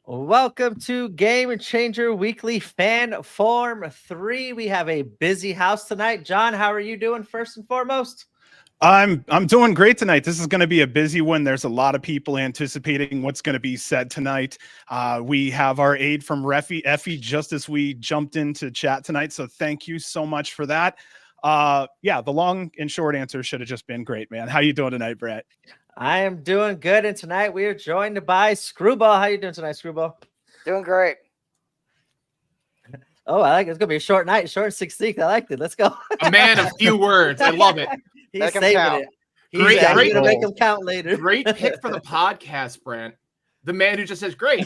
Welcome to Game Changer Weekly Fan Form 3. We have a busy house tonight. John, how are you doing first and foremost? I'm doing great tonight. This is going to be a busy one. There's a lot of people anticipating what's going to be said tonight. We have our aide from Effie just as we jumped into chat tonight. So thank you so much for that. Yeah, the long and short answer should have just been great, man. How you doing tonight, Brett? I am doing good, and tonight we are joined by Screwball. How you doing tonight, Screwball? Doing great. Oh, I like it. It's gonna be a short night, short and 16th. I liked it. Let's go. A man of few words. I love it. He's Make 'em saving count. it. He's Great gonna make goal. them count later. Great pick for the podcast, Brent. The man who just says great.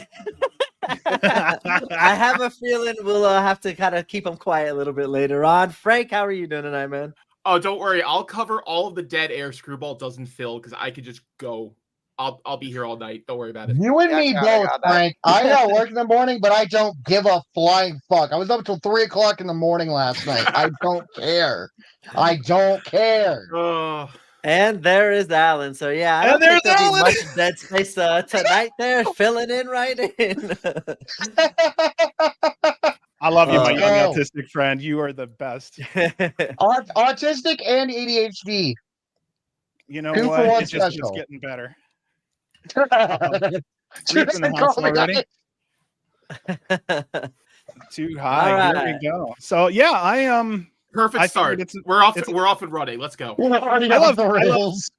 I have a feeling we'll have to kind of keep him quiet a little bit later on. Frank, how are you doing tonight, man? Oh, don't worry. I'll cover all of the dead air Screwball doesn't fill because I could just go. I'll be here all night. Don't worry about it. You and me Yeah, both, got that. Frank. I got work in the morning, but I don't give a flying fuck. I was up until 3 o'clock in the morning last night. I don't care. I don't care. Oh, And there is Alan. So yeah, I And don't think there's there'll be Alan. much dead space tonight. There, filling in right in. I love you, my young Oh. autistic friend. You are the best. Autistic and ADHD. You know 2 for what? 1 It just keeps special. getting better. Just in the call house the guy. already? Too high. All Here right. we go. So yeah, I perfect start. figured We're off. it's- We're off and running. Let's go. We're already I off love- the I love- rails.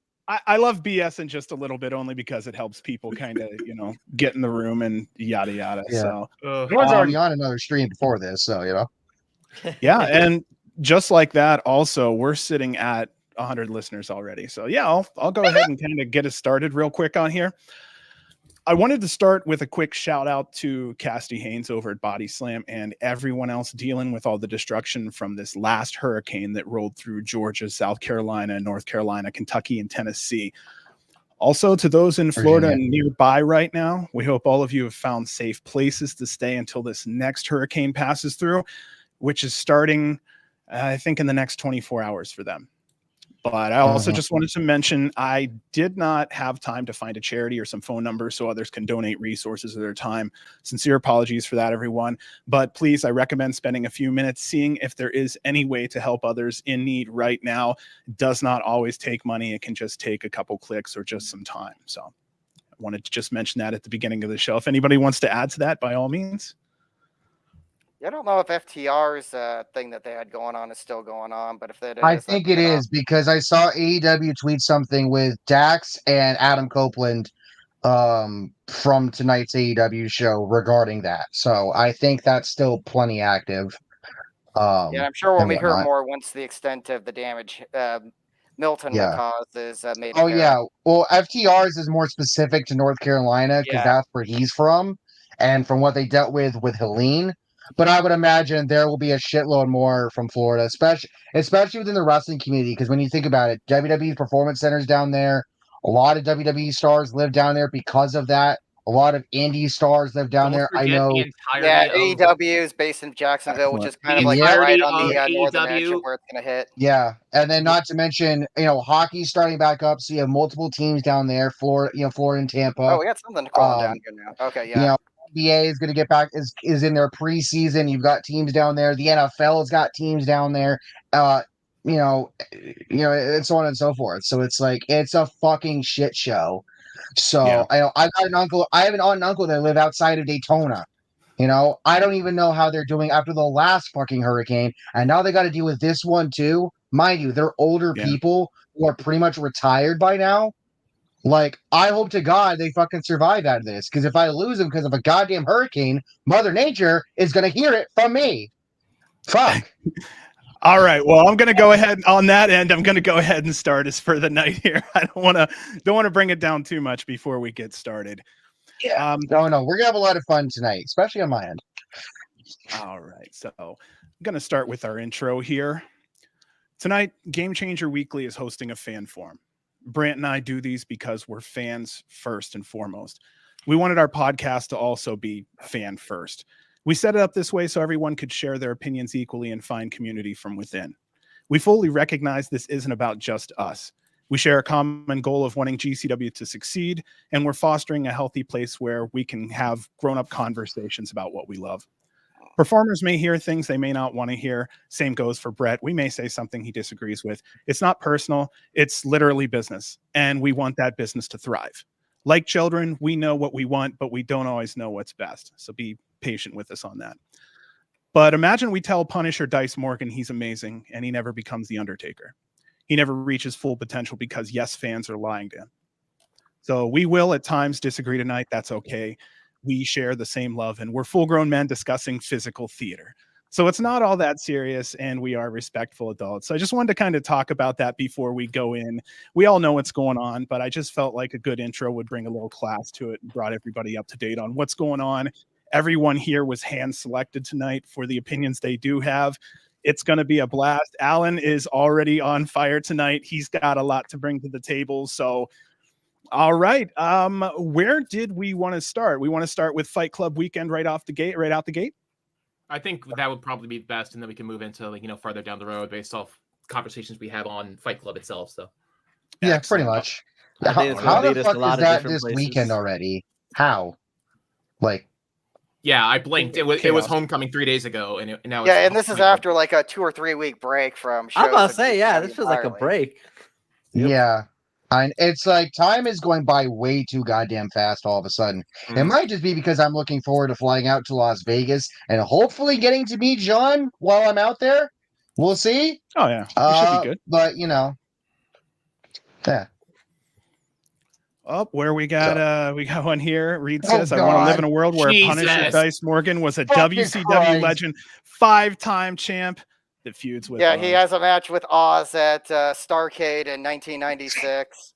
I love BS in just a little bit only because it helps people kind of, get in the room and yada yada. Yeah. So Ugh. I was already Um, on another stream before this, so yeah, and just like that, also we're sitting at 100 listeners already. So yeah, I'll go ahead and kind of get us started real quick on here. I wanted to start with a quick shout out to Casty Haynes over at Body Slam and everyone else dealing with all the destruction from this last hurricane that rolled through Georgia, South Carolina, North Carolina, Kentucky, and Tennessee. Also, to those in Florida Virginia. and nearby right now, we hope all of you have found safe places to stay until this next hurricane passes through, which is starting, I think, in the next 24 hours for them. But I also just wanted to mention I did not have time to find a charity or some phone numbers so others can donate resources of their time. Sincere apologies for that, everyone. But please, I recommend spending a few minutes seeing if there is any way to help others in need right now. It does not always take money. It can just take a couple clicks or just some time. So I wanted to just mention that at the beginning of the show. If anybody wants to add to that, by all means. I don't know if FTR's thing that they had going on is still going on, but if it is, I think it is because I saw AEW tweet something with Dax and Adam Copeland from tonight's AEW show regarding that. So I think that's still plenty active. Yeah, I'm sure when and we hear whatnot. more once the extent of the damage Milton Yeah. will cause is made. Oh apparent. yeah. Well, FTR's is more specific to North Carolina because Yeah. that's where he's from, and from what they dealt with Helene. But I would imagine there will be a shitload more from Florida, especially within the wrestling community. Because when you think about it, WWE's performance centers down there. A lot of WWE stars live down there because of that. A lot of indie stars live down Don't there. I forget know. the Yeah, entirety of AEW is based in Jacksonville, which is kind of like Yeah. right on the entirety of northern edge AEW. of where it's going to hit. Yeah, and then not to mention, hockey's starting back up, so you have multiple teams down there. Florida, Florida and Tampa. Oh, we got something to call um, down here now. Okay, yeah. NBA is going to get back is in their preseason. You've got teams down there. The NFL has got teams down there. And so on and so forth. So it's like it's a fucking shit show. So Yeah. I've got an uncle. I have an aunt and uncle that live outside of Daytona. I don't even know how they're doing after the last fucking hurricane, and now they got to deal with this one too. Mind you, they're older Yeah. people who are pretty much retired by now. Like, I hope to God they fucking survive out of this, because if I lose them because of a goddamn hurricane, Mother Nature is gonna hear it from me. Fuck. All right. Well, I'm going to go ahead on that end. I'm going to go ahead and start us for the night here. I don't want to bring it down too much before we get started. Yeah. No, we're gonna have a lot of fun tonight, especially on my end. All right. So I'm going to start with our intro here. Tonight, Game Changer Weekly is hosting a fan forum. Brant and I do these because we're fans first and foremost. We wanted our podcast to also be fan first. We set it up this way so everyone could share their opinions equally and find community from within. We fully recognize this isn't about just us. We share a common goal of wanting GCW to succeed, and we're fostering a healthy place where we can have grown-up conversations about what we love. Performers may hear things they may not want to hear. Same goes for Brett. We may say something he disagrees with. It's not personal. It's literally business, and we want that business to thrive. Like children, we know what we want, but we don't always know what's best. So be patient with us on that. But imagine we tell Punisher Dice Morgan he's amazing, and he never becomes The Undertaker. He never reaches full potential because yes, fans are lying to him. So we will at times disagree tonight. That's okay. We share the same love, and we're full-grown men discussing physical theater. So it's not all that serious, and we are respectful adults. So I just wanted to kind of talk about that before we go in. We all know what's going on, but I just felt like a good intro would bring a little class to it and brought everybody up to date on what's going on. Everyone here was hand-selected tonight for the opinions they do have. It's going to be a blast. Alan is already on fire tonight. He's got a lot to bring to the table. So, all right. Where did we want to start? We want to start with Fight Club weekend right out the gate. I think that would probably be best, and then we can move into farther down the road based off conversations we have on Fight Club itself. So, Yeah, Excellent. pretty much. I think it's How gonna the lead us fuck a lot is of that different this places. weekend already? How? Like, yeah, I blinked. It was Chaos. Homecoming 3 days ago, and now Yeah, it's and this is after like a 2 or 3 week break from shows. I'm about to of say, yeah, GCW this feels like a entirely. break. Yep. yeah. And it's like time is going by way too goddamn fast all of a sudden. It Mhm. might just be because I'm looking forward to flying out to Las Vegas and hopefully getting to meet John while I'm out there. We'll see. Oh, yeah. It should be good. But yeah. Oh, where we got one here. Reed Oh, says, I want to live God. in a world where Punisher Jesus. Dice Morgan was a Fucking WCW Christ. legend, 5-time champ that feuds with Yeah, he Oz. has a match with Oz at Starrcade in 1996.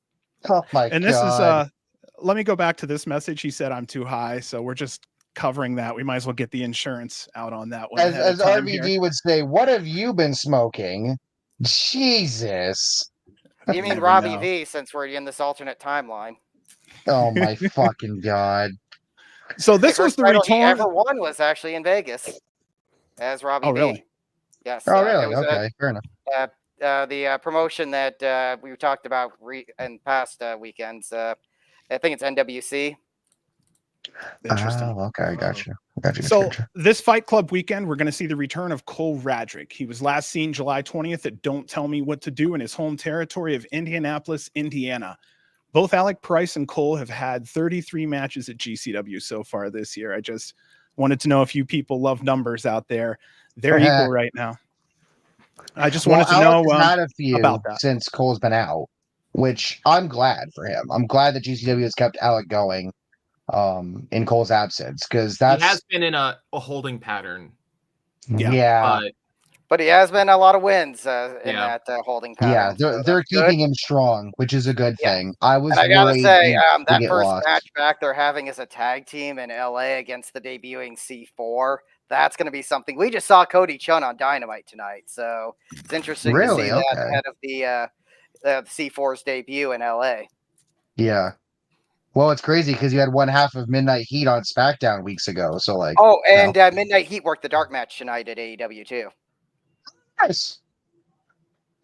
Oh my And this god. is let me go back to this message. He said I'm too high, so we're just covering that. We might as well get the insurance out on that one. As ahead of time here. RVD would say, what have you been smoking? Jesus. You mean never Robbie know. V, since we're in this alternate timeline. Oh my fucking god. So this The was first the title he return. ever won was actually in Vegas as Robbie Oh, V. really? Yes. Oh it really? was, Okay, fair enough. the promotion that we talked about in past weekends. I think it's NWC. Interesting. Oh, okay, gotcha. So this Fight Club weekend, we're going to see the return of Cole Radrick. He was last seen July 20th at Don't Tell Me What to Do in his home territory of Indianapolis, Indiana. Both Alec Price and Cole have had 33 matches at GCW so far this year. I just wanted to know if you people love numbers out there. They're equal right now. I just wanted to know Alec has had a few about that. since Cole's been out, which I'm glad for him. I'm glad that GCW has kept Alec going in Cole's absence, because He that's has been in a holding pattern. yeah. But he has been a lot of wins in Yeah. that holding Yeah, pattern. so they're that's good. keeping him strong, which is a good Yeah. thing. I was And I gotta worried say, he'd that get first lost. match back they're having as a tag team in LA against the debuting C4, that's going to be something. We just saw Cody Chun on Dynamite tonight, so it's interesting Really? to see that Okay. ahead of the C4's debut in LA. Yeah. Well, it's crazy because you had one half of Midnight Heat on SmackDown weeks ago. So like, Oh, you and Midnight Heat worked the dark match tonight at AEW too. nice.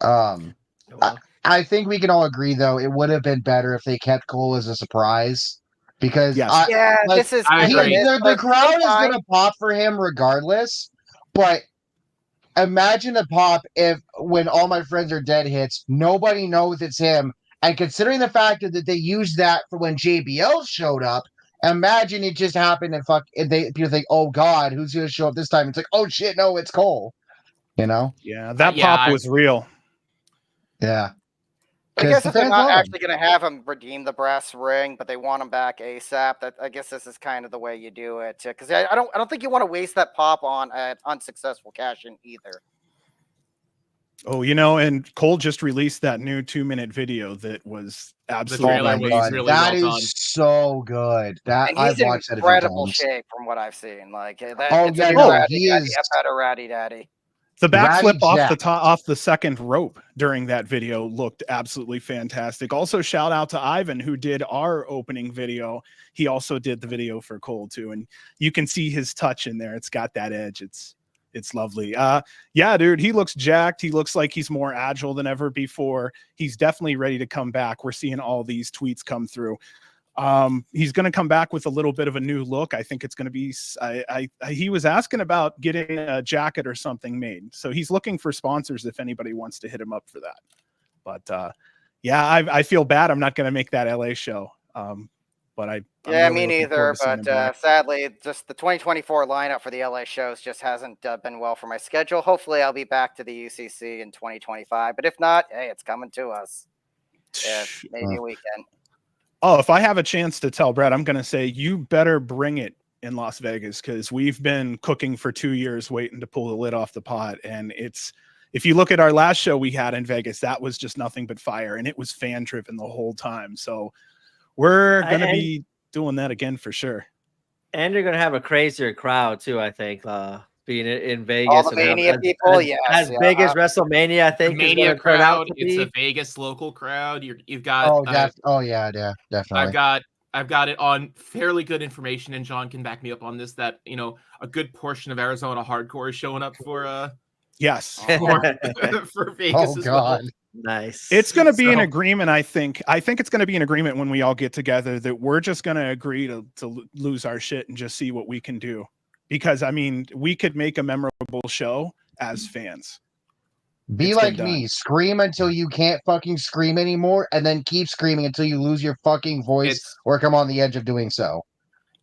I think we can all agree though it would have been better if they kept Cole as a surprise, because Yes. Yeah, like, this is I hit or agree. miss, the but crowd is fine. gonna pop for him regardless. But imagine the pop if when All My Friends Are Dead hits, nobody knows it's him. And considering the fact that they used that for when JBL showed up, imagine it just happened and people think, oh God, who's gonna show up this time? It's like, oh shit, no, it's Cole. You know? Yeah, that Yeah, pop was real. Yeah. I guess the if they're fans not love him. actually going to have him redeem the brass ring, but they want him back ASAP, that I guess this is kind of the way you do it. Because I don't think you want to waste that pop on an unsuccessful cash in either. Oh, and Cole just released that new 2-minute video that was absolutely trailer was amazing. really that well is done. so good. That And I've he's in watched that a few incredible times. shape from what I've seen. Like that, Oh, it's yeah, a no, ratty he daddy, is- I've had a ratty daddy. The backflip Ratty off the Jack. off the second rope during that video looked absolutely fantastic. Also, shout out to Ivan who did our opening video. He also did the video for Cole too, and you can see his touch in there. It's got that edge. It's It's lovely. Yeah, dude, he looks jacked. He looks like he's more agile than ever before. He's definitely ready to come back. We're seeing all these tweets come through. He's going to come back with a little bit of a new look. I think it's going to be, he was asking about getting a jacket or something made. So he's looking for sponsors if anybody wants to hit him up for that. But yeah, I feel bad. I'm not going to make that LA show. But I'm Yeah, really me looking neither. forward to seeing But him back. sadly, just the 2024 lineup for the LA shows just hasn't been well for my schedule. Hopefully, I'll be back to the UCC in 2025. But if not, hey, it's coming to us. Yeah, maybe a weekend. Oh, if I have a chance to tell Brett, I'm going to say you better bring it in Las Vegas, because we've been cooking for 2 years waiting to pull the lid off the pot. And it's, if you look at our last show we had in Vegas, that was just nothing but fire, and it was fan driven the whole time. So we're going to be doing that again for sure. And you're going to have a crazier crowd too, I think, being in Vegas. All the Mania people, yes. As big as WrestleMania, I think. Mania crowd. It's a Vegas local crowd. You've got. Yeah, definitely. I've got it on fairly good information, and John can back me up on this, that, you know, a good portion of Arizona hardcore is showing up for yes for Vegas as well. Nice. It's going to be an agreement. I think it's going to be an agreement when we all get together that we're just going to agree to lose our shit and just see what we can do. Because I mean, we could make a memorable show as fans. Be like me, scream until you can't fucking scream anymore, and then keep screaming until you lose your fucking voice or come on the edge of doing so.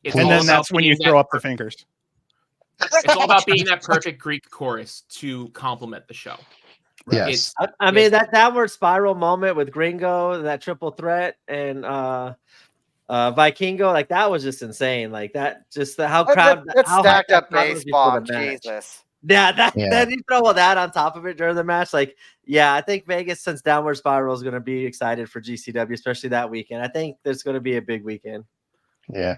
And then that's when you throw up the fingers. It's all about being that perfect Greek chorus to complement the show. Yes. I mean, that downward spiral moment with Gringo, that triple threat, and Vikingo, like that was just insane. Like that, just how stacked up baseball. Jesus. Yeah, then you throw all that on top of it during the match. Like, yeah, I think Vegas, since Downward Spiral, is going to be excited for GCW, especially that weekend. I think there's going to be a big weekend. Yeah.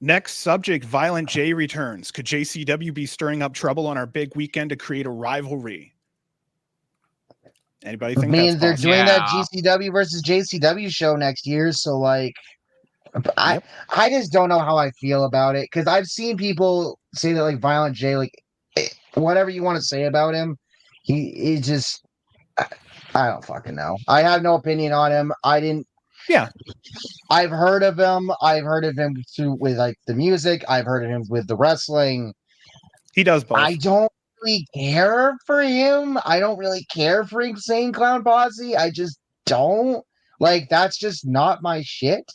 Next subject, Violent J returns. Could JCW be stirring up trouble on our big weekend to create a rivalry? Anybody think that's they're possible? doing that GCW versus JCW show next year, so like I just don't know how I feel about it, because I've seen people say that like Violent J, like whatever you want to say about him, he just I don't fucking know. I have no opinion on him. I've heard of him. I've heard of him with like the music. I've heard of him with the wrestling. He does both. I don't really care for him. I don't really care for Insane Clown Posse. I just don't. Like, that's just not my shit.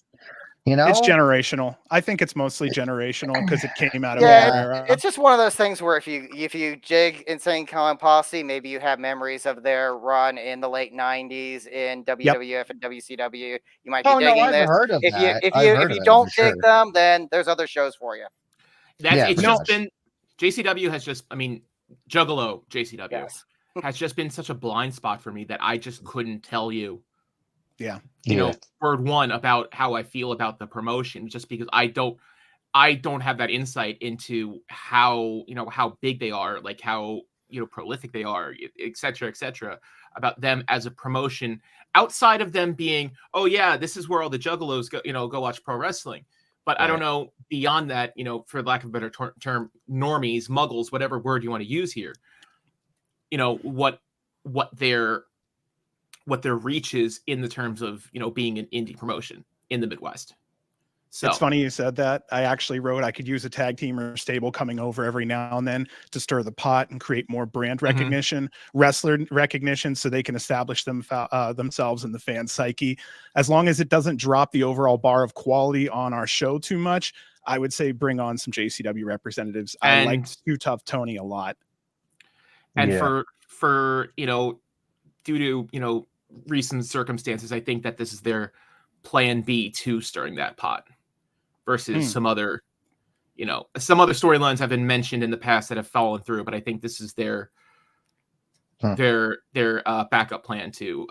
You know, it's generational. I think it's mostly generational because it came out of our era. It's just one of those things where if you jig Insane Clown Posse, maybe you have memories of their run in the late '90s in WWF and WCW. You might be digging I've this. Heard of that. If you don't dig them, then there's other shows for you. It's just been JCW has just, I mean, Juggalo JCW has just been such a blind spot for me that I just couldn't tell you. Yeah. You know, word one about how I feel about the promotion, just because I don't have that insight into how big they are, like how, prolific they are, et cetera, about them as a promotion outside of them being, oh yeah, this is where all the juggalos go, go watch pro wrestling. But I don't know beyond that, for lack of a better term, normies, muggles, whatever word you want to use here, what their reach is in the terms of, being an indie promotion in the Midwest. So it's funny you said that. I actually wrote I could use a tag team or stable coming over every now and then to stir the pot and create more brand recognition, wrestler recognition, so they can establish themselves in the fan psyche. As long as it doesn't drop the overall bar of quality on our show too much, I would say bring on some JCW representatives. I liked Too Tough Tony a lot. And for due to recent circumstances, I think that this is their plan B to stirring that pot versus some other storylines have been mentioned in the past that have fallen through, but I think this is their backup plan to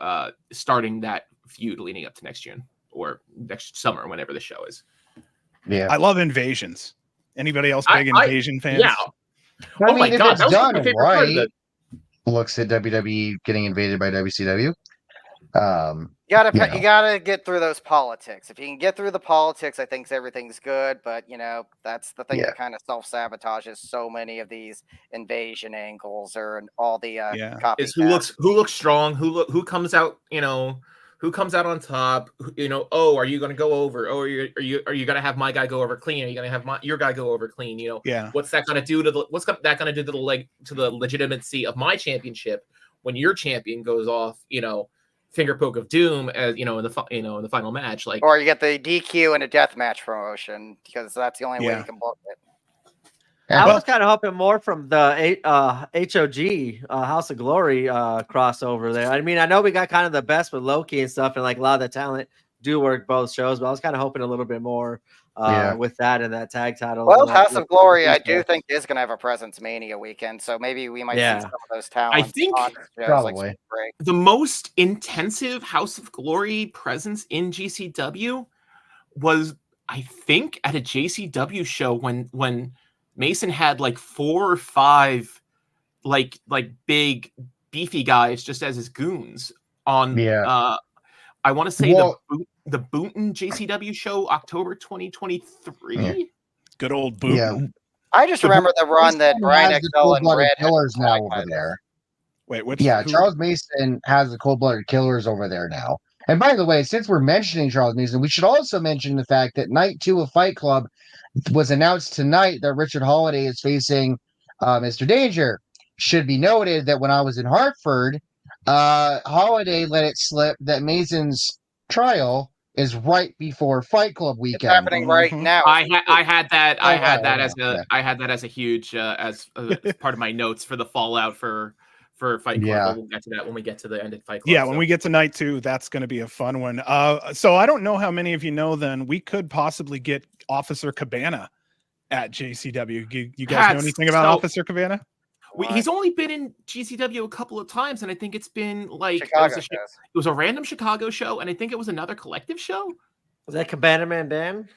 starting that feud leading up to next June or next summer, whenever the show is. Yeah, I love invasions. Anybody else big invasion fans? Yeah. I mean, if God, it's done right, looks at WWE getting invaded by WCW. You gotta You know. you gotta get through those politics. If you can get through the politics, I think everything's good. But that's the thing Yeah. that kind of self-sabotages so many of these invasion angles or all the Yeah. Is copycats. who looks strong, who comes out, who comes out on top, oh, are you going to go over? Oh, are you going to have my guy go over clean? Are you going to have your guy go over clean? Yeah. What's that going to do to that going to do to the legitimacy of my championship when your champion goes off, finger poke of doom as in the final match, like, Or you get the DQ and a death match promotion because that's the only way Yeah. you can book it. I Well- was kind of hoping more from the HOG House of Glory crossover there. I mean, I know we got kind of the best with Loki and stuff, and like a lot of the talent do work both shows, but I was kind of hoping a little bit more with that and that tag title. Well, and that- House of Glory, I with- do think is going to have a presence Mania weekend, so maybe we might see Yeah. some of those talents. think on shows probably. Spring Break. the most intensive House of Glory presence in GCW was, I think, at a JCW show when Mason had like 4 or 5 like big beefy guys just as his goons on I want to say the Boonton JCW show, October 2023. Yeah. Good old boot. Yeah. I just remember the run that Brian has the XL and cold-blooded Red had killers now tag over titles. there. Wait, which? Yeah, who- Charles Mason has the cold-blooded killers over there now. And by the way, since we're mentioning Charles Mason, we should also mention the fact that Night 2 of Fight Club was announced tonight that Richard Holiday is facing Mr. Danger. Should be noted that when I was in Hartford, Holiday let it slip that Mason's trial is right before Fight Club It's weekend. happening right Mhm. now. I had that yeah. I had that as a huge as part of my notes for the fallout for Fight Club. Yeah. But we'll get to that when we get to the end of Fight Club. Yeah, when we get to night 2, that's going to be a fun one. So I don't know how many of you know. Then we could possibly get Officer Cabana at JCW. You guys know That's anything about so- Officer Cabana? He's only been in GCW a couple of times, and I think it's been like Chicago it shows. was a random Chicago show, and I think it was another collective show. Was that Cabana Man Dan?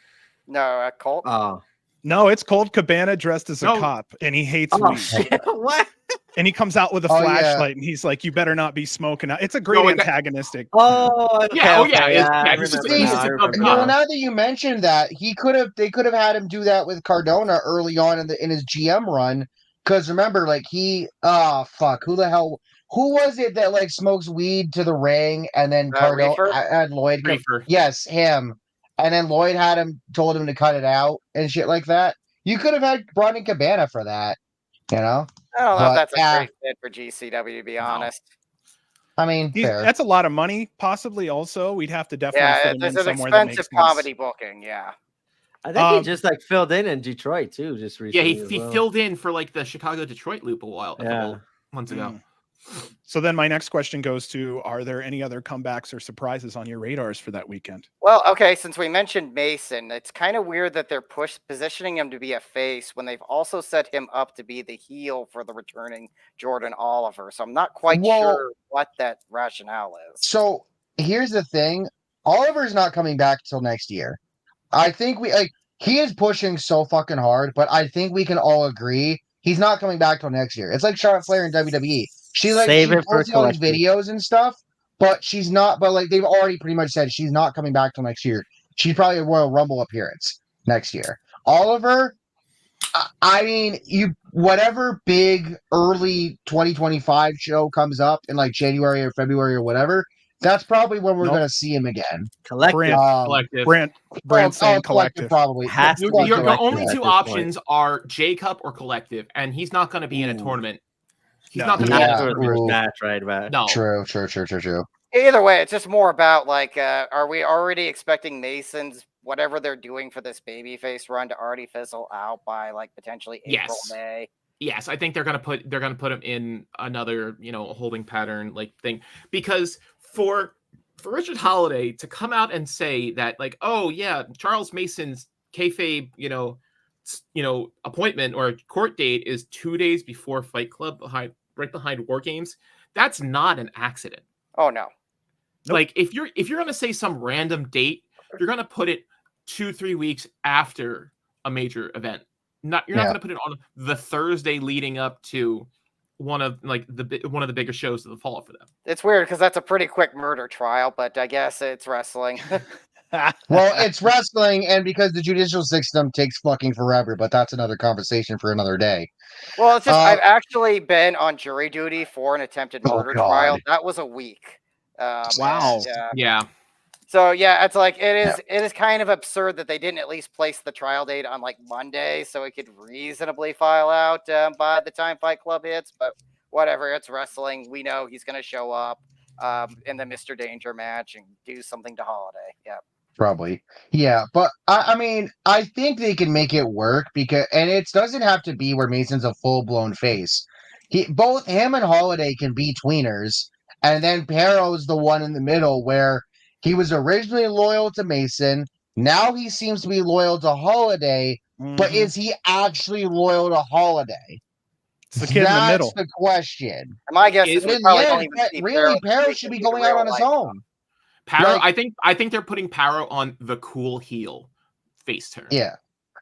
No, Colt. Oh, No, it's Colt Cabana dressed as a No. cop, and he hates oh weed. shit! What? And he comes out with a Oh, yeah. flashlight, and he's like, "You better not be smoking." It's a great No, and that- antagonistic. Oh, okay, Yeah, oh, okay, yeah, it's- I yeah, remember he's just- now, he's I just a remember dumb now. Well, now that you mentioned that, they could have had him do that with Cardona early on in his GM run. Because remember, like who was it that like smokes weed to the ring and then Cardona Reefer? had Lloyd come- Reefer. Yes, him. And then Lloyd told him to cut it out and shit like that. You could have had brought in Cabana for that, you know? I don't know But, if that's a yeah. great fit for GCW, to be honest. I mean, fair. That's a lot of money. Possibly, also, we'd have to definitely Yeah, fit him it's in an somewhere that expensive makes sense. comedy booking. Yeah. I think he Um, just like filled in Detroit too, just Yeah, recently. he as well. filled in for like the Chicago Detroit loop a couple months ago. Mm. So then my next question goes to: are there any other comebacks or surprises on your radars for that weekend? Well, okay, since we mentioned Mason, it's kind of weird that they're positioning him to be a face when they've also set him up to be the heel for the returning Jordan Oliver. So I'm not quite Well- sure what that rationale is. So here's the thing: Oliver's not coming back till next year. I think he is pushing so fucking hard, but I think we can all agree he's not coming back till next year. It's like Charlotte Flair in WWE. Save it for posting all these collective. videos and stuff, but she's not. But like they've already pretty much said she's not coming back till next year. She's probably a Royal Rumble appearance next year. Oliver, I mean, whatever big early 2025 show comes up in like January or February or whatever, that's probably when we're Nope. going to see him again. Collective. Brand- Collective. Brand saying collective. probably. Has to be Your collective only at two this options are J-Cup or collective, and he's not going to be in a Ooh. tournament. He's No. not going to Yeah. be in a That's tournament. the first Ooh. match, right? But No. True. Either way, it's just more about like, are we already expecting Mason's whatever they're doing for this babyface run to already fizzle out by like potentially April, Yes. May? Yes, I think they're gonna put him in another holding pattern like thing, because for Richard Holiday to come out and say that like, oh yeah, Charles Mason's kayfabe appointment or court date is 2 days before Fight Club right behind War Games, that's not an accident. Oh no. Nope. Like if you're gonna say some random date, you're gonna put it 2-3 weeks after a major event. You're not Yeah. gonna put it on the Thursday leading up to one of the bigger shows of the fall for them. It's weird because that's a pretty quick murder trial, but I guess it's wrestling. Well, it's wrestling, and because the judicial system takes fucking forever, but that's another conversation for another day. Well, it's just I've actually been on jury duty for an attempted murder trial. That was a week. Wow. Yeah. So yeah, it's like it is kind of absurd that they didn't at least place the trial date on like Monday so it could reasonably file out by the time Fight Club hits. But whatever, it's wrestling. We know he's going to show up in the Mr. Danger match and do something to Holiday. Yeah. Probably. Yeah, but I mean, I think they can make it work because, and it doesn't have to be where Mason's a full-blown face. Both him and Holiday can be tweeners, and then Perro's the one in the middle where he was originally loyal to Mason. Now he seems to be loyal to Holiday, but is he actually loyal to Holiday? It's the kid in the middle. That's the question. My guess is we probably don't even see really, Perro should be going out on his own. Paro, I think they're putting Paro on the cool heel face turn. Yeah.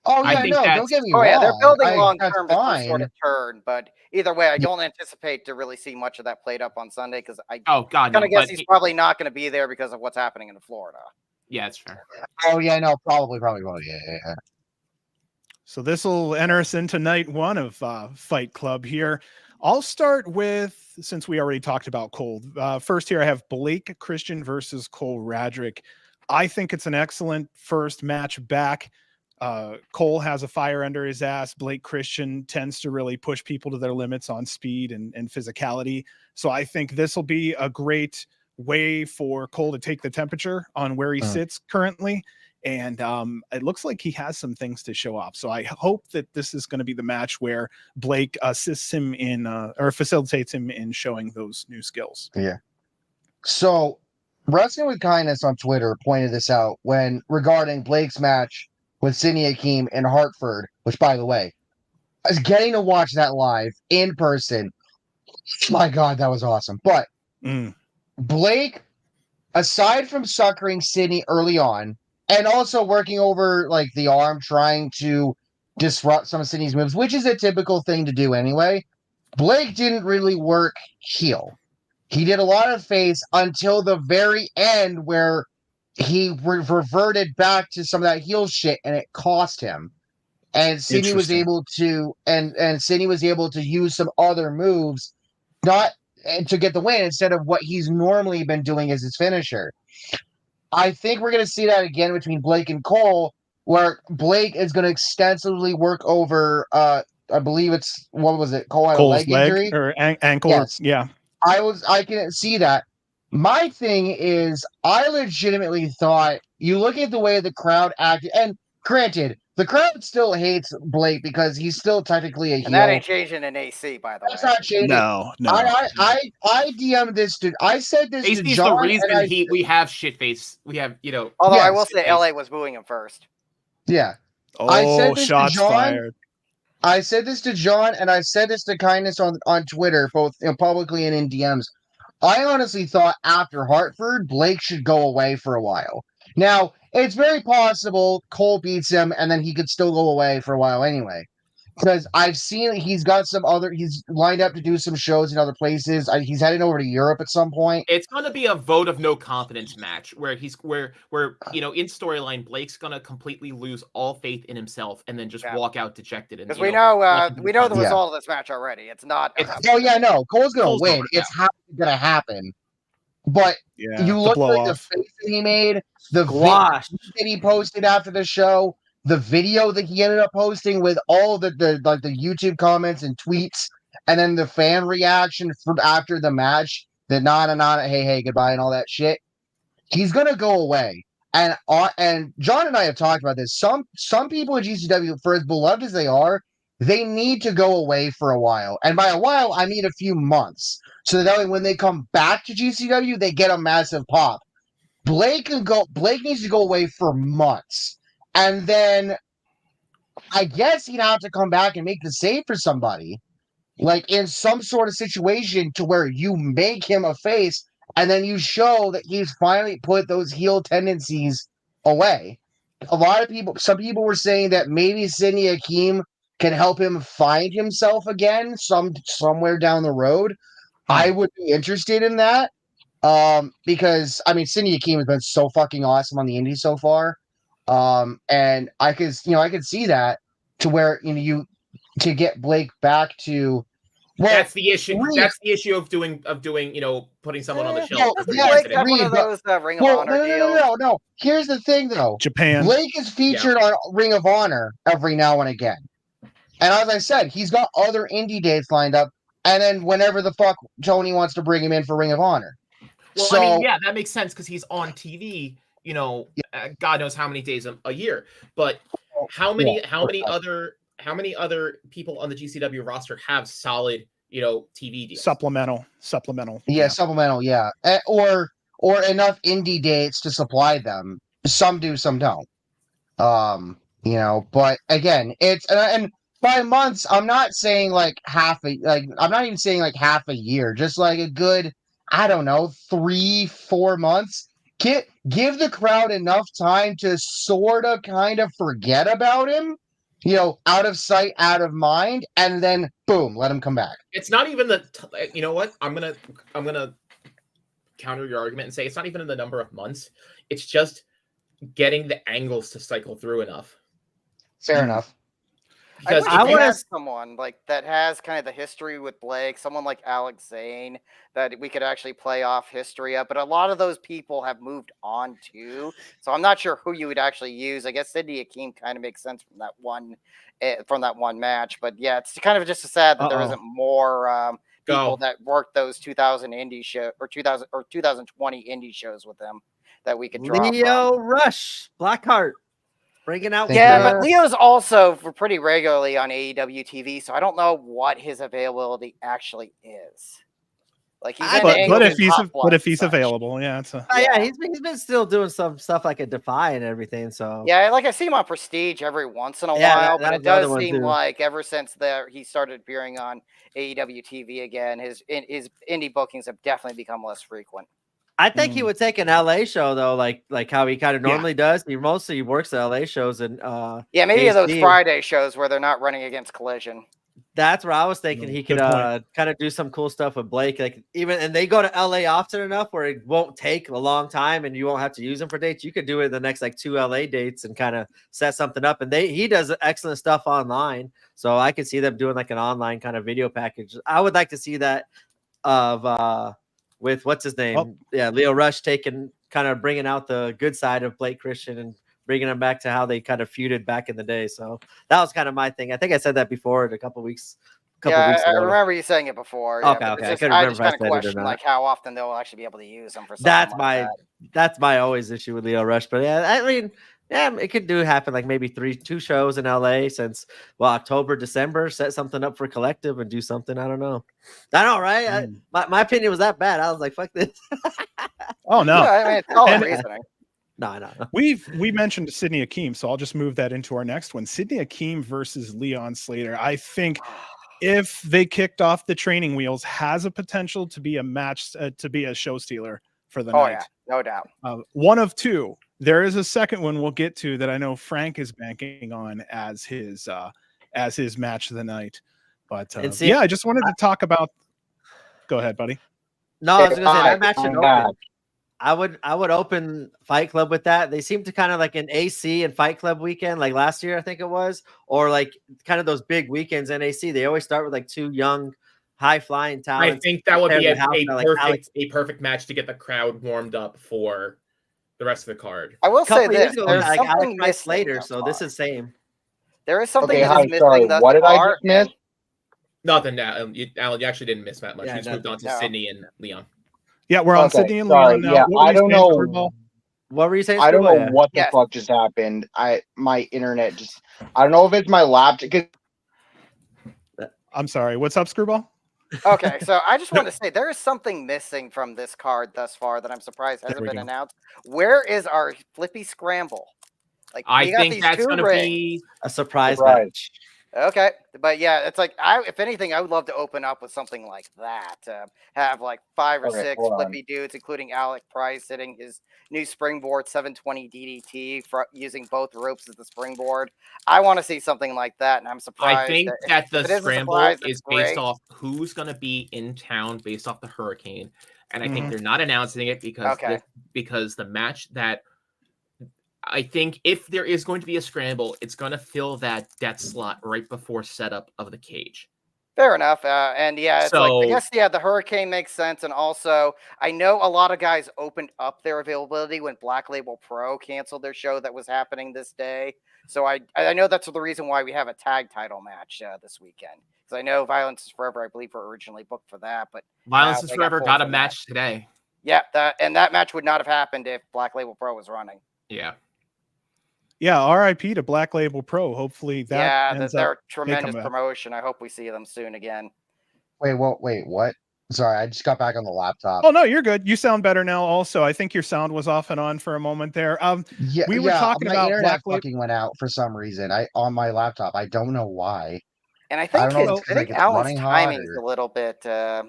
Oh yeah, don't get me wrong. Oh yeah, they're building long term to some sort of turn, but either way, I don't anticipate to really see much of that played up on Sunday because I guess he's probably not going to be there because of what's happening in Florida. Yeah, that's fair. Oh yeah, no, probably. Yeah. So this will enter us into night one of Fight Club here. I'll start with, since we already talked about Cole. First here, I have Blake Christian versus Cole Radrick. I think it's an excellent first match back. Cole has a fire under his ass. Blake Christian tends to really push people to their limits on speed and physicality. So I think this will be a great way for Cole to take the temperature on where he sits currently. And it looks like he has some things to show off. So I hope that this is going to be the match where Blake assists him in or facilitates him in showing those new skills. Yeah. So Wrestling with Kindness on Twitter pointed this out when regarding Blake's match with Sidney Akeem in Hartford, which, by the way, I was getting to watch that live in person. My God, that was awesome. But Blake, aside from suckering Sidney early on, and also working over like the arm, trying to disrupt some of Sidney's moves, which is a typical thing to do anyway, Blake didn't really work heel. He did a lot of face until the very end where he reverted back to some of that heel shit and it cost him. And Sidney was able to and Sidney was able to use some other moves to get the win instead of what he's normally been doing as his finisher. I think we're going to see that again between Blake and Cole, where Blake is going to extensively work over, I believe it's, what was it? Cole had a leg injury? Or ankle. Yes. Yeah. I can see that. My thing is, I legitimately thought, you look at the way the crowd acted, and granted, the crowd still hates Blake because he's still technically a heel. And that ain't changing in AC, by the way. That's not changing. No. I DM'd this to, I said this AC to is John. the reason we have shit face. We have, Although I will say LA was booing him first. Yeah. Oh, I said this shots to John. fired. I said this to John, and I said this to Kindness on Twitter, both publicly and in DMs. I honestly thought after Hartford, Blake should go away for a while. Now, it's very possible Cole beats him, and then he could still go away for a while anyway. Because I've seen he's lined up to do some shows in other places. He's heading over to Europe at some point. It's going to be a vote of no confidence match where in storyline, Blake's going to completely lose all faith in himself and then just walk out dejected. Because we know the result of this match already. It's not. Cole's going to win. It's how it's going to happen. But you look at the face that he made, the video that he posted after the show, the video that he ended up posting with all the YouTube comments and tweets, and then the fan reaction from after the match, the nana, hey, goodbye, and all that shit. He's gonna go away. And John and I have talked about this. Some people at GCW, for as beloved as they are, they need to go away for a while. And by a while, I mean a few months. So that way when they come back to GCW, they get a massive pop. Blake needs to go away for months. And then I guess he'd have to come back and make the save for somebody, like in some sort of situation to where you make him a face and then you show that he's finally put those heel tendencies away. Some people were saying that maybe Sidney Akeem can help him find himself again somewhere down the road, I would be interested in that. Because I mean, Cindy Akeem has been so fucking awesome on the Indies so far. And I could see that to where you to get Blake back to. Well, That's the issue. Reed- That's the issue of doing putting someone on the Eh, shelf. well, for yeah, Blake today. have one Reed, of but- those Ring of Well, Honor deals. no. Here's the thing, though. Japan. Blake is featured on Ring of Honor every now and again. And as I said, he's got other indie dates lined up. And then whenever the fuck Tony wants to bring him in for Ring of Honor. Well, So, I mean, yeah, that makes sense because he's on TV. God knows how many days a year. But how many other people on the GCW roster have solid TV deals? Supplemental. yeah, supplemental, yeah. Or enough indie dates to supply them. Some do, some don't. But again, it's and by months, I'm not saying I'm not even saying like half a year, just like a good, I don't know, 3-4 months. Give the crowd enough time to sort of kind of forget about him, out of sight, out of mind, and then boom, let him come back. It's not even you know what? I'm gonna counter your argument and say it's not even in the number of months. It's just getting the angles to cycle through enough. Fair enough. I Because wish if we you- had someone like that has kind of the history with Blake, someone like Alex Zane that we could actually play off history of. But a lot of those people have moved on too, so I'm not sure who you would actually use. I guess Cindy Akeem kind of makes sense from that one match. But yeah, it's kind of just sad that there isn't more people that worked those 2000 indie show or 2020 indie shows with them that we could draw from. Leo Rush, Blackheart, bringing out. Thank Yeah, you. but Leo's also pretty regularly on AEW TV, so I don't know what his availability actually is. Like he's in But Angles if and he's Top Blood and if he's such. available, yeah, it's a. Yeah, he's been still doing some stuff like a Defy and everything. So Yeah, like I see him on Prestige every once in a Yeah, while, that but was it the other does one, seem too. like ever since he started appearing on AEW TV again, his indie bookings have definitely become less frequent. I think he would take an LA show though, like how he kind of Yeah. normally does. He mostly works the LA shows, and Yeah, maybe those AC. Friday shows where they're not running against Collision. that's where I was thinking he could Good point. kind of do some cool stuff with Blake. Like and they go to LA often enough where it won't take a long time, and you won't have to use them for dates. You could do it the next like 2 LA dates and kind of set something up. And he does excellent stuff online, so I could see them doing like an online kind of video package. I would like to see that of with what's his name? Oh. Yeah, Leo Rush taking kind of bringing out the good side of Blake Christian and bringing him back to how they kind of feuded back in the day. So that was kind of my thing. I think I said that before a couple weeks I ago. remember you saying it before. Yeah, Okay, but okay. it's I just, couldn't I remember just if I kind of said it or question not. like how often they'll actually be able to use them for something That's like that's my always issue with Leo Rush. But yeah, I mean, yeah, it could happen like maybe 2 shows in LA since October, December, set something up for Collective and do something. I don't know. I know, right? My opinion was that bad. I was like, fuck this. Oh no. Yeah, I mean, it's all And- reasoning. No. We mentioned Sidney Akeem, so I'll just move that into our next one. Sidney Akeem versus Leon Slater. I think if they kicked off the training wheels, has a potential to be a match, to be a show stealer for the Oh night. yeah, no doubt. One of two. There is a second one we'll get to that I know Frank is banking on as his match of the night. But And see- yeah, I just wanted to talk about. Go ahead, buddy. No, I was gonna say that match should I'm open. back. I would open Fight Club with that. They seem to kind of like an AC and Fight Club weekend, like last year, I think it was, or like kind of those big weekends in AC. They always start with like 2 young, high flying I talents. think that would be Compared to how, like, a perfect match to get the crowd warmed up for the rest of the card. I will A couple say years this: ago, there's like Alex something Price missing later, thus so this far. is same. There is something Okay, that hi, is sorry, missing thus what did I far. just miss? Nothing, Alan. You actually didn't miss that much. Yeah, You just moved on to no. Sydney and Leon. Yeah, we're on Okay, Sidney and sorry. Leon now. Yeah, What were I you don't saying, know. Screwball? What were you saying? I don't Scuba? know what the Yes. fuck just happened. My internet just. I don't know if it's my laptop. 'Cause I'm sorry. What's up, Screwball? Okay, so I just want to say there is something missing from this card thus far that I'm surprised hasn't we been go. announced. Where is our Flippy Scramble? Like I we got think these that's 2 going to rings. be. A surprise Surprise. match. Okay, but yeah, it's like if anything, I would love to open up with something like that. Have like 5 or Okay, 6 hold on. flippy dudes, including Alec Price hitting his new springboard 720 DDT for using both ropes as the springboard. I want to see something like that, and I'm I surprised. think that the if it is a scramble surprise, is it's based great. off who's going to be in town based off the hurricane, and I think Mhm. they're not announcing it because Okay. because the match that I think if there is going to be a scramble, it's going to fill that slot right before setup of the cage. Fair enough. And yeah, it's like, I So- guess, yeah, the hurricane makes sense. And also, I know a lot of guys opened up their availability when Black Label Pro canceled their show that was happening this day. So I know that's the reason why we have a tag title match this weekend. Because I know Violence is Forever, I believe, were originally booked for that. But Violence now is they Forever pulled got a from that. match today. Yeah, that match would not have happened if Black Label Pro was running. Yeah. Yeah, RIP to Black Label Pro. Hopefully that Yeah, ends they're up. a tremendous back. promotion. I hope we see them soon again. Wait, what? Sorry, I just got back on the laptop. Oh no, you're good. You sound better now. Also, I think your sound was off and on for a moment there. Yeah, we were talking my about internet Black Label. fucking went out for some reason. On my laptop. I don't know why. And I I think don't know if his, it's I think like it's Alan's running hot timing's or- a little bit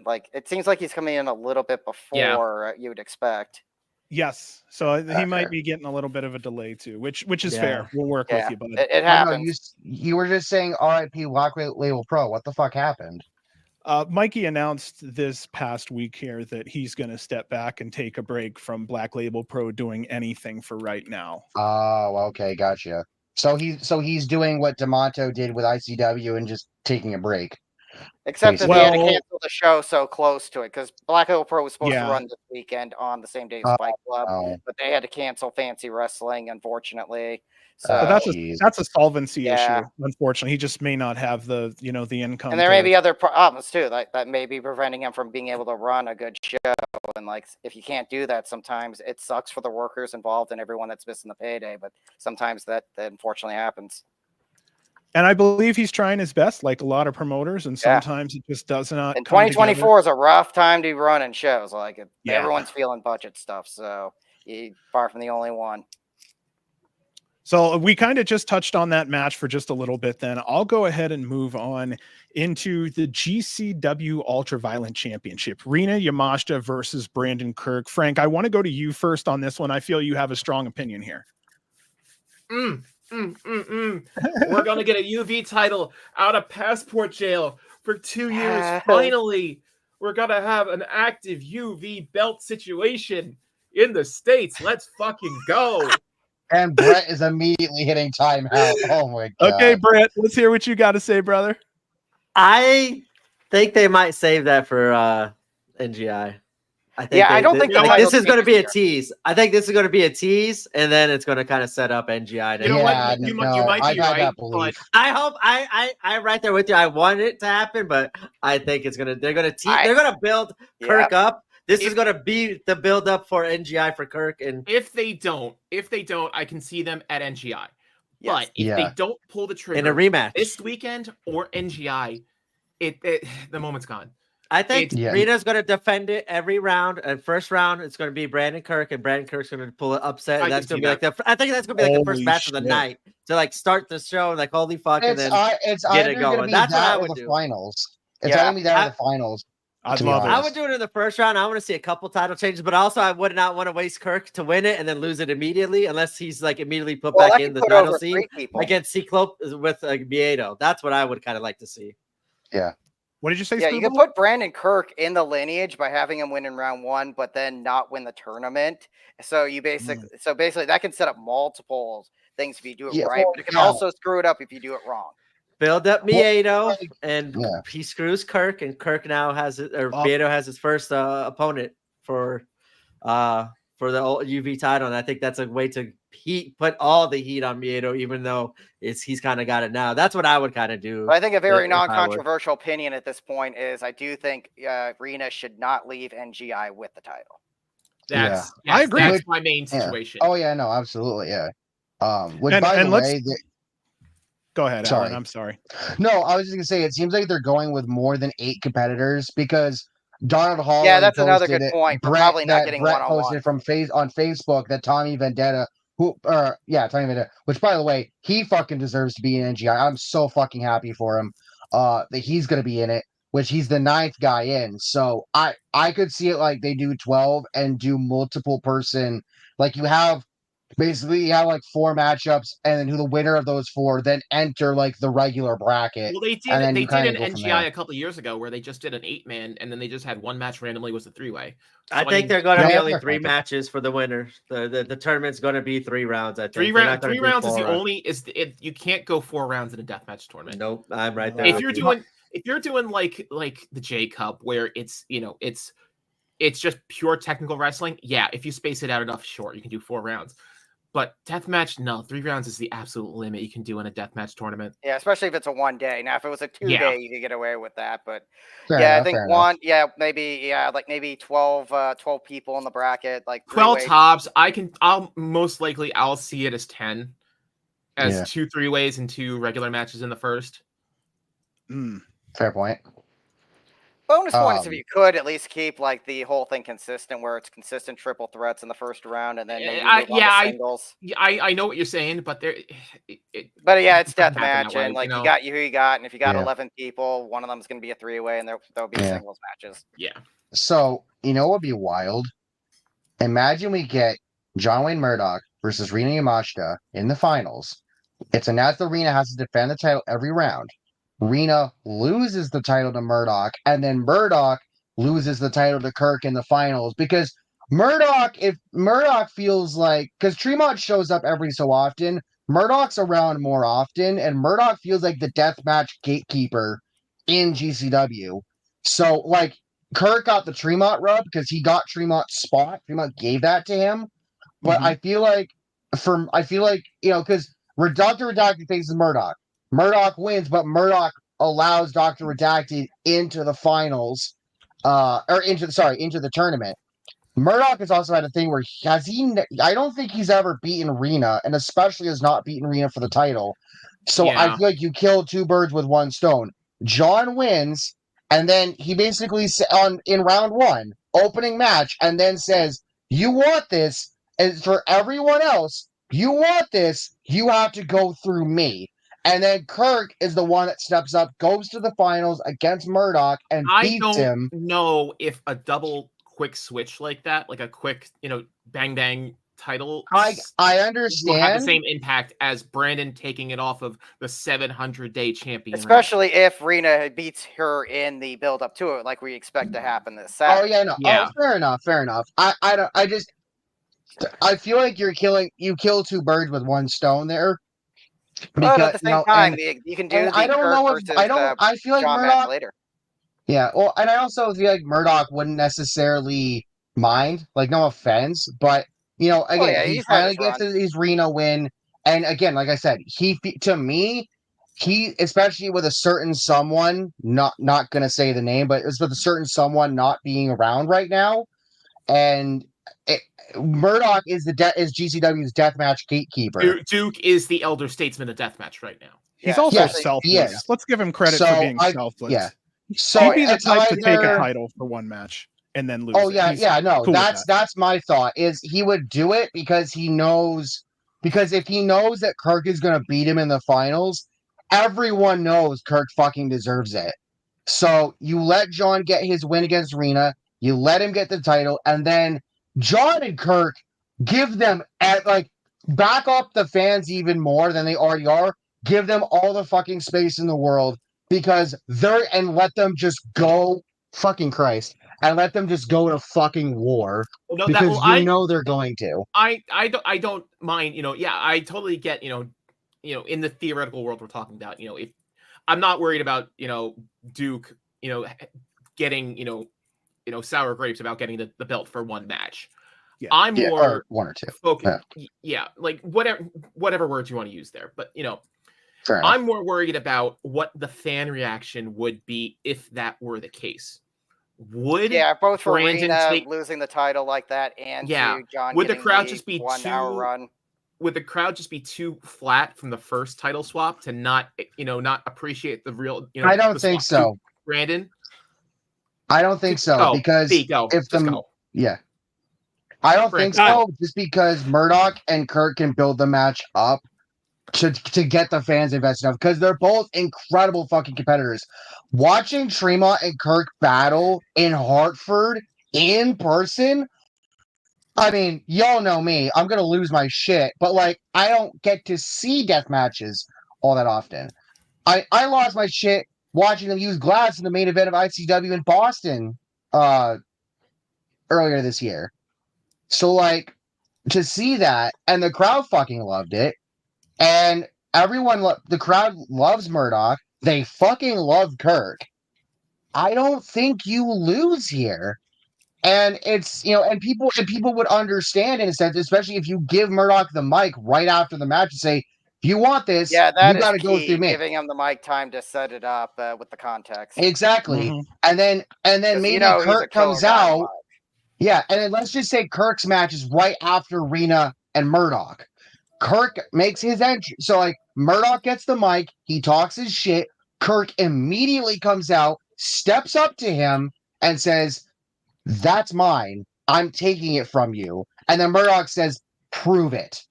like it seems like he's coming in a little bit before you would expect. Yes, so he might Okay. be getting a little bit of a delay too, which is Yeah. fair. We'll work Yeah, with you, bud. it Oh, no, happens. you were just saying RIP Black Label Pro. What the fuck happened? Mikey announced this past week here that he's going to step back and take a break from Black Label Pro doing anything for right now. Oh, okay, gotcha. So he's doing what D'Amato did with ICW and just taking a break. Except that they had to Well- cancel the show so close to it because Black Label Pro was supposed Yeah. to run this weekend on the same day as Fight Club, Oh, but they had to cancel Fancy Wrestling, unfortunately. So But jeez. that's a solvency Yeah. issue. Unfortunately, he just may not have the the income. and there may to- be other problems too, like that may be preventing him from being able to run a good show. And like, if you can't do that, sometimes it sucks for the workers involved and everyone that's missing the payday. But sometimes that unfortunately happens. And I believe he's trying his best, like a lot of promoters, and Yeah. sometimes it just does not. And come together. 2024 is a rough time to be running shows. Like Yeah. everyone's feeling budget stuff, so you're far from the only one. So we kind of just touched on that match for just a little bit. Then I'll go ahead and move on into the GCW Ultraviolent Championship. Rina Yamashita versus Brandon Kirk. Frank, I want to go to you first on this one. I feel you have a strong opinion here. We're gonna get a UV title out of Passport Jail for 2 years. Yes. Finally, we're gonna have an active UV belt situation in the States. Let's fucking go. And Brett is immediately hitting timeout. Oh my god. Okay, Brett, let's hear what you got to say, brother. I think they might save that for NGI. I think Yeah, I don't think the like, title this is going to be a changes tease. I think this is going to be a tease, and then it's going to kind of set up NGI. To You know Yeah, what? You no, might I've be had right, that but belief. I hope I'm right there with you. I want it to happen, but I think it's gonna. They're gonna tease. They're gonna build Kirk up. This is gonna be the build up for NGI for Kirk, and if they don't, I can see them at NGI. Yes. But if Yeah. they don't pull the trigger in a rematch. this weekend or NGI, the moment's gone. I think Yeah. Rita's going to defend it every round. And first round, it's going to be Brandon Kirk, and Brandon Kirk's going to pull an upset. I And that's can going to see be like I think that's going to be like the first Holy match of the shit. night to like start the show. Like holy fuck, and It's then it's get it either going. gonna be That's what I that or would the do. finals. It's Yeah. either gonna be that or the finals. I'd To be love it. I honest. would do it in the first round. I want to see a couple title changes, but also I would not want to waste Kirk to win it and then lose it immediately unless he's like immediately put Well, back that in could the put title over scene 3 people. against Cyclope with Biedo. That's what I would kind of like to see. What did you say? Yeah, you can Screwball? put Brandon Kirk in the lineage by having him win in round 1, but then not win the tournament. So you basically that can set up multiple things if you do it Yeah, right, well, but it can yeah. also screw it up if you do it wrong. Build up Biedo, and Yeah. he screws Kirk, and Kirk now has it, or Oh. Biedo has his first opponent for the UV title, and I think that's a way to put all the heat on Biedo, even though he's kind of got it now. That's what I would kind of do. But I think a very if I were. non-controversial opinion at this point is I do think Rina should not leave NGI with the title. That's I agree. That's my main Yeah. situation. Oh yeah, no, absolutely, yeah. Which And- by and the let's- way, Go ahead, Sorry. Alan. I'm sorry. no, I was just gonna say it seems like they're going with more than 8 competitors because Donald Hall. Yeah, that's another good point. We're probably not getting Brett one-on-one. posted on Facebook that Tommy Vendetta Tony Medina, which by the way, he fucking deserves to be in NGI. I'm so fucking happy for him that he's gonna be in it, which he's the 9th guy in. So I could see it like they do 12 and do multiple person, like you have like 4 matchups, and then who the winner of those 4 then enter like the regular bracket. Well, they and then did. They you did kinda an go from NGI there. a couple of years ago where they just did an 8-man, and then they just had one match randomly was a 3-way. I think they're going to Yeah, be only fair 3 point. matches for the winner. The tournament's going to be 3 rounds. I think 3 They're not rounds. gonna 3 do rounds is 4 the rounds. only. You can't go 4 rounds in a deathmatch tournament. Nope, I'm right there. If with you're you. doing like the J Cup where it's it's just pure technical wrestling, yeah. If you space it out enough, sure, you can do 4 rounds. But deathmatch, no, 3 rounds is the absolute limit you can do in a deathmatch tournament. Yeah, especially if it's a 1 day. Now, if it was a 2 Yeah. day, you could get away with that. But Fair yeah, I enough, think fair enough. maybe 12 people in the bracket, like 12 3-way. tops. I'll see it as 10, as Yeah. 2 3-ways and 2 regular matches in the first. Fair point. Bonus points if Um, you could at least keep like the whole thing consistent, where it's consistent triple threats in the first round, and then maybe move on to singles. I know what you're saying, but But yeah, it's doesn't happen deathmatch, that way, and like you you know? got who you got, and if you got Yeah. 11 people, one of them is going to be a 3-way, and there'll be Yeah. singles matches. Yeah. So, you know what would be wild? Imagine we get John Wayne Murdoch versus Rina Yamashita in the finals. It's announced that Rina has to defend the title every round. Rina loses the title to Murdoch, and then Murdoch loses the title to Kirk in the finals because if Murdoch feels like, because Tremont shows up every so often, Murdoch's around more often, and Murdoch feels like the deathmatch gatekeeper in GCW. So, like, Kirk got the Tremont rub because he got Tremont's spot. Tremont gave that to him. But I feel like because Dr. Redacted faces Murdoch. Murdoch wins, but Murdoch allows Dr. Redacted into the finals, into the tournament. Murdoch has also had a thing where I don't think he's ever beaten Rena, and especially has not beaten Rena for the title. So I Yeah. feel like you kill 2 birds with 1 stone. John wins, and then he basically in round 1, opening match, and then says, "You want this, and for everyone else, you want this, you have to go through me." And then Kirk is the one that steps up, goes to the finals against Murdoch, and I beats him. don't know if a double quick switch like that, like a quick, bang bang title, I will have the understand. same impact as Brandon taking it off of the 700-day champion. Especially if Rena beats her in the build up to it, like we expect to happen this Oh Saturday. yeah, no. Yeah. Oh, fair enough. I feel like you kill 2 birds with 1 stone there. But at the same time, you can do and the I don't Kirk know if versus I feel like John match Murdoch. later. Yeah, well, and I also feel like Murdoch wouldn't necessarily mind. Like, no offense, but again, yeah, he he's had finally his gets run. his Reno win, and again, like I said, to me, especially with a certain someone, not gonna say the name, but it's with a certain someone not being around right now, and Murdoch is GCW's deathmatch gatekeeper. Duke is the elder statesman of deathmatch right now. He's Yeah, also especially- selfless. yes. Let's give him credit So for being I- selfless. yeah. He'd So be the it's type to take a either- title for 1 match and then lose. Oh it. yeah, He's no, cool with that. that's my thought. Is he would do it because he knows, because if he knows that Kirk is going to beat him in the finals, everyone knows Kirk fucking deserves it. So you let John get his win against Rena, you let him get the title, and then John and Kirk give them back up the fans even more than they already are. Give them all the fucking space in the world because and let them just go. Fucking Christ. And let them just go to fucking war because they're going to. I don't mind, I totally get, in the theoretical world we're talking about, if I'm not worried about, Duke, getting, sour grapes about getting the belt for 1 match. Yeah. I'm Yeah, more or 1 or 2. focused. Yeah, like whatever words you want to use there. But, Fair enough. I'm more worried about what the fan reaction would be if that were the case. Would both for Brandon Rena losing the title like that, and to John would the getting crowd just be 1 hour run? Would the crowd just be too flat from the first title swap to not appreciate the real? I don't think so, Brandon. I don't think so because go. if just go. yeah, I don't Correct. think so, just because Murdoch and Kirk can build the match up to get the fans invested enough, because they're both incredible fucking competitors. Watching Tremont and Kirk battle in Hartford in person, I mean, y'all know me. I'm gonna lose my shit, but like, I don't get to see death matches all that often. I lost my shit watching them use glass in the main event of ICW in Boston earlier this year. So like, to see that, and the crowd fucking loved it, and the crowd loves Murdoch. They fucking love Kirk. I don't think you lose here. And it's, and people would understand in a sense, especially if you give Murdoch the mic right after the match and say, if you want this, Yeah, that you is got to go key, through me. giving him the mic time to set it up with the context. Exactly. Mhm. And then 'Cause maybe he's a Kirk killer comes guy out. live. Yeah, and then let's just say Kirk's match is right after Rena and Murdoch. Kirk makes his entry. So like Murdoch gets the mic, he talks his shit. Kirk immediately comes out, steps up to him, and says, "That's mine. I'm taking it from you." And then Murdoch says, "Prove it."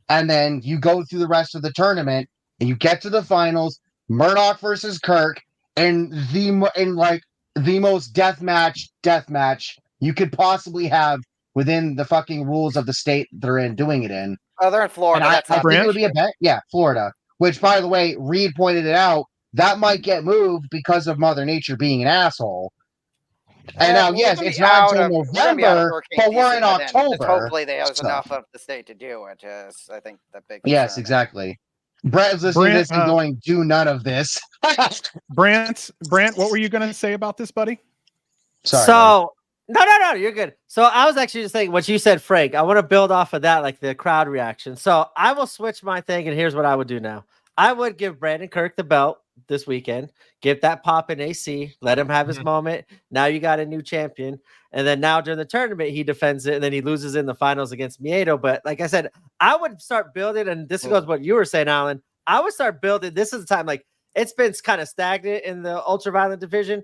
And then you go through the rest of the tournament, and you get to the finals. Murdoch versus Kirk, and the most death match you could possibly have within the fucking rules of the state they're in, doing it in. Oh, they're in And Florida. I That's not think the it would be a issue. bet. Yeah, Florida. Which, by the way, Reed pointed it out. That might get moved because of Mother Nature being an asshole. And now, yes, it's not until We're gonna be out of November, hurricane but we're season in by then. Just October. hopefully they have so- enough of the state to do it. Is I think the big Yes, concern. exactly. Brett is listening to this and going, "Do none of this." Brant, what were you going to say about this, buddy? Sorry. So no, you're good. So I was actually just thinking what you said, Frank. I want to build off of that, like the crowd reaction. So I will switch my thing, and here's what I would do now. I would give Brandon Kirk the belt this weekend. Give that pop in AC. Let him have his moment. Now you got a new champion. And then now during the tournament, he defends it, and then he loses in the finals against Miedo. But like I said, I would start building, and this goes what you were saying, Alan. I would start building. This is the time, like it's been kind of stagnant in the ultraviolet division.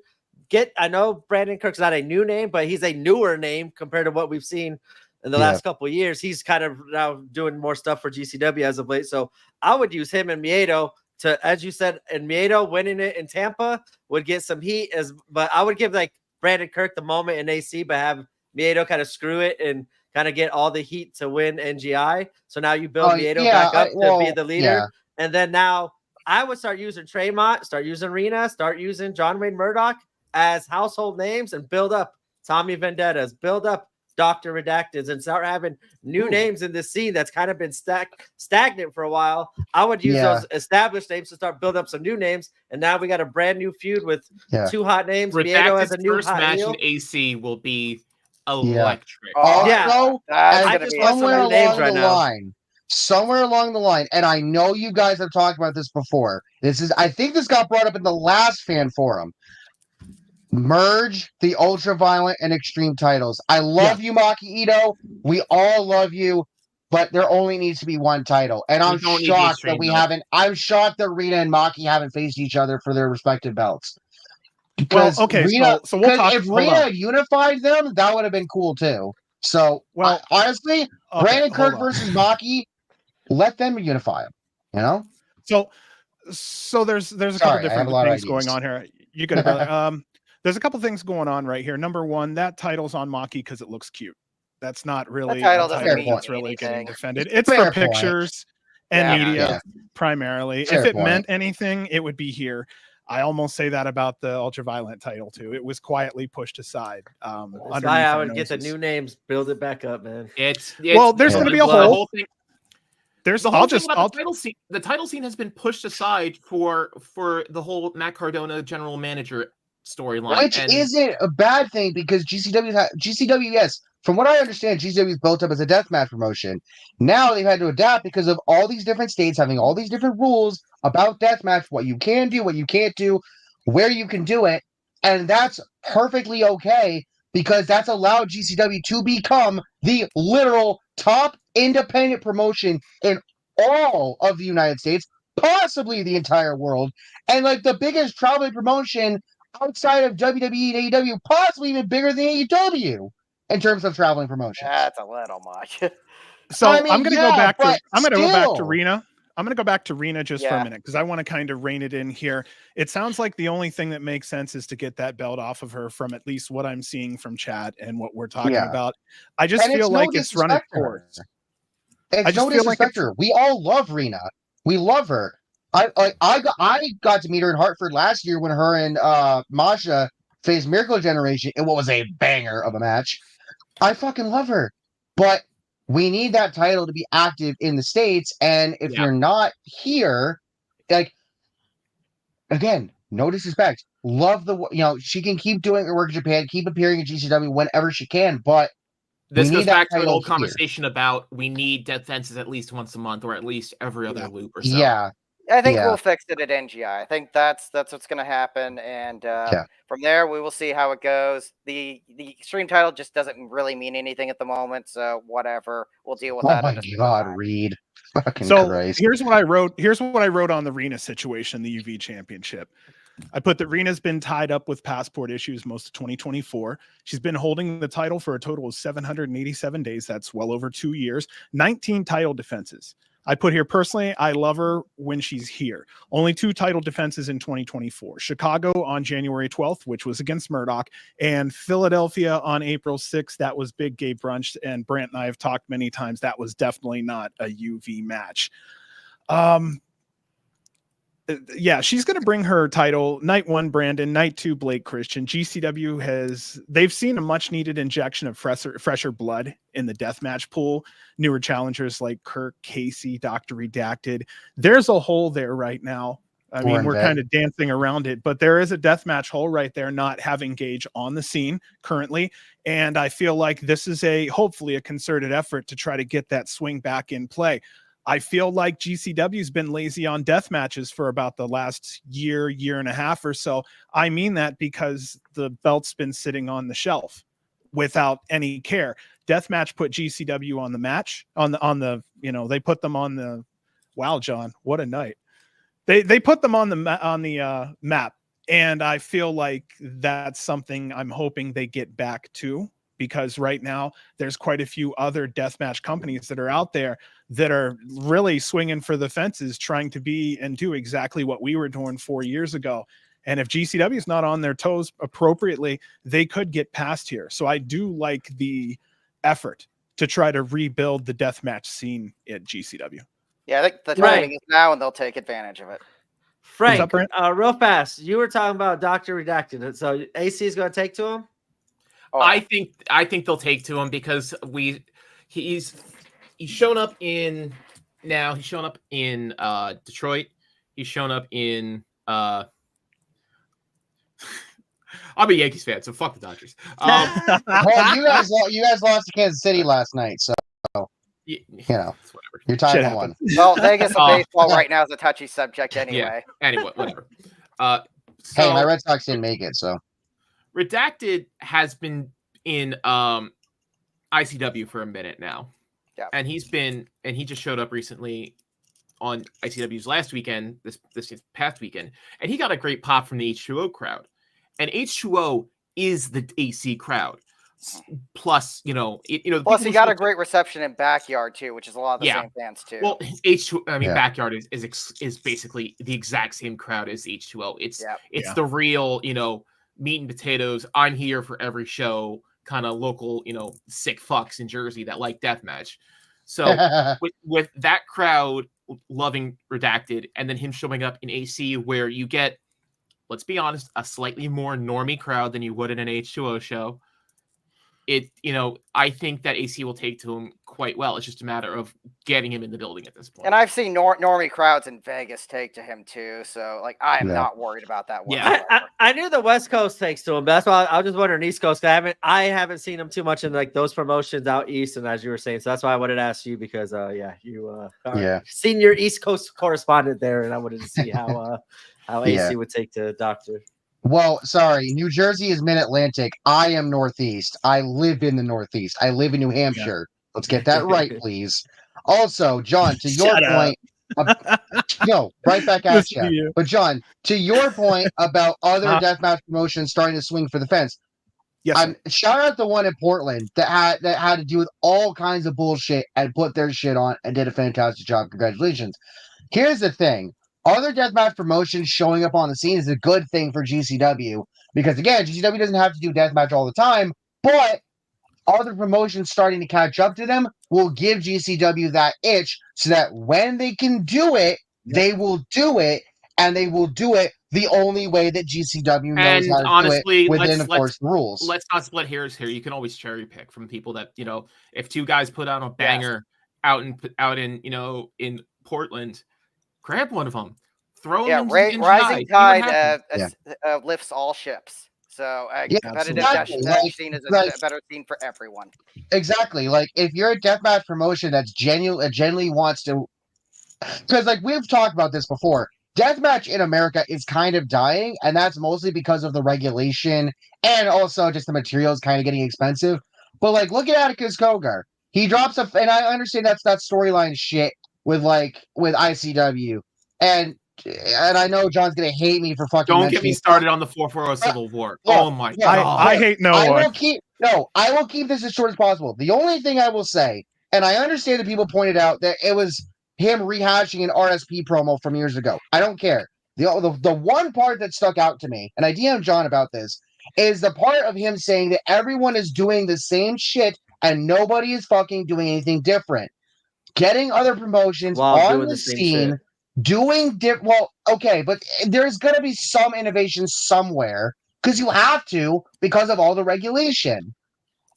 I know Brandon Kirk's not a new name, but he's a newer name compared to what we've seen in the last couple of years. He's kind of now doing more stuff for GCW as of late. So I would use him and Miedo to, as you said, and Miedo winning it in Tampa would get some heat. But I would give like Brandon Kirk the moment in AC, but have Miedo kind of screw it and kind of get all the heat to win NGI. So now you build Miedo back up to be the leader. Yeah. And then now I would start using Tremont, start using Rena, start using John Wayne Murdoch as household names and build up Tommy Vendettas, build up Dr. Redacteds, and start having new names in this scene that's kind of been stagnant for a while. I would use those established names to start building up some new names. And now we got a brand new feud with two hot names. Miedo has a new first hot match heel. in AC will be electric. Also, I just want some new names right now. Somewhere along the line, and I know you guys have talked about this before. I think this got brought up in the last fan forum. Merge the ultraviolet and extreme titles. I love you, Maki Ito. We all love you, but there only needs to be one title. And I'm shocked that I'm shocked that Rena and Maki haven't faced each other for their respective belts. Because so we'll talk. If Rena unified them, that would have been cool too. So, honestly, Brandon Kirk versus Maki, let them unify them. You know. So there's a couple different things going on here. You could there's a couple things going on right here. Number one, that title's on Maki because it looks cute. That's not really that's really getting defended. It's for pictures and media primarily. If it meant anything, it would be here. I almost say that about the ultraviolet title too. It was quietly pushed aside. That's why I would get the new names, build it back up, man. It's there's going to be a whole thing. The title scene has been pushed aside for the whole Matt Cardona general manager storyline, which isn't a bad thing because GCW, yes, from what I understand, GCW is built up as a deathmatch promotion. Now they've had to adapt because of all these different states having all these different rules about deathmatch, what you can do, what you can't do, where you can do it, and that's perfectly okay because that's allowed GCW to become the literal top independent promotion in all of the United States, possibly the entire world, and like the biggest traveling promotion outside of WWE and AEW, possibly even bigger than AEW. in terms of traveling promotions. That's a little much. So I mean, I'm gonna yeah, go back to but I'm gonna go back to still. Rena. I'm gonna go back to Rena just for a Yeah. minute because I want to kind of rein it in here. It sounds like the only thing that makes sense is to get that belt off of her from at least what I'm seeing from chat and what we're talking Yeah. about. I just And feel no like it's run its disrespect to her. course. It's I just no feel like disrespect to her. We all love Rena. We love her. I got to meet her in Hartford last year when her and Masha faced Miracle Generation in what was a banger of a match. I fucking love her. But we need that title to be active in the States. And if Yeah. you're not here, like, again, no disrespect. Love she can keep doing her work in Japan, keep appearing in GCW whenever she can, but This we goes need that back to an title old here. conversation about we need defenses at least once a month or at least every other Yeah. loop or so. Yeah. I think Yeah. we'll fix it at NGI. I think that's what's going to happen, and Yeah. from there we will see how it goes. The Extreme title just doesn't really mean anything at the moment, so whatever. We'll deal with Oh that. my at a different God, time. Reed. Fucking So Christ. here's what I wrote. Here's what I wrote on the Rena situation, the UV championship. I put that Rena's been tied up with passport issues most of 2024. She's been holding the title for a total of 787 days. That's well over 2 years. 19 title defenses. I put here personally, I love her when she's here. Only 2 title defenses in 2024. Chicago on January 12th, which was against Murdoch, and Philadelphia on April 6th. That was Big Gay Brunch. And Brant and I have talked many times. That was definitely not a UV match. Yeah, she's going to bring her title. Night 1, Brandon. Night 2, Blake Christian. GCW they've seen a much needed injection of fresher blood in the deathmatch pool. Newer challengers like Kirk, Casey, Dr. Redacted. There's a hole there right now. I mean, we're kind of dancing around it, but there is a deathmatch hole right there, not having Gage on the scene currently. And I feel like this is hopefully a concerted effort to try to get that swing back in play. I feel like GCW's been lazy on death matches for about the last year and a half or so. I mean that because the belt's been sitting on the shelf without any care. Deathmatch put GCW on the match on the they put them on the wow, John, what a night. They put them on the map, and I feel like that's something I'm hoping they get back to, because right now there's quite a few other deathmatch companies that are out there that are really swinging for the fences, trying to be and do exactly what we were doing 4 years ago. And if GCW is not on their toes appropriately, they could get past here. So I do like the effort to try to rebuild the deathmatch scene at GCW. Yeah, I think the Right. timing is now, and they'll take advantage of it. Frank, up, Brent? real fast. You were talking about Dr. Redacted. So AC is going to take to him? Oh, I think they'll take to him because he's shown up in Detroit. He's shown up in I'm a Yankees fan, so fuck the Dodgers. Well, you guys lost to Kansas City last night, so You know, it's whatever. you're tied Shit 1-1. happens. well, Vegas and baseball right now is a touchy subject anyway. Yeah. Anyway, whatever. Hey, So my Red Sox didn't make it, so Redacted has been in ICW for a minute now. Yeah. And he just showed up recently on ICW's last weekend, this past weekend, and he got a great pop from the H2O crowd. And H2O is the AC crowd. Plus, Plus, he got a great reception in Backyard too, which is a lot of the Yeah. same fans too. Well, H2, Yeah. Backyard is basically the exact same crowd as H2O. It's Yeah. the real, meat and potatoes. I'm here for every show, kind of local, sick fucks in Jersey that like deathmatch. So with that crowd loving Redacted, and then him showing up in AC, where you get, let's be honest, a slightly more normie crowd than you would in an H2O show. I think that AC will take to him quite well. It's just a matter of getting him in the building at this point. and I've seen normie crowds in Vegas take to him too, so I am Yeah. not worried about that Yeah. whatsoever. I knew the West Coast takes to him. But that's why I was just wondering East Coast. I haven't seen him too much in like those promotions out east, and as you were saying, so that's why I wanted to ask you, because you are senior East Coast correspondent there, and I wanted to see how AC would take to Doctor. Well, sorry, New Jersey is mid-Atlantic. I am Northeast. I live in the Northeast. I live in New Hampshire. Let's get that right, please. Also, John, to your Shut up. point, no, right back at Listen to you. you. But John, to your point about other Uh-huh. deathmatch promotions starting to swing for the fence, Yes, sir. Shout out the one in Portland that had to do with all kinds of bullshit and put their shit on and did a fantastic job. Congratulations. Here's the thing. Other deathmatch promotions showing up on the scene is a good thing for GCW because, again, GCW doesn't have to do deathmatch all the time, but other promotions starting to catch up to them will give GCW that itch so that when they can do it, they will do it, and they will do it the only way that GCW knows And how to honestly, do it within, let's of course, the rules. let's not split hairs here. You can always cherry pick from people that, you know, if two guys put out a banger out in you know, in Portland, grab one of them, throw them in rising NGI, tide lifts all ships. So Yeah, competitive exactly. deathmatch scene is a better scene for everyone. Exactly. Like if you're a deathmatch promotion that's genuinely wants to, because like we've talked about this before, deathmatch in America is kind of dying, and that's mostly because of the regulation and also just the materials kind of getting expensive. But like, look at Atticus Kogar. He drops and I understand that storyline shit with ICW, and I know John's gonna hate me for fucking. Don't get me started on the 440 Civil War. Yeah, Oh my yeah, god! I hate no I one. will keep this as short as possible. The only thing I will say, and I understand that people pointed out that it was him rehashing an RSP promo from years ago. I don't care. The one part that stuck out to me, and I DM'd John about this, is the part of him saying that everyone is doing the same shit and nobody is fucking doing anything different. Getting other promotions While on doing the the same scene, shit. doing well, okay, but there's gonna be some innovation somewhere because you have to because of all the regulation,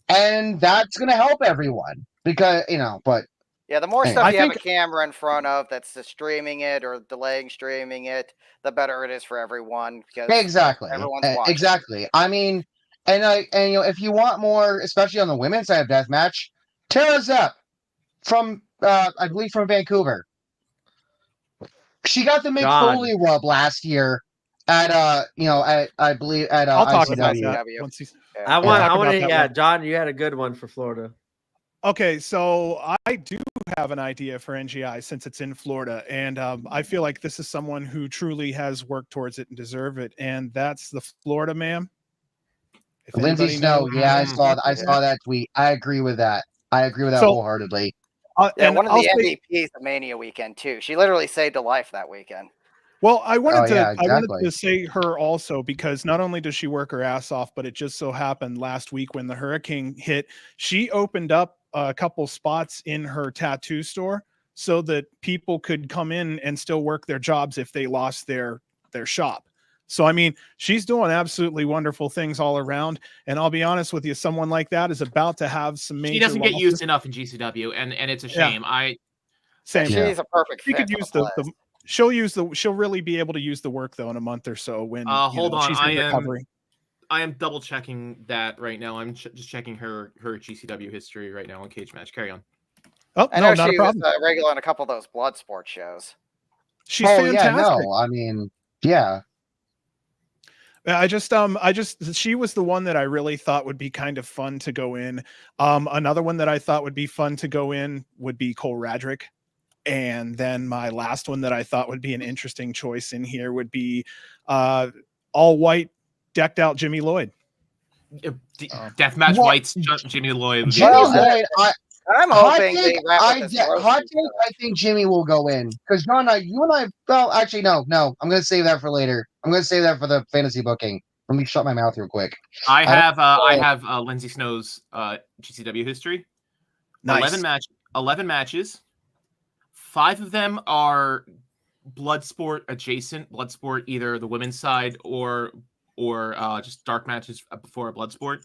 and that's gonna help everyone because but yeah, the more anyway. stuff I you have a think- camera in front of that's streaming it or delaying streaming it, the better it is for everyone because Exactly. everyone's watching. Exactly. I mean, and if you want more, especially on the women's side of deathmatch, Tara Zepp from I believe from Vancouver. She got the Mick John. Foley rub last year at I believe at I'll talk about ICW. that ICW. once he's. I I'll want. talk I want about to. that Yeah, one. John, you had a good one for Florida. Okay, so I do have an idea for NGI since it's in Florida, and I feel like this is someone who truly has worked towards it and deserve it, and that's the Florida ma'am. If Lindsay anybody Snow, knows, yeah, I saw that tweet. I agree with that. So- wholeheartedly. Yeah, and one of I'll the say, MVPs of Mania weekend too. She literally saved a life that weekend. well, I wanted to yeah, I wanted exactly. to say her also because not only does she work her ass off, but it just so happened last week when the hurricane hit, she opened up a couple spots in her tattoo store so that people could come in and still work their jobs if they lost their shop. So I mean, she's doing absolutely wonderful things all around. And I'll be honest with you, someone like that is about to have some major. She doesn't get losses. used enough in GCW, and it's a shame. Same. She's a perfect She fit could for use the the she'll really be able to use the work though in a month or so when hold on, she's in recovery. I am double checking that right now. I'm just checking her GCW history right now on Cage Match. Carry on. Oh I no, know not a she problem. was regular on a couple of those blood sport shows. She's fantastic. Yeah, no, I mean, yeah. She was the one that I really thought would be kind of fun to go in. Another one that I thought would be fun to go in would be Cole Radrick. And then my last one that I thought would be an interesting choice in here would be all white decked out Jimmy Lloyd. Deathmatch White's Jimmy Lloyd. Would be Jimmy awesome. Lloyd, I'm hoping they wrap with this I think Jimmy will go in because John, you and I. Well, actually, no. I'm going to save that for later. I'm going to save that for the fantasy booking. Let me shut my mouth real quick. I have Lindsay Snow's GCW history. Nice. 11 matches. 5 of them are Bloodsport adjacent. Bloodsport, either the women's side or just dark matches before Bloodsport.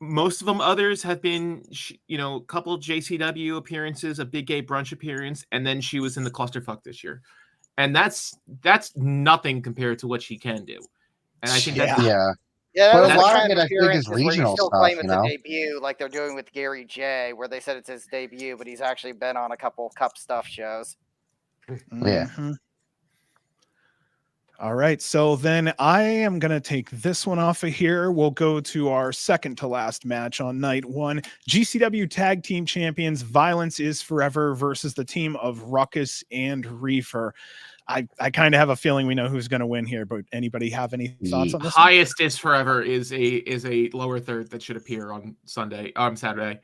Most of them others have been, a couple JCW appearances, a Big Gay Brunch appearance, and then she was in the Clusterfuck this year. And that's nothing compared to what she can do. And I think Yeah, but a lot kind of it I think is regional still stuff. Claim it's a debut, like they're doing with Gary J, where they said it's his debut, but he's actually been on a couple cup stuff shows. Yeah. Mm-hmm. All right, so then I am going to take this one off of here. We'll go to our second to last match on night 1. GCW Tag Team Champions Violence is Forever versus the team of Ruckus and Reefer. I kind of have a feeling we know who's going to win here, but anybody have any thoughts on this one? Highest is forever is a lower third that should appear on Saturday.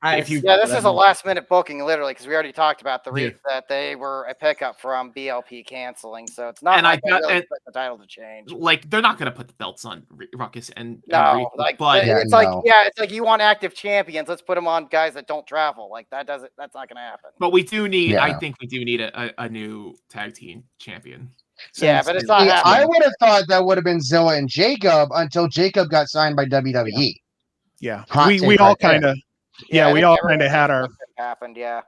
If you Yeah, this is a last minute booking, literally, because we already talked about the Yeah. reason that they were a pickup from BLP canceling. So it's not And like I I got- really and- expect the title to change. like they're not going to put the belts on Ruckus and No, Reef, like but Yeah, it's like no. it's like you want active champions. Let's put them on guys that don't travel. Like that's not going to happen. we do need. I Yeah. think we do need a new tag team champion. Yeah, but it's not See, happening. I would have thought that would have been Zilla and Jacob until Jacob got signed by WWE. Yeah, Hot we take all right there. kind of. I Yeah, we think all everyone kind of had thinks our. that could have happened. Yeah.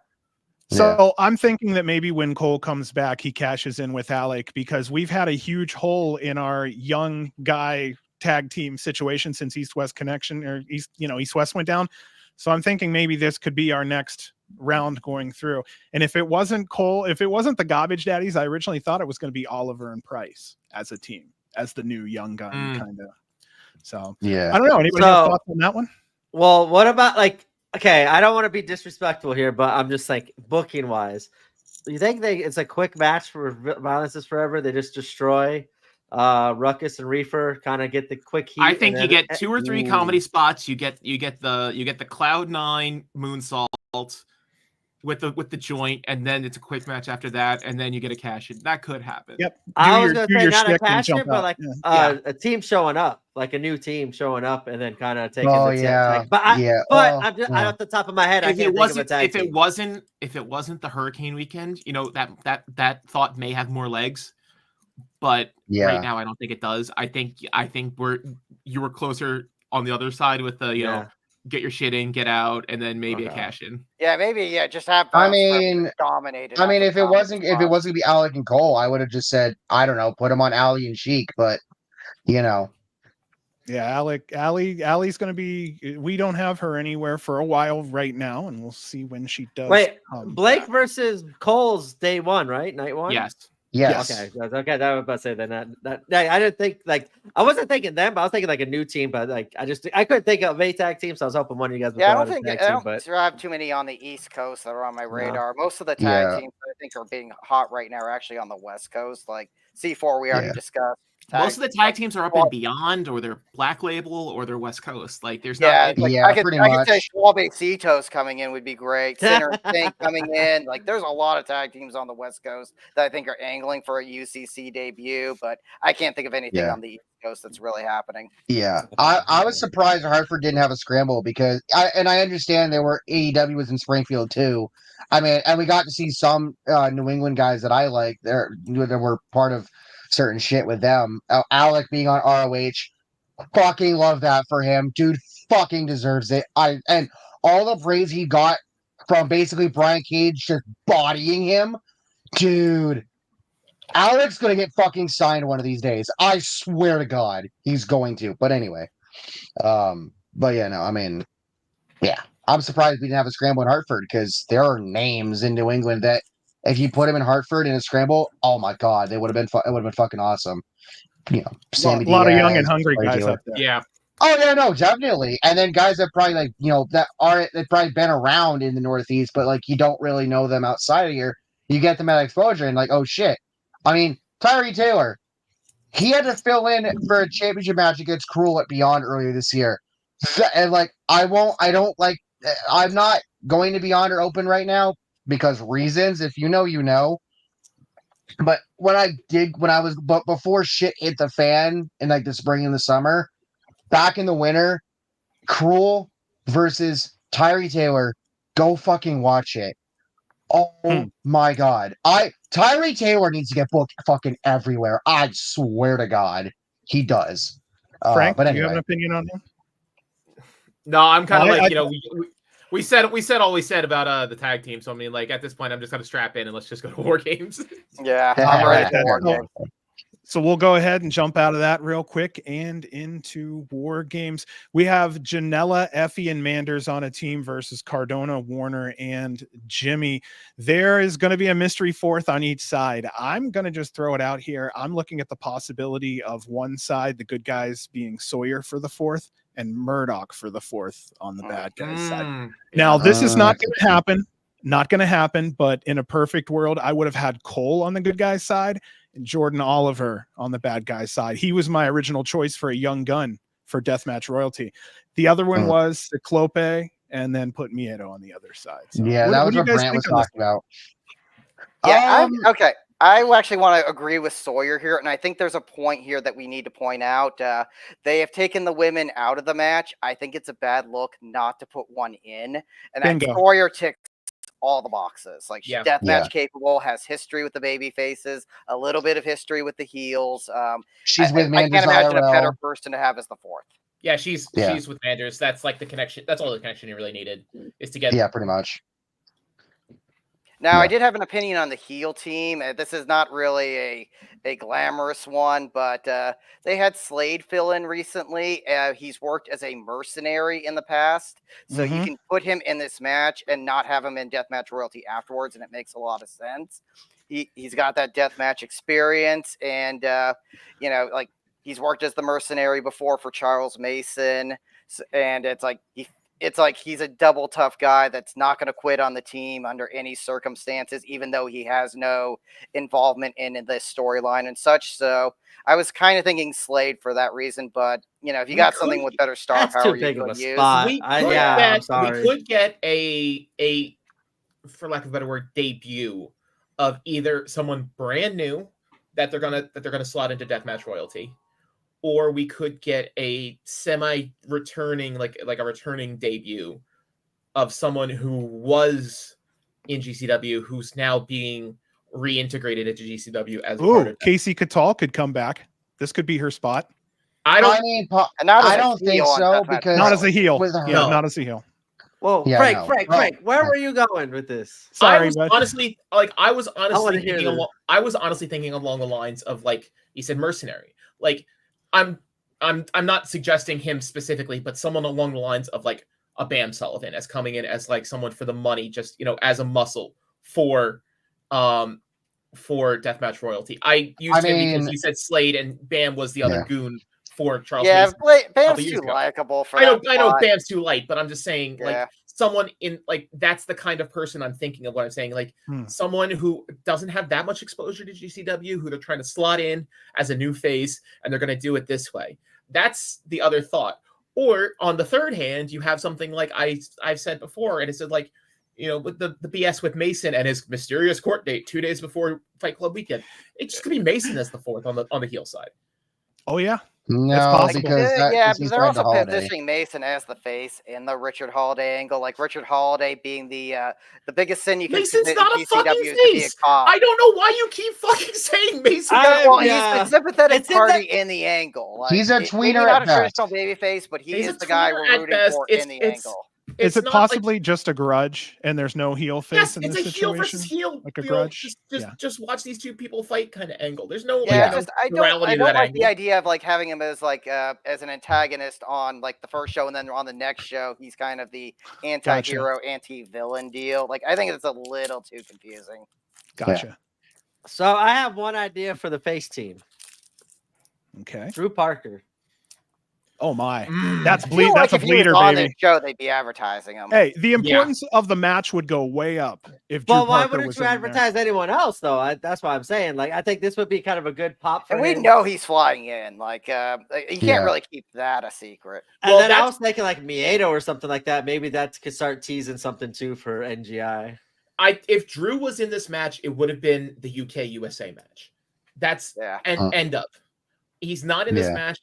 So I'm thinking that maybe when Cole comes back, he cashes in with Alec, because we've had a huge hole in our young guy tag team situation since East West Connection or East West went down. So I'm thinking maybe this could be our next round going through. And if it wasn't Cole, if it wasn't the Garbage Daddies, I originally thought it was going to be Oliver and Price as a team, as the new young gun kind of. So Yeah. I don't know. Anybody have So- thoughts on that one? Well, what about okay, I don't want to be disrespectful here, but I'm just like booking wise. You think it's a quick match for Violence is Forever? They just destroy Ruckus and Reefer, kind of get the quick heat. I think and you then- get 2 or 3 comedy spots. You get the Cloud9 moonsault with the joint, and then it's a quick match after that, and then you get a cash in. That could happen. Yep. I Do was your- gonna do say your not a shtick and cash in, jump but out. like Yeah. a team showing up, like a new team showing up, and then kind of taking Oh, the tag. yeah. But Yeah. but Oh, I'm just yeah. off the top of my head, I If can't it think of a wasn't tag team. if it wasn't the Hurricane weekend, that thought may have more legs. But Yeah. right now, I don't think it does. I think you were closer on the other side with the Yeah. get your shit in, get out, and then maybe a Okay. cash in. Yeah, maybe. Yeah, just have. I Violence Forever mean- dominated. I mean, after if the it comedy wasn't spot. going to be Alec and Cole, I would have just said, I don't know, put him on Ali and Sheik. But Yeah, Allie's going to be. We don't have her anywhere for a while right now, and we'll see when she does. Wait, come Blake back. versus Cole's day one, right? Night one. Yes. yes, Okay. That was about to say that. Yeah, I didn't think I wasn't thinking them, but I was thinking like a new team. But like I couldn't think of a tag team, so I was hoping one of you guys would. Yeah, I throw don't out a think tag I team, don't but have too many on the East Coast that are on my No. radar. Most of the tag Yeah. teams that I think are being hot right now are actually on the West Coast. Like C4, we already Yeah. discussed. Most of the tag teams are up in Beyond, or they're Black Label, or they're West Coast. Like there's Yeah, not. it's like, Yeah, I could pretty say much. Schwalbe Cetos coming in would be great. Sinner and Think coming in. Like there's a lot of tag teams on the West Coast that I think are angling for a UCC debut, but I can't think of anything Yeah. on the East Coast that's really happening. Yeah, I was surprised Hartford didn't have a scramble because I understand there were AEW was in Springfield too. I mean, and we got to see some New England guys that I like. There were part of certain shit with them. Alec being on ROH, fucking love that for him, dude. Fucking deserves it. And all the praise he got from basically Brian Cage just bodying him, dude. Alec's gonna get fucking signed one of these days. I swear to God, he's going to. But anyway, but yeah, no, I mean, yeah, I'm surprised we didn't have a scramble in Hartford because there are names in New England that if you put him in Hartford in a scramble, oh my God, they would have been. It would have been fucking awesome. You know, Sammy A lot of young Diaz, and hungry Corey guys Taylor. up there. Yeah. Oh yeah, no, definitely. And then guys that probably like that they've probably been around in the Northeast, but like you don't really know them outside of here. You get them at exposure and like, oh shit. I mean, Tyree Taylor, he had to fill in for a championship match against Cruel at Beyond earlier this year. And like, I'm not going to Beyond or Open right now because reasons. If you know, you know. But but before shit hit the fan in like the spring and the summer, back in the winter, Cruel versus Tyree Taylor, go fucking watch it. Oh my God. Tyree Taylor needs to get booked fucking everywhere. I swear to God, he does. Frank, but do you have anyway, an opinion on him? No, I'm kind of Well, like we said all we said about the tag team. So I mean, like at this point, I'm just gonna strap in and let's just go to War Games. Yeah, Yeah. I'm ready for Yeah. War So- Games. So we'll go ahead and jump out of that real quick and into War Games. We have Janela, Effie, and Manders on a team versus Cardona, Warner, and Jimmy. There is going to be a mystery fourth on each side. I'm going to just throw it out here. I'm looking at the possibility of one side, the good guys being Sawyer for the fourth and Murdoch for the fourth on the bad guys side. Now, this is not going to happen. Not going to happen, but in a perfect world, I would have had Cole on the good guy's side and Jordan Oliver on the bad guy's side. He was my original choice for a young gun for Deathmatch Royalty. The other one was Ciclope, and then put Miedo on the other side. So Yeah, that was do you what guys Brant was think on this? talking about. Yeah, okay. I actually want to agree with Sawyer here, and I think there's a point here that we need to point out. They have taken the women out of the match. I think it's a bad look not to put one in, and that Bingo. Sawyer ticks all the boxes. Like she's Yeah. deathmatch capable, has history with the baby faces, a little bit of history with the heels. She's with I Manders can't imagine a better IRL. person to have as the fourth. Yeah, she's Yeah. with Manders. That's like the connection. That's all the connection you really needed is to get. Yeah, pretty much. Now, I Yeah. did have an opinion on the heel team. This is not really a glamorous one, but they had Slade fill in recently. He's worked as a mercenary in the past, so you can put him in this match and not have him in Deathmatch Royalty afterwards, and it makes a lot of sense. He's got that deathmatch experience, and like he's worked as the mercenary before for Charles Mason, and it's like he's a double tough guy that's not going to quit on the team under any circumstances, even though he has no involvement in this storyline and such. So I was kind of thinking Slade for that reason, but if you got something with better star That's power, too you big of could a use. spot. We I- could yeah, I'm get, sorry. we could get a, for lack of a better word, debut of either someone brand new that they're gonna slot into Deathmatch Royalty, or we could get a semi-returning, like a returning debut of someone who was in GCW who's now being reintegrated into GCW as part Ooh, of. Casey Catal could come back. This could be her spot. I don't. I mean, And not as I a don't think heel on so Deathmatch because Not as a heel. with her, Yeah, No. not as a heel. Whoa, Yeah, I know. Frank, where were you going with this? Sorry, I was bud. honestly I was wanna honestly hear thinking this. I was honestly thinking along the lines of, like you said, mercenary. Like I'm not suggesting him specifically, but someone along the lines of like a Bam Sullivan as coming in as like someone for the money, just as a muscle for Deathmatch Royalty. I used him because mean- he said Slade and Bam was the other Yeah. goon for Charles Yeah, Mason. Bam's couple years too ago. likable for I know that. Bam's too light, but I'm just saying, Yeah. like someone in like that's the kind of person I'm thinking of when I'm saying like someone who doesn't have that much exposure to GCW, who they're trying to slot in as a new face, and they're going to do it this way. That's the other thought. Or on the third hand, you have something like I've said before, and it said like with the BS with Mason and his mysterious court date 2 days before Fight Club weekend. It just could be Mason as the fourth on the heel side. Oh yeah. No, possible. because but he's they're tied also to Holiday. positioning Mason as the face in the Richard Holiday angle, like Richard Holiday being the biggest sin you can Mason's commit not in a fucking GCW is to be a face. cop. I don't know why you keep fucking saying Mason. He's the sympathetic It's in party in the angle. Like, He's a maybe tweener not at a best. traditional babyface, but he He's is a the guy tweener we're at rooting best. for It's- in the it's- angle. Is it not like- possibly just a grudge and there's no heel face Yes, in it's this a heel situation? versus heel. Like a grudge? Just watch these two people fight kind of angle. There's no Yeah, like, I morality to don't that like angle. the idea of like having him as like as an antagonist on like the first show, and then on the next show he's kind of the anti-hero, anti-villain deal. Like I think it's a little too confusing. Gotcha. So I have one idea for the face team. Okay. Drew Parker. Oh my. Mm. That's I feel that's like a if he was bleeder, on baby. this show, they'd be advertising him. Hey, the importance of the match would go way up if Drew But why Parker wouldn't was you in there. advertise anyone else though? That's what I'm saying. Like I think this would be kind of a good pop for And we him. know he's flying in. Like you can't Yeah. really keep that a secret. And Well, then I that's- was thinking like Miedo or something like that. Maybe that could start teasing something too for NGI. If Drew was in this match, it would have been the UK USA match. That's Yeah. end up. He's not in this Yeah. match.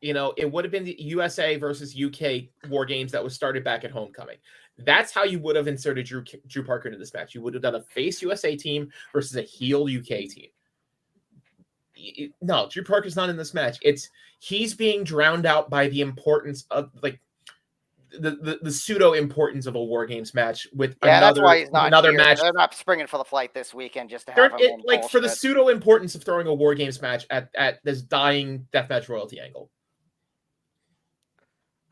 It would have been the USA versus UK War Games that was started back at Homecoming. That's how you would have inserted Drew Parker into this match. You would have done a face USA team versus a heel UK team. No, Drew Parker's not in this match. He's being drowned out by the importance of like the pseudo importance of a War Games match with That's why he's not another here. match. They're not springing for the flight this weekend just to have him in Like for the bullshit. pseudo importance of throwing a War Games match at this dying Deathmatch Royalty angle.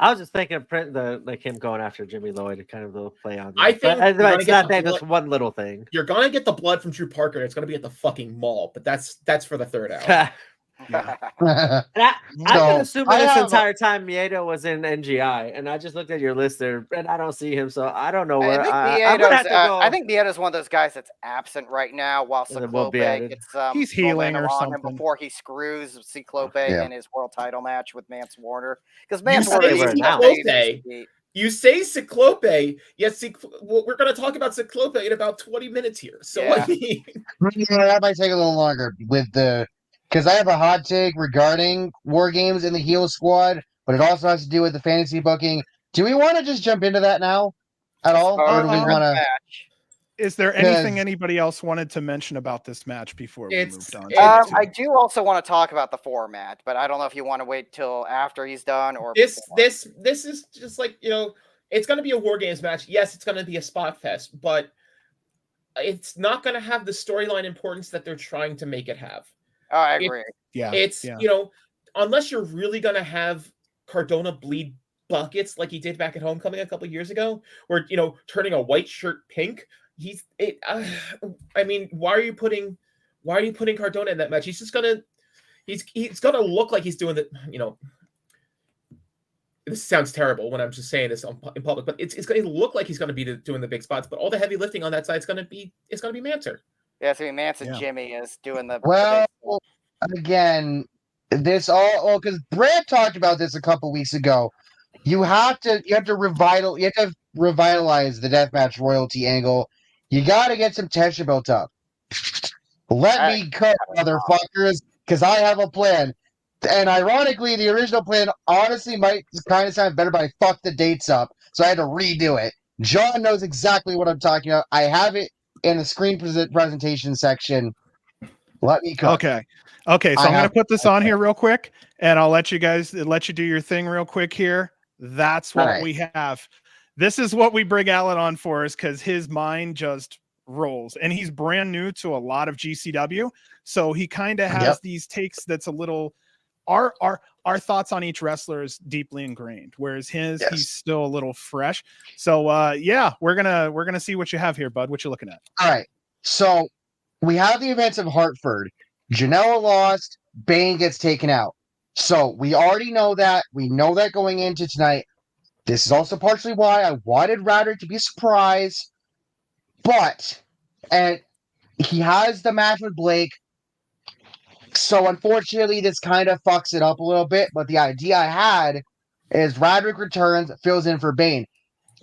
I was just thinking of like him going after Jimmy Lloyd to kind of little play on that. I think But you're gonna it's get not the that blood- just one little thing. You're gonna get the blood from Drew Parker. It's gonna be at the fucking mall, but that's for the third hour. Yeah. And I've So, been assuming I this have- entire time Miedo was in NGI, and I just looked at your list there, and I don't see him, so I don't know where. I'm gonna have to go. I think Vieta's one of those guys that's absent right now, while And then we'll be Ciclope added. gets He's healing momentum or on him something. before he screws Ciclope Yeah. in his world title match with Mance Warner. Because You Mance say Warner they were is announced. Ciclope. You say Ciclope, yes. Well, we're going to talk about Ciclope in about 20 minutes here. So Yeah. I mean, that might take a little longer with the because I have a hot take regarding War Games in the heel squad, but it also has to do with the fantasy booking. Do we want to just jump into that now at all, or do we want to? Is there anything Yes. anybody else wanted to mention about this match before we It's- moved on? it's- I do also want to talk about the format, but I don't know if you want to wait till after he's done or this before. this is just like, it's going to be a War Games match. Yes, it's going to be a spot fest, but it's not going to have the storyline importance that they're trying to make it have. Oh, I agree. Yeah, It's yeah. Unless you're really going to have Cardona bleed buckets like he did back at Homecoming a couple of years ago, where turning a white shirt pink. I mean, why are you putting Cardona in that match? He's gonna look like he's doing the. This sounds terrible when I'm just saying this in public, but it's going to look like he's going to be doing the big spots. But all the heavy lifting on that side is going to be Manser. Yeah, so Mance and Yeah. Jimmy is doing the. Well, again, because Brad talked about this a couple weeks ago. You have to revitalize the deathmatch royalty angle. You got to get some tension built up. Let me cut, motherfuckers, because I have a plan. And ironically, the original plan honestly might kind of sound better, but I fucked the dates up, so I had to redo it. John knows exactly what I'm talking about. I have it in the screen presentation section. Let me cook. Okay. So I'm going to put this on okay. here real quick, and I'll let you do your thing real quick here. That's what Alright. we have. This is what we bring Alan on for, is because his mind just rolls, and he's brand new to a lot of GCW, so he kind of has these takes that's a little. Our thoughts on each wrestler is deeply ingrained, whereas he's still a little fresh. So we're gonna see what you have here, bud. What you looking at? All right. So we have the events of Hartford. Janela lost. Bane gets taken out. So we already know that. We know that going into tonight. This is also partially why I wanted Roderick to be a surprise. And he has the match with Blake. So unfortunately, this kind of fucks it up a little bit. But the idea I had is Roderick returns, fills in for Bane.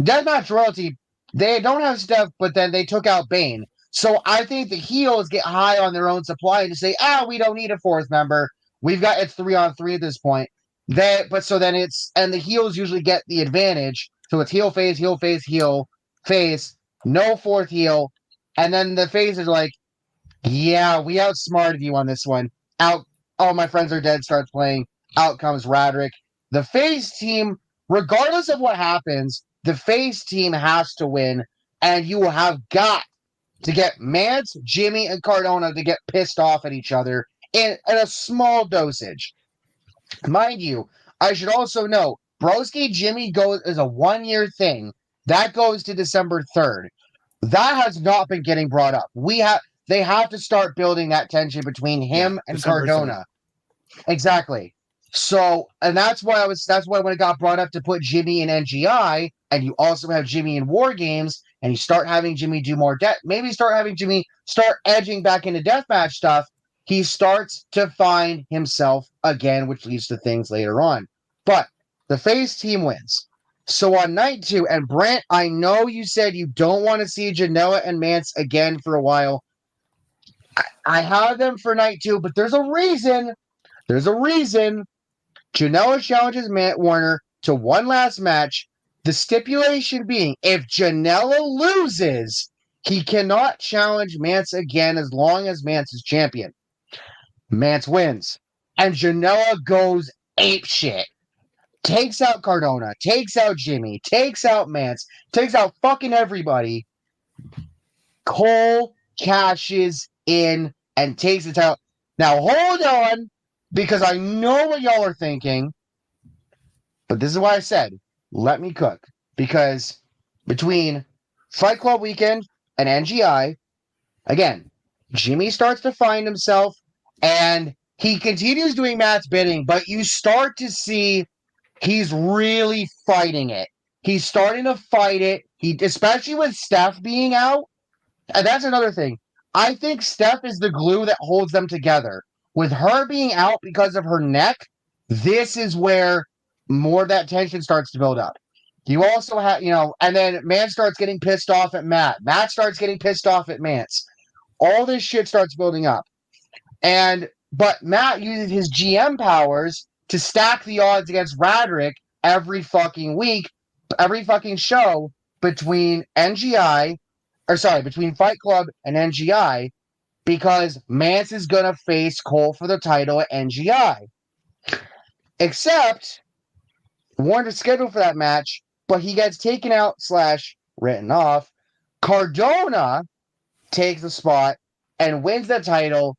Deathmatch royalty, they don't have stuff, but then they took out Bane. So I think the heels get high on their own supply and say, we don't need a fourth member. It's 3-on-3 at this point. And the heels usually get the advantage. So it's heel, face, no fourth heel. And then the face is like, yeah, we outsmarted you on this one. Out, all my friends are dead, starts playing. Out comes Roderick. The face team, regardless of what happens, the face team has to win, and you have got to get Mance, Jimmy, and Cardona to get pissed off at each other in a small dosage. Mind you, I should also note, Broski Jimmy is a 1-year thing. That goes to December 3rd. That has not been getting brought up. They have to start building that tension between him and December Cardona. Exactly. So, and that's why when it got brought up to put Jimmy in NGI, and you also have Jimmy in War Games, and you start having Jimmy do more maybe start having Jimmy start edging back into deathmatch stuff, he starts to find himself again, which leads to things later on. But the face team wins. So on night 2, and Brent, I know you said you don't want to see Janela and Mance again for a while. I have them for night 2, but there's a reason. There's a reason. Janela challenges Matt Warner to one last match. The stipulation being, if Janela loses, he cannot challenge Mance again as long as Mance is champion. Mance wins. And Janela goes apeshit. Takes out Cardona, takes out Jimmy, takes out Mance, takes out fucking everybody. Cole cashes in and takes it out. Now hold on, because I know what y'all are thinking. But this is why I said, let me cook. Because between Fight Club Weekend and NGI, again, Jimmy starts to find himself, and he continues doing Matt's bidding, but you start to see he's really fighting it. He's starting to fight it. Especially with Steph being out. And that's another thing. I think Steph is the glue that holds them together. With her being out because of her neck, this is where more of that tension starts to build up. You also have, and then Mance starts getting pissed off at Matt. Matt starts getting pissed off at Mance. All this shit starts building up. But Matt uses his GM powers to stack the odds against Radrick every fucking week, every fucking show between between Fight Club and NGI, because Mance is going to face Cole for the title at NGI. Except Warner's scheduled for that match, but he gets taken out / written off. Cardona takes the spot and wins the title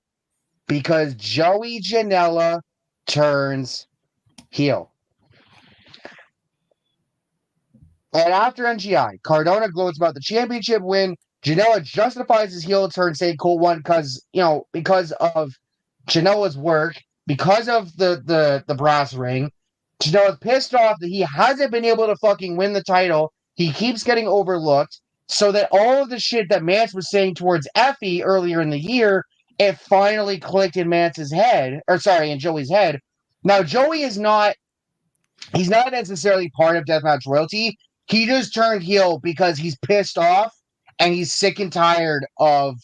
because Joey Janela turns heel. And after NGI, Cardona gloats about the championship win. Janela justifies his heel turn, saying Cole won because of Janela's work, because of the brass ring. Janela's pissed off that he hasn't been able to fucking win the title. He keeps getting overlooked, so that all of the shit that Mance was saying towards Effie earlier in the year, it finally clicked in Mance's head, in Joey's head. Now, Joey he's not necessarily part of Deathmatch Royalty. He just turned heel because he's pissed off and he's sick and tired of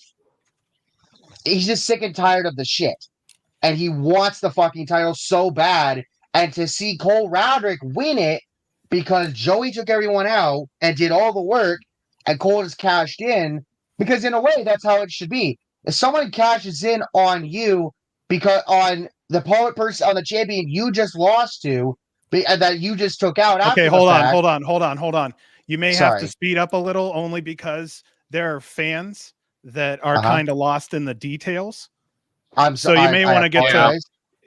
the shit. And he wants the fucking title so bad. And to see Cole Radrick win it because Joey took everyone out and did all the work and Cole just cashed in, because in a way that's how it should be. If someone cashes in on you because on the person, on the champion you just lost to, that you just took out. Okay, hold on. You may have to speed up a little, only because there are fans that are kind of lost in the details. So you may want to get to.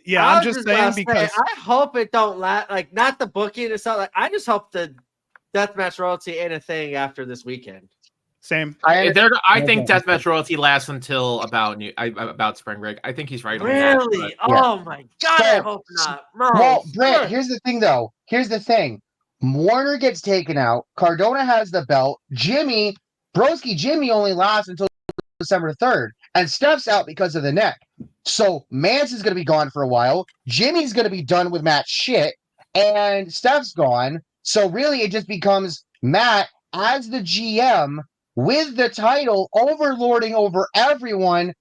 Yeah, I'm just saying because I hope it don't last. Like, not the booking and stuff. Like, I just hope the Deathmatch Royalty ain't a thing after this weekend. Same. I think Deathmatch Royalty lasts until about spring break. I think he's right. Really? On that, oh my god! I hope not. No, well, Brett, here's the thing, though. Here's the thing. Warner gets taken out. Cardona has the belt. Jimmy only lasts until December 3rd, and Steph's out because of the neck. So Mance is going to be gone for a while. Jimmy's going to be done with Matt's shit, and Steph's gone. So really, it just becomes Matt as the GM with the title, overlording over everyone.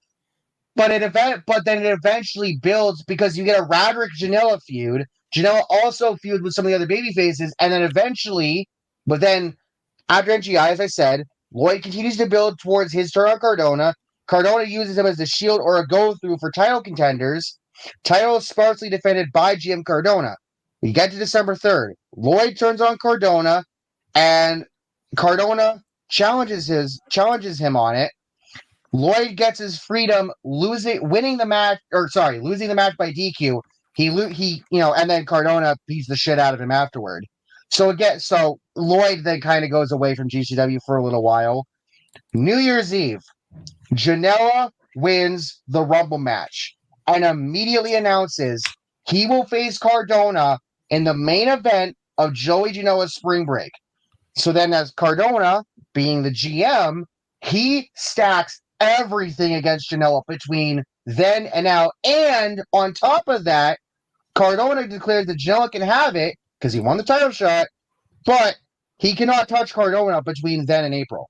But then it eventually builds because you get a Radrick Janela feud. Janela also feud with some of the other baby faces, and then eventually, but then after NGI, as I said, Lloyd continues to build towards his turn on Cardona. Cardona uses him as a shield or a go-through for title contenders. Title is sparsely defended by GM Cardona. We get to December 3rd. Lloyd turns on Cardona, and Cardona challenges him on it. Lloyd gets his freedom, losing the match by DQ. And then Cardona beats the shit out of him afterward. So Lloyd then kind of goes away from GCW for a little while. New Year's Eve, Janela wins the Rumble match and immediately announces he will face Cardona in the main event of Joey Janela's Spring Break. So then, as Cardona being the GM, he stacks everything against Janela between then and now. And on top of that, Cardona declares that Janela can have it because he won the title shot, but he cannot touch Cardona between then and April.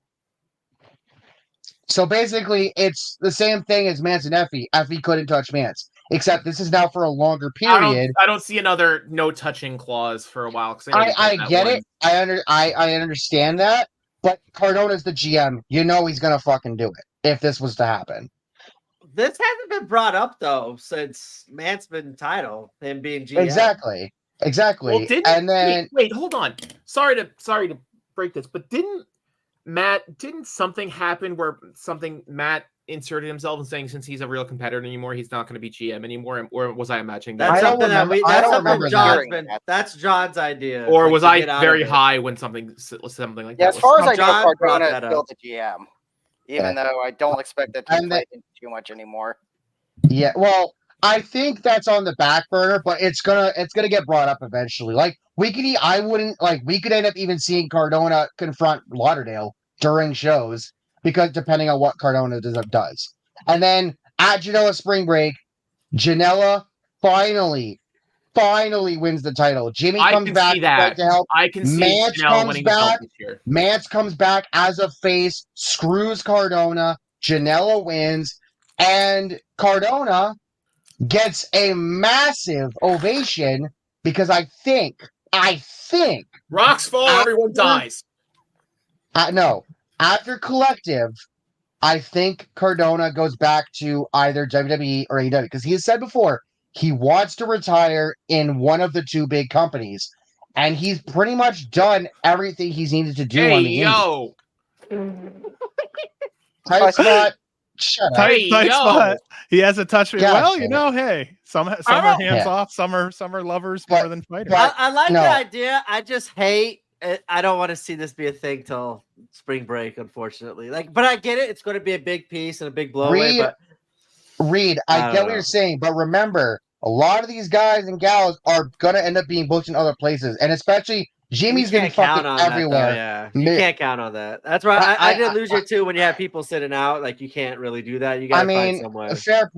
So basically, it's the same thing as Mance and Effie. Effie couldn't touch Mance, except this is now for a longer period. I don't see another no touching clause for a while. I get it. I understand that, but Cardona's the GM. You know he's gonna fucking do it if this was to happen. This hasn't been brought up though since Mance's been title, him being GM. Exactly. Well, wait, hold on. Sorry to break this, but didn't something happen where Matt inserted himself and saying since he's a real competitor anymore, he's not going to be GM anymore? Or was I imagining that? That's John's idea. Or was I very high when something like that? Yeah, as far as I John know, Cardona is still the GM, even though I don't expect that to play too much anymore. Yeah, well, I think that's on the back burner, but it's gonna get brought up eventually. Like we could end up even seeing Cardona confront Lauderdale during shows because depending on what Cardona does. And then at Janela Spring Break, Janela finally wins the title. Jimmy I comes can back see that. to help. I can see Mance Janelle comes winning the belt back. this year. Mance comes back as a face, screws Cardona. Janela wins, and Cardona gets a massive ovation because I think Rocks fall, everyone dies. no, after Collective, I think Cardona goes back to either WWE or AEW because he has said before he wants to retire in one of the two big companies, and he's pretty much done everything he's needed to do Hey, on the indie. yo. Tight spot. Shut up. Tight, Hey, tight yo. spot. He has a touch. God Well, damn you it. know, hey, some are hands Yeah. off, some are lovers But- more than fighters. but- I like no. the idea. I just hate it. I don't want to see this be a thing till spring break, unfortunately. Like, but I get it. It's going to be a big piece and a big blow away. Reed, But Reed, I I don't get what know. you're saying, but remember, a lot of these guys and gals are gonna end up being booked in other places, and especially Jimmy's you been can't count fucking on that, though, everywhere. yeah, you Mi- can't count on that. That's why I did lose you too when you have people sitting out. Like, you can't really do that. You got I to find mean, some way. fair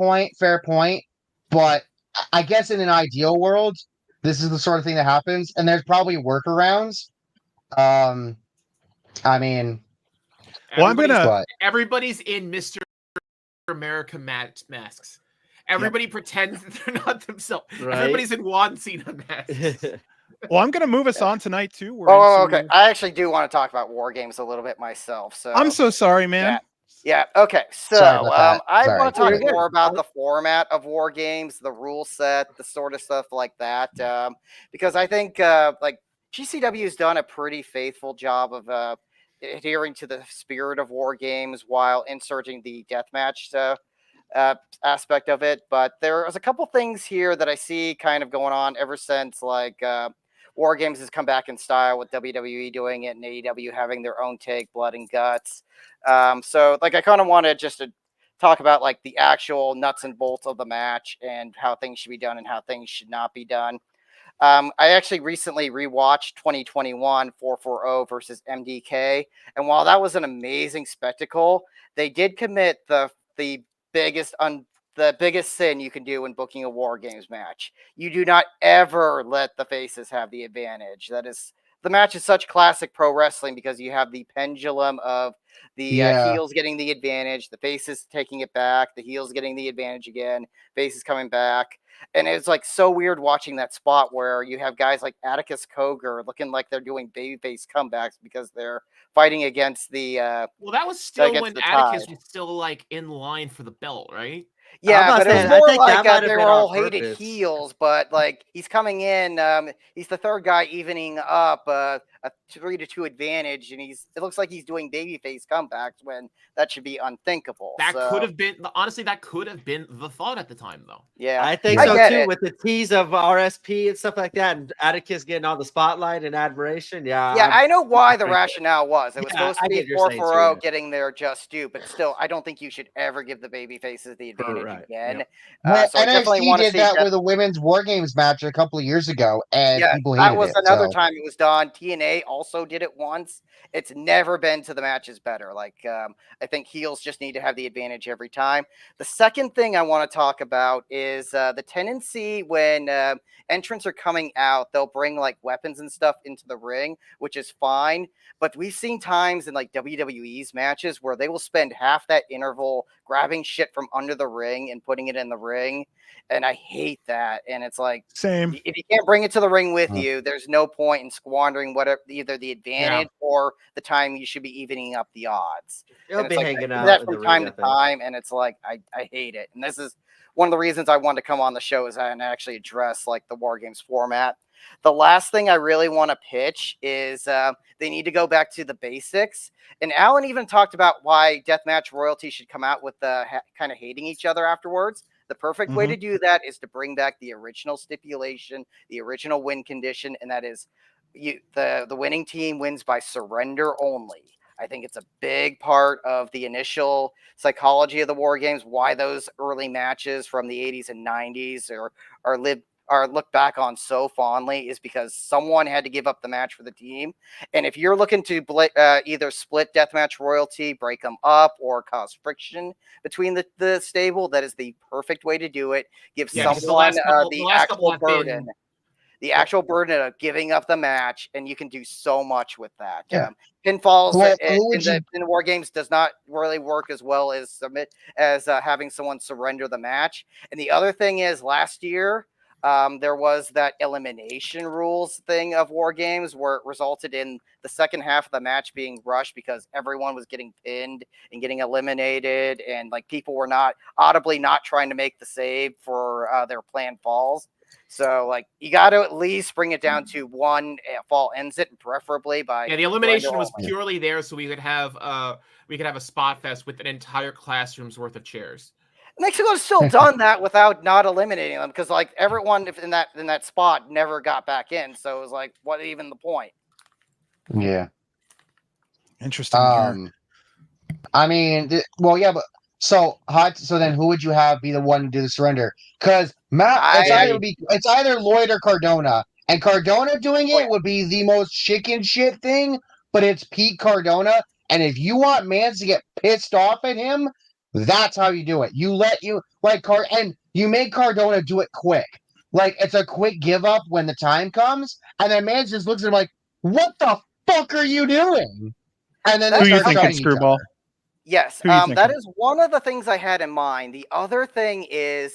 point. But I guess in an ideal world, this is the sort of thing that happens, and there's probably workarounds. I mean, Well, I'm gonna- but Everybody's in Mr. America masks. Everybody pretends that they're not themselves. Right. Everybody's in Juan Cena masks. Well, I'm gonna move us on tonight too. We're Oh, into- okay. I actually do want to talk about War Games a little bit myself. So I'm so sorry, man. Yeah. Okay. So Sorry about that. I Sorry. want to talk You're good. more about the format of War Games, the rule set, the sort of stuff like that, because I think like GCW has done a pretty faithful job of adhering to the spirit of War Games while inserting the deathmatch aspect of it. But there's a couple things here that I see kind of going on ever since like War Games has come back in style with WWE doing it and AEW having their own take, Blood and Guts. So like I kind of wanted just to talk about like the actual nuts and bolts of the match and how things should be done and how things should not be done. I actually recently rewatched 2021 440 versus MDK, and while that was an amazing spectacle, they did commit the biggest sin you can do when booking a War Games match. You do not ever let the faces have the advantage. The match is such classic pro wrestling because you have the pendulum of the heels getting the advantage, the faces taking it back, the heels getting the advantage again, faces coming back. And it's like so weird watching that spot where you have guys like Atticus Cogar looking like they're doing babyface comebacks because they're fighting against the Well, that was still against when the Atticus tide. was still like in line for the belt, right? Yeah, about but it was saying, I more think that like might have they been were on all hated purpose. heels, but like he's coming in, he's the third guy evening up a 3-2 advantage, and it looks like he's doing babyface comebacks when that should be unthinkable. That So, could have been honestly that could have been the thought at the time, though. yeah, I think I so get too, it. with the tease of RSP and stuff like that, and Atticus getting all the spotlight and admiration. Yeah, Yeah, I know why the rationale was. It was Yeah, supposed to I be get your saying too, 440 yeah. getting their just due, but still, I don't think you should ever give the baby faces the advantage Right, again. Well, So I definitely want NXT to did see that with a women's War Games match a couple of years ago, and Yeah, people hated that was it. another so. time it was done. TNA also did it once. It's never been to the matches better. Like, I think heels just need to have the advantage every time. The second thing I want to talk about is the tendency when entrants are coming out, they'll bring like weapons and stuff into the ring, which is fine. But we've seen times in like WWE's matches where they will spend half that interval grabbing shit from under the ring and putting it in the ring. And I hate that. And it's like, Same. if you can't bring it to the ring with Mm. you, there's no point in squandering either the advantage or the time you should be evening up the odds. he'll And be it's like, I hanging do out that in from the time ring, to time, and it's like I hate it. And this is one of the reasons I wanted to come on the show is and actually address like the War Games format. The last thing I really want to pitch is they need to go back to the basics. And Alan even talked about why Deathmatch Royalty should come out with kind of hating each other afterwards. The perfect way to do that is to bring back the original stipulation, the original win condition, and that is the winning team wins by surrender only. I think it's a big part of the initial psychology of the War Games, why those early matches from the 80s and 90s are looked back on so fondly, is because someone had to give up the match for the team. And if you're looking to either split deathmatch royalty, break them up, or cause friction between the stable, that is the perfect way to do it. Give Yeah, because someone the last couple have burden. been. The actual burden of giving up the match, and you can do so much with that. Yeah. Pinfalls Well, in War Games does not really work as well as having someone surrender the match. And the other thing is, last year there was that elimination rules thing of War Games where it resulted in the second half of the match being rushed because everyone was getting pinned and getting eliminated, and like people were not audibly not trying to make the save for their planned falls. So, like, you got to at least bring it down to one fall ends it, preferably by. Yeah, the elimination was purely there so we could have a spot fest with an entire classroom's worth of chairs. Mexico's still done that without not eliminating them, because like everyone in that spot never got back in. So it was like, what even the point? Yeah. Interesting. Here. I mean, well, yeah, but so then who would you have be the one to do the surrender? Because it's either Lloyd or Cardona, and Cardona doing it would be the most chicken shit thing, but it's Pete Cardona, and if you want Mans to get pissed off at him, that's how you do it. And you make Cardona do it quick. Like, it's a quick give up when the time comes, and then Mans just looks at him like, what the fuck are you doing? And then who you thinking, Screwball? Yes, that is one of the things I had in mind. The other thing is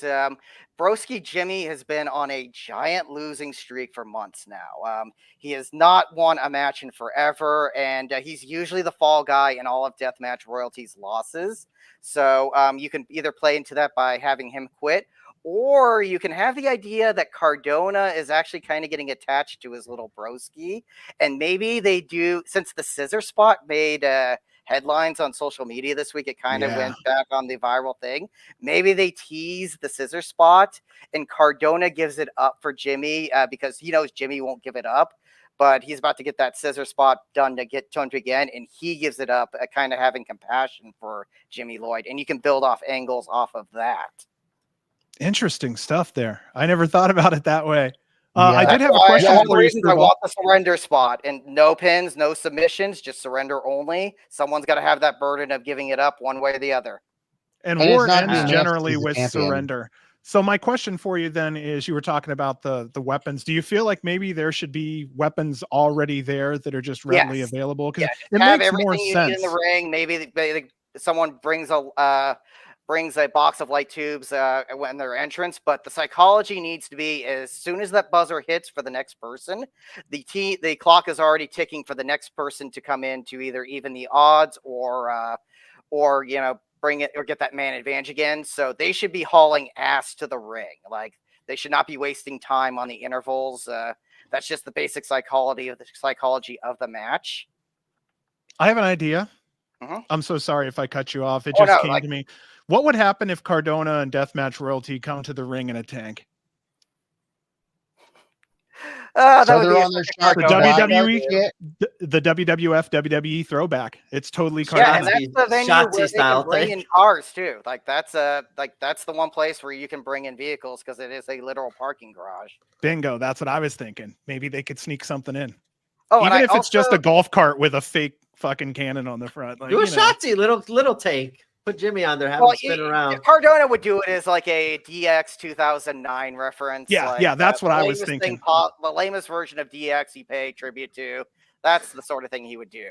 Broski Jimmy has been on a giant losing streak for months now. He has not won a match in forever, and he's usually the fall guy in all of Deathmatch Royalty's losses. So you can either play into that by having him quit, or you can have the idea that Cardona is actually kind of getting attached to his little broski, and maybe they do, since the scissor spot made headlines on social media this week, it kind of went back on the viral thing. Maybe they tease the scissor spot and Cardona gives it up for Jimmy because he knows Jimmy won't give it up, but he's about to get that scissor spot done to get turned again, and he gives it up, kind of having compassion for Jimmy Lloyd, and you can build off angles off of that. Interesting stuff there. I never thought about it that way. I did have a question for you. I want the surrender spot, and no pins, no submissions, just surrender only. Someone's got to have that burden of giving it up one way or the other. And war ends generally with surrender. So my question for you then is, you were talking about the weapons. Do you feel like maybe there should be weapons already there that are just readily available? Because it makes more sense. In the ring, maybe someone brings a box of light tubes when their entrance, but the psychology needs to be, as soon as that buzzer hits for the next person, the clock is already ticking for the next person to come in to either even the odds or bring it or get that man advantage again. So they should be hauling ass to the ring. Like, they should not be wasting time on the intervals. That's just the basic psychology of the match. I have an idea. I'm so sorry if I cut you off. It just came to me. What would happen if Cardona and Deathmatch Royalty come to the ring in a tank? So they're on their WWE, the WWF, WWE throwback. It's totally Cardona. Yeah, and that's the venue where they can bring in cars too. Like that's the one place where you can bring in vehicles because it is a literal parking garage. Bingo. That's what I was thinking. Maybe they could sneak something in. Oh, even if it's just a golf cart with a fake fucking cannon on the front. Like, do a Shotzi little tank. Put Jimmy on there, have him spin around. Cardona would do it as like a DX 2009 reference. Yeah, that's what I was thinking. The lamest version of DX he paid tribute to. That's the sort of thing he would do.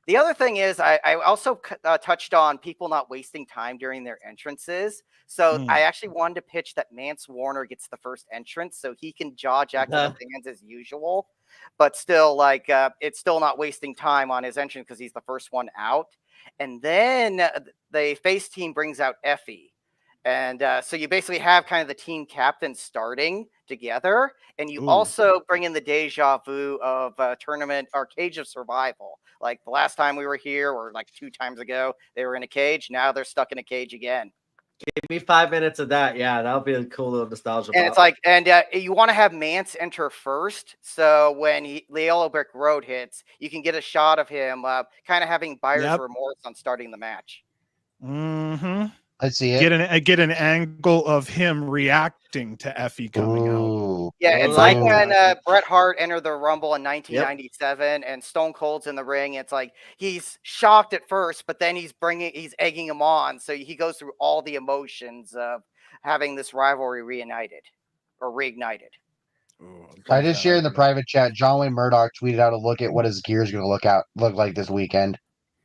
The other thing is, I also touched on people not wasting time during their entrances. So I actually wanted to pitch that Mance Warner gets the first entrance so he can jaw jack the fans as usual. But still, like, it's still not wasting time on his entrance because he's the first one out. And then the face team brings out Effie. And so you basically have kind of the team captain starting together. And you also bring in the deja vu of tournament or Cage of Survival. Like the last time we were here, or like 2 times ago, they were in a cage. Now they're stuck in a cage again. Give me 5 minutes of that. Yeah, that'll be a cool little nostalgia. And it's pop. like, and you want to have Mance enter first, so when the Yellow Brick Road hits, you can get a shot of him, kind of having buyer's Yep. remorse on starting the match. Mm-hmm. I see it. Get an angle of him reacting to Effie coming out. Ooh. Yeah, I it's like like when that. Bret Hart entered the Rumble in 1997, and Stone Cold's in the ring. It's like he's shocked at first, but then he's egging him on, so he goes through all the emotions of having this rivalry reignited. Ooh, I just shared in the private chat. John Wayne Murdoch tweeted out a look at what his gear is going to look like this weekend.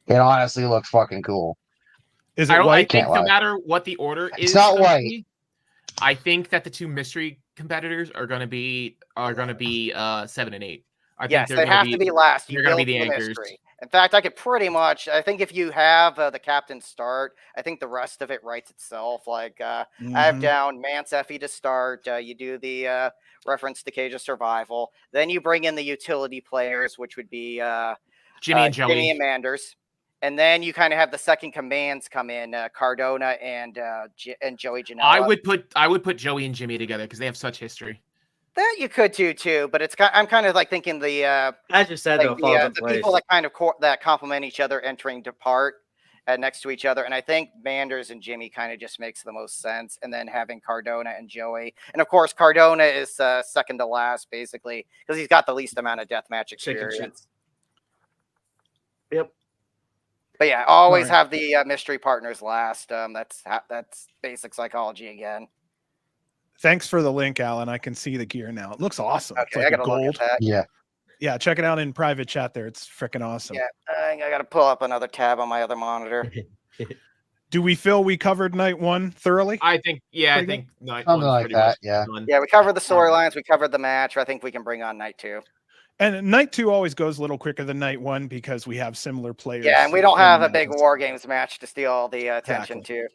It honestly looks fucking cool. Is I it don't. I white? think Can't no lie. matter what the order is, It's not gonna white. be, I think that the two mystery competitors are going to be 7 and 8. I think Yes, they're they going have to be last. You they're gonna be build the the anchors. mystery. In fact, I think if you have the captain start, I think the rest of it writes itself. Like I have Mhm. down Mance Effie to start. You do the reference to Cage of Survival. Then you bring in the utility players, which would be Jimmy and Joey. Jimmy and Manders. And then you kind of have the second commands come in, Cardona and Joey Janela. I would put Joey and Jimmy together because they have such history. That you could do too, but I'm kind of like thinking the as you said, though, like it falls in the place. people that kind of that complement each other entering depart next to each other, and I think Manders and Jimmy kind of just makes the most sense, and then having Cardona and Joey, and of course Cardona is second to last basically because he's got the least amount of deathmatch Chicken shit. experience. Yep. But yeah, always Right. have the mystery partners last. That's basic psychology again. Thanks for the link, Alan. I can see the gear now. It looks awesome. It's Okay, like I a gotta look gold. at that. Yeah. Yeah, check it out in private chat there. It's freaking awesome. Yeah, I gotta pull up another tab on my other monitor. Do we feel we covered night one thoroughly? I think. Yeah, I Pretty think night Something one's like pretty that, much yeah. done. Yeah, we covered the storylines, we covered the match. I think we can bring on night two. And night two always goes a little quicker than night one because we have similar players. Yeah, and we don't in have a the big matches. War Games match to steal all the attention Exactly. too.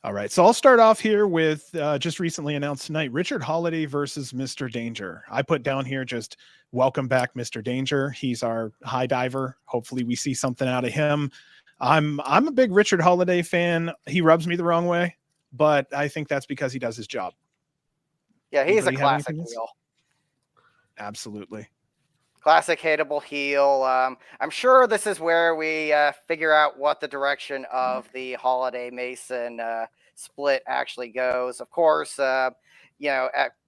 All right, so I'll start off here with just recently announced tonight, Richard Holiday versus Mr. Danger. I put down here just welcome back, Mr. Danger. He's our high diver. Hopefully we see something out of him. I'm a big Richard Holiday fan. He rubs me the wrong way, but I think that's because he does his job. Yeah, he's a Anybody have classic anything else? heel. Absolutely. Classic hateable heel. I'm sure this is where we figure out what the direction of the Holiday Mason split actually goes. Of course,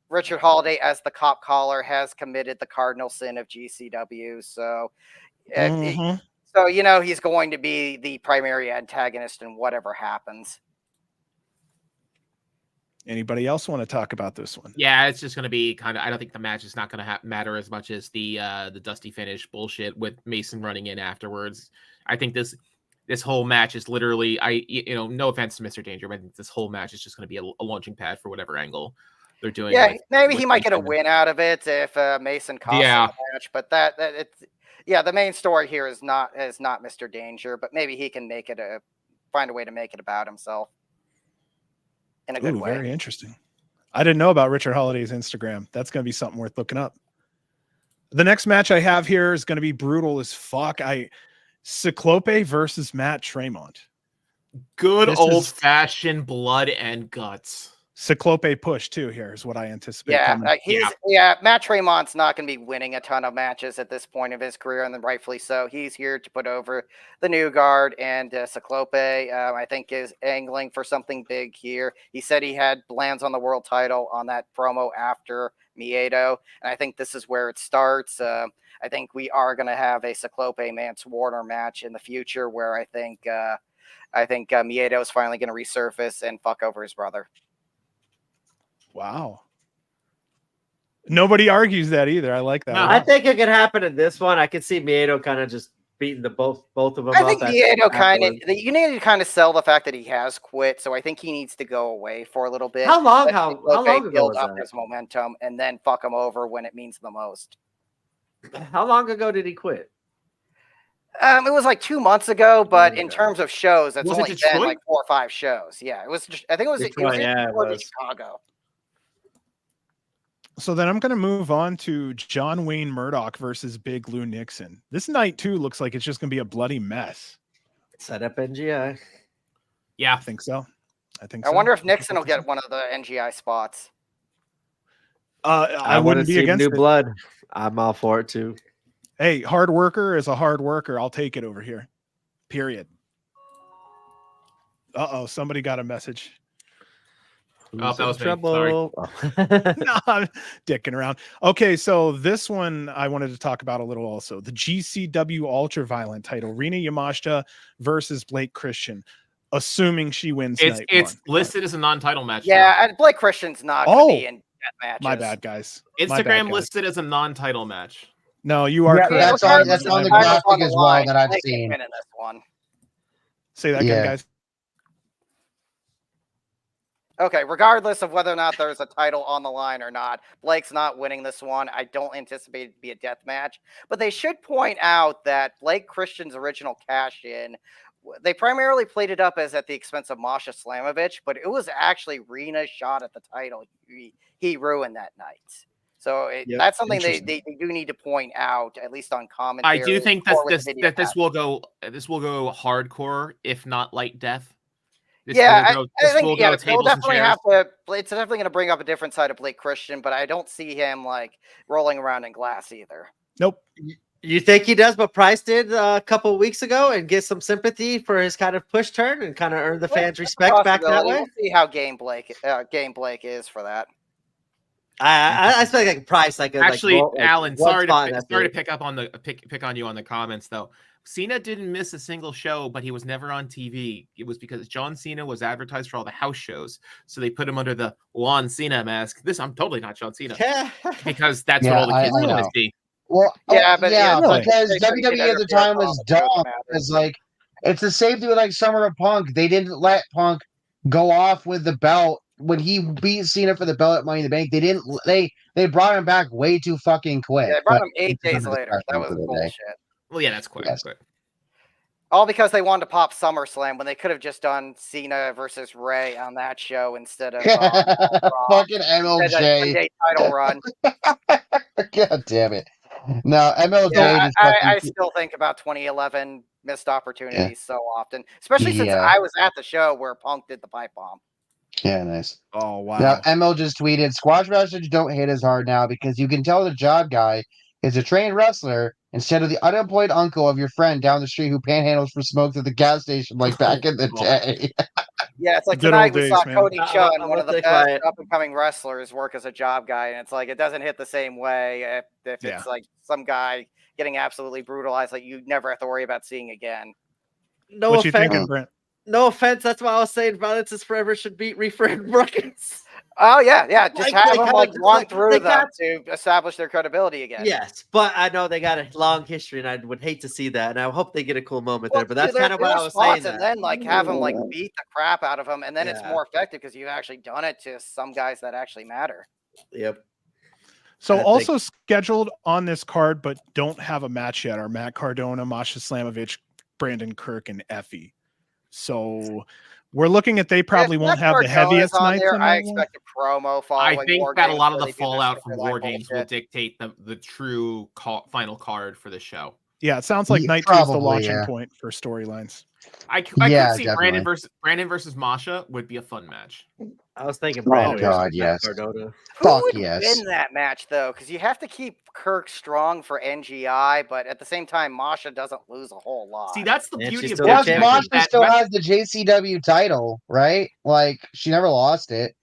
Richard Holiday as the cop caller has committed the cardinal sin of GCW. So, Mhm. he's going to be the primary antagonist in whatever happens. Anybody else want to talk about this one? Yeah, it's just going to be kind of. I don't think the match is not going to matter as much as the Dusty Finish bullshit with Mason running in afterwards. I think this whole match is literally. No offense to Mr. Danger, but I think this whole match is just going to be a launching pad for whatever angle they're doing. Yeah, with- maybe with he might get a Mason. win out of it if Mason costs him Yeah. the match. But the main story here is not Mr. Danger, but maybe he can find a way to make it about himself in a good Ooh, way. very interesting. I didn't know about Richard Holiday's Instagram. That's going to be something worth looking up. The next match I have here is going to be brutal as fuck. Cyclope versus Matt Tremont. Good This old is- fashioned blood and guts. Cyclope push too here is what I anticipate. Yeah, coming. Matt Tremont's not going to be winning a ton of matches at this point of his career, and then rightfully so. He's here to put over the New Guard, and Cyclope, I think, is angling for something big here. He said he had plans on the world title on that promo after Miedo, and I think this is where it starts. I think we are going to have a Cyclope Mance Warner match in the future, where I think Miedo is finally going to resurface and fuck over his brother. Wow. Nobody argues that either. I like that. No, I think it could happen in this one. I could see Miedo kind of just beating both of them. I think up Miedo afterwards. you need to kind of sell the fact that he has quit, so I think he needs to go away for a little bit. How long? Let How Cyclope long ago build was up that? his momentum and then fuck him over when it means the most. How long ago did he quit? It was like 2 months ago, but in Okay. terms of shows, that's Was it only been Detroit? like 4 or 5 shows. Yeah, it was. I think it was. It Detroit, was in yeah, it Detroit or was. Chicago. So then I'm going to move on to John Wayne Murdoch versus Big Lou Nixon. This night too looks like it's just going to be a bloody mess. Set up NGI. Yeah, I think so. I think I so. wonder if Nixon will get one of the NGI spots. I wanna wouldn't be see against new it. blood. I'm all for it too. Hey, hard worker is a hard worker. I'll take it over here. Period. Uh-oh, somebody got a message. Oh, Who's that in was me. Sorry. trouble? No, I'm dicking around. Okay, so this one I wanted to talk about a little also. The GCW Ultraviolent title, Rina Yamashita versus Blake Christian, assuming she wins night It's one. listed as a non-title match. Yeah, and Blake Christian's not going to be in death matches. My bad, guys. too. My bad, Instagram guys. listed as a non-title match. No, you are Yeah, correct. that's on the title's graphic the as well line, that I've Blake can seen. win in this one. Say that again, Yeah. guys. Okay, regardless of whether or not there's a title on the line or not, Blake's not winning this one. I don't anticipate it to be a death match, but they should point out that Blake Christian's original cash-in, they primarily played it up as at the expense of Masha Slamovich, but it was actually Rina's shot at the title he ruined that night. So that's something they do need to point out, at least on commentary. I do think or with this the video this will go hardcore, if not light death. This I will think go they'll tables and definitely chairs. have to. It's definitely going to bring up a different side of Blake Christian, but I don't see him like rolling around in glass either. Nope. You think he does what Price did a couple of weeks ago and get some sympathy for his kind of push turn and kind of earn the fans' respect back that way? We'll see how game Blake is for that. I expect like Price Actually, like Alan, one sorry spot to and that's it. pick up on the pick on you on the comments though. Cena didn't miss a single show, but he was never on TV. It was because John Cena was advertised for all the house shows, so they put him under the Juan Cena mask. I'm totally not John Cena because that's what all the kids wanted to see. Well, Yeah, really? because they couldn't WWE get at the time was interference on dumb. the It's like it's the same thing with like Summer of Punk. They didn't let Punk go off with the belt when he beat Cena for the belt at Money in the Bank. They didn't. They brought him back way too fucking quick. Yeah, they brought But him 8 days it's later. That was for the day. bullshit. Well, yeah, that's quick. Yes. But All because they wanted to pop SummerSlam when they could have just done Cena versus Ray on that show instead of Fucking MLJ. Day title run. God damn it. No, MLJ Yeah, just I fucking still think about 2011 missed opportunities so often, especially since I was at the show where Punk did the pipe bomb. Yeah, nice. Oh wow. Now, ML just tweeted, squash masters don't hit as hard now because you can tell the job guy is a trained wrestler instead of the unemployed uncle of your friend down the street who panhandles for smokes at the gas station like back in the day. Yeah, it's like Good tonight old we days, saw man. Cody Chun, I'm one of the gonna best take my- up-and-coming wrestlers, work as a job guy, and it's like it doesn't hit the same way if it's like some guy getting absolutely brutalized that you never have to worry about seeing again. No What you offense. thinking, Brent? No offense. That's why I was saying Violence is Forever should beat Reefer and Brookins. Oh yeah, just Like, have they them kinda like just, run like, through they them got- to establish their credibility again. Yes, but I know they got a long history, and I would hate to see that. And I hope they get a cool moment Well, there. But that's do their- kind of what their I was spots saying. and then like have them like beat the crap out of them, and then it's Yeah. more effective because you've actually done it to some guys that actually matter. Yep. So I think- also scheduled on this card, but don't have a match yet, are Matt Cardona, Masha Slamovich, Brandon Kirk, and Effie. So we're looking at they probably If won't Matt have the Cardona's heaviest on nights. there, on I that one. expect a promo following. I think War that a Games lot of where the they do this fallout from storyline War Games will bullshit. dictate the true final card for the show. Yeah, it sounds like Yeah, night two is the probably, launching yeah. point for storylines. I could Yeah, see definitely. Brandon versus Masha would be a fun match. I was thinking Oh, Brandon God, versus yes. Cardona. Who Fuck would yes. win that match though? Because you have to keep Kirk strong for NGI, but at the same time, Masha doesn't lose a whole lot. See, that's the And beauty she's of still Plus, the that. champion. Masha that- still that- has the JCW title, right? Like, she never lost it.